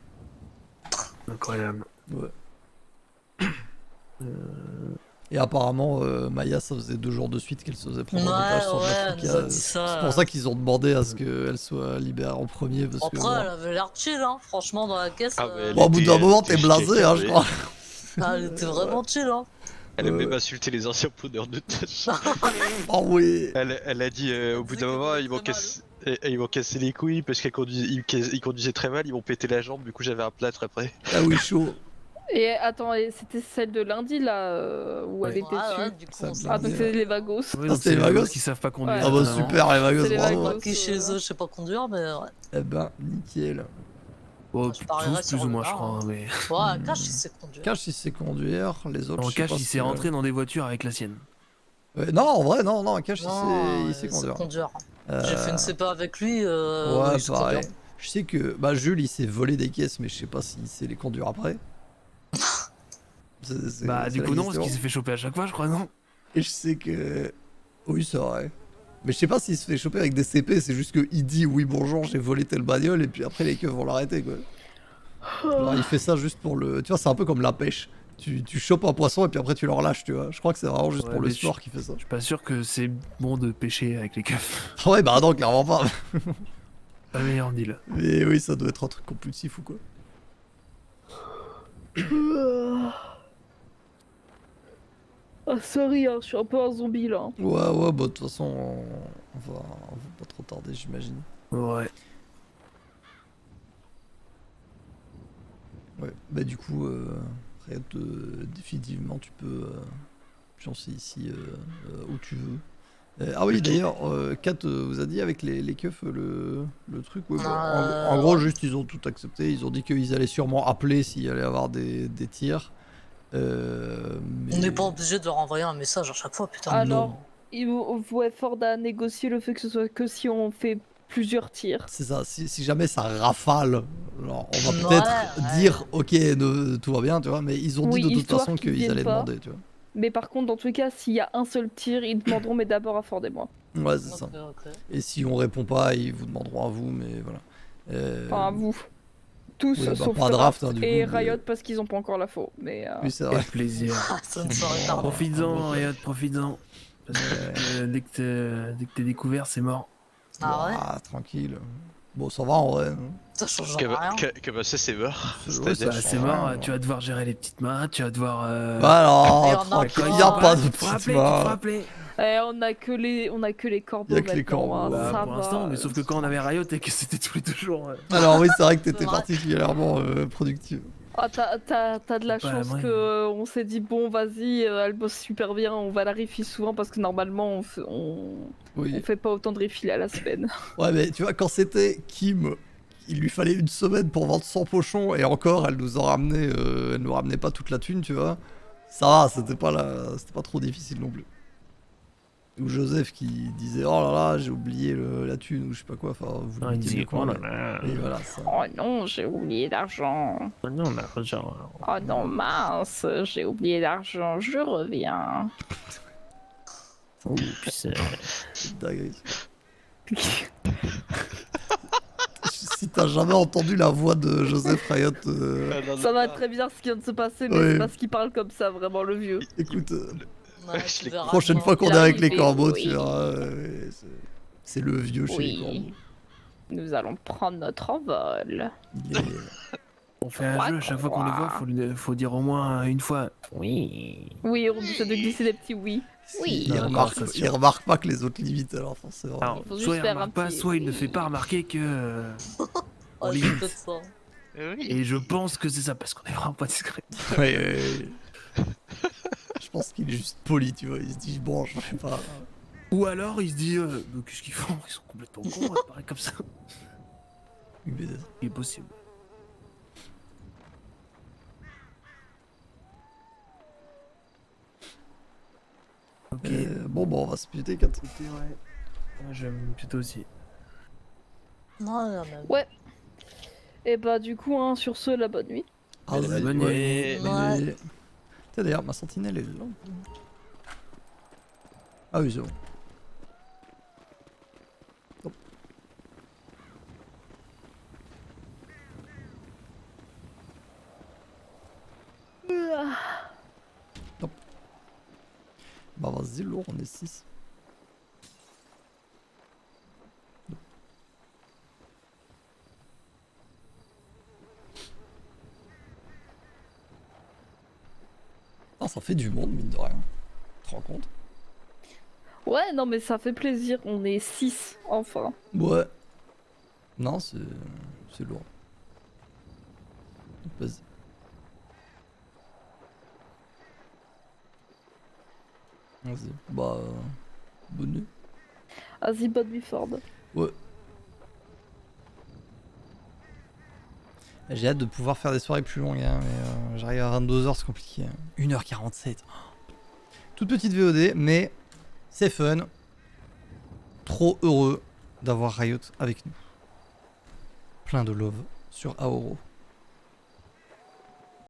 Incroyable. Ouais. Et apparemment, Maya, ça faisait 2 jours de suite qu'elle se faisait prendre en otage sur Africa. C'est pour ça qu'ils ont demandé à ce qu'elle soit libérée en premier. Parce Après, elle avait l'air chill, hein. Franchement, dans la caisse. Au bout d'un moment, t'es blasé, hein, je crois. Elle était vraiment chill, hein. Elle a même insulté les anciens preneurs de tâches. Oh oui. Elle a dit au bout d'un moment ils m'ont cassé les couilles parce qu'ils conduisaient très mal, ils m'ont pété la jambe, du coup j'avais un plâtre après. Ah oui, chaud. Et attends, c'était celle de lundi là où elle était dessus. Ah donc c'est les vagos. Oui, c'est les vagos qui savent pas conduire. Ah bah super les vagos, bravo. Qui chez eux, je sais pas conduire, mais ouais. Eh ben nickel. Oh, tous plus ou moins, je crois. Mais... Ouais, Cash il sait conduire. Cash il sait conduire, les autres. Non, Cash il s'est rentré dans des voitures avec la sienne. Non, en vrai, non, Cash il sait conduire. J'ai fait une CPA avec lui. Ouais, pareil. Je sais que Jules il s'est volé des caisses, mais je sais pas s'il sait les conduire après. Du coup, non, parce qu'il s'est fait choper à chaque fois, je crois, non? Et je sais que. Oui, c'est vrai. Mais je sais pas s'il se fait choper avec des CP, c'est juste qu'il dit oui bonjour j'ai volé telle bagnole et puis après les keufs vont l'arrêter quoi. Alors il fait ça juste pour le... Tu vois c'est un peu comme la pêche. Tu chopes un poisson et puis après tu le relâches tu vois. Je crois que c'est vraiment juste pour le sport qu'il fait ça. Je suis pas sûr que c'est bon de pêcher avec les keufs. Ouais bah non clairement pas. Pas le meilleur deal. Mais oui ça doit être un truc compulsif ou quoi. Ah sorry, hein, je suis un peu un zombie là. Ouais, bah de toute façon, on va pas trop tarder, j'imagine. Ouais. Ouais, bah du coup, Riot, définitivement, tu peux pioncer ici où tu veux. Ah oui, d'ailleurs, Kat vous a dit avec les keufs le truc. Ouais, en gros, juste ils ont tout accepté. Ils ont dit qu'ils allaient sûrement appeler s'il allait y avoir des tirs. On n'est pas obligé de leur envoyer un message à chaque fois, putain. Alors, Ford a négocié le fait que ce soit que si on fait plusieurs tirs. C'est ça, si jamais ça rafale, alors on va peut-être dire ok, tout va bien, tu vois, mais ils ont dit de toute façon qu'ils allaient demander, tu vois. Mais par contre, dans tous les cas, s'il y a un seul tir, ils demanderont, mais d'abord à Ford et moi. Ouais, c'est ça. Et si on répond pas, ils vous demanderont à vous, mais voilà. Enfin, à vous. Tous sauf draft, hein, et Riot parce qu'ils ont pas encore la faux. Mais oui, c'est vrai. Quel plaisir. Profites-en, Riot, profites-en. Dès que t'es découvert, c'est mort. Ah ouais. Ah, tranquille. Bon, ça va en vrai. Ça change rien. Que ça, c'est mort. C'est mort, tu vas devoir gérer les petites mains, tu vas devoir. Bah alors, il y a pas de petites mains. On a que les corbeaux Y a que les maintenant, corbeaux. hein, Bah, ça pour va. l'instant, mais sauf que quand on avait Riot et que c'était tous les 2 jours. Alors oui, c'est vrai que t'étais C'est vrai. particulièrement productive. Ah, t'as de la Bah, chance ouais. que on s'est dit bon vas-y, elle bosse super bien, on va la refill souvent parce que normalement on Oui. fait pas autant de refill à la semaine. Ouais, mais tu vois, quand c'était Kim, il lui fallait une semaine pour vendre 100 pochons, et encore, elle nous en ramenait, elle nous ramenait pas toute la thune, tu vois. Ça va, c'était pas trop difficile non plus. Ou Joseph qui disait, oh là là, j'ai oublié la thune, ou je sais pas quoi, enfin, vous Ah, il mettez disait, mieux quoi, oh là mais- là. Et voilà, ça. Oh non, j'ai oublié l'argent. Non, l'argent. Oh non mince, j'ai oublié l'argent, je reviens. Oh, putain. C'est dingue. Si t'as jamais entendu la voix de Joseph Riot, Ça va être très bizarre ce qui vient de se passer, mais Ouais. c'est parce qu'il parle comme ça, vraiment le vieux. écoute, Ouais, tu verras prochaine comment fois qu'on il est avec les arrive, corbeaux, oui. tu verras, c'est le vieux chez les Oui. corbeaux. Nous allons prendre notre envol. Il est- On fait un jeu, à chaque fois qu'on les voit, faut dire au moins une fois. Oui. Oui, on essaie de glisser des petpetits oui. Oui. Il remarque pas que les autres limitent, alors forcément. Alors, faut juste soit il faire remarque un pas, petit soit il ne oui. fait pas remarquer que. Oh, on c'est limite. peut-être ça. Et je pense que c'est ça, parce qu'on est vraiment pas discret. Ouais, ouais. Je pense qu'il est juste poli, tu vois. Il se dit, bon, je sais pas. Ou alors il se dit, qu'est-ce qu'ils font? Ils sont complètement cons, ça paraît comme ça. Oui, peut-être. Il est possible. Ok. Bon, on va se buter 4. Moi j'aime plutôt aussi. Non, non, mais... Ouais. Et bah du coup, hein, sur ce, la bonne nuit. Ah, la vas-y, bonne ouais. nuit. Ouais. Tiens, d'ailleurs, ma sentinelle est là. Ah oui, c'est bon. Hop. Hop. Bah vas-y, lourd, on est 6. Ah, ça fait du monde, mine de rien. Tu te rends compte? Ouais, non, mais ça fait plaisir. On est 6, enfin. Ouais. Non, c'est lourd. Vas-y. Vas-y. Bah, bonne nuit. Vas-y, bonne nuit, Ford. Ouais. J'ai hâte de pouvoir faire des soirées plus longues, hein, mais j'arrive à 22h, c'est compliqué. Hein. 1h47. Oh. Toute petite VOD, mais c'est fun. Trop heureux d'avoir Riot avec nous. Plein de love sur Aoro.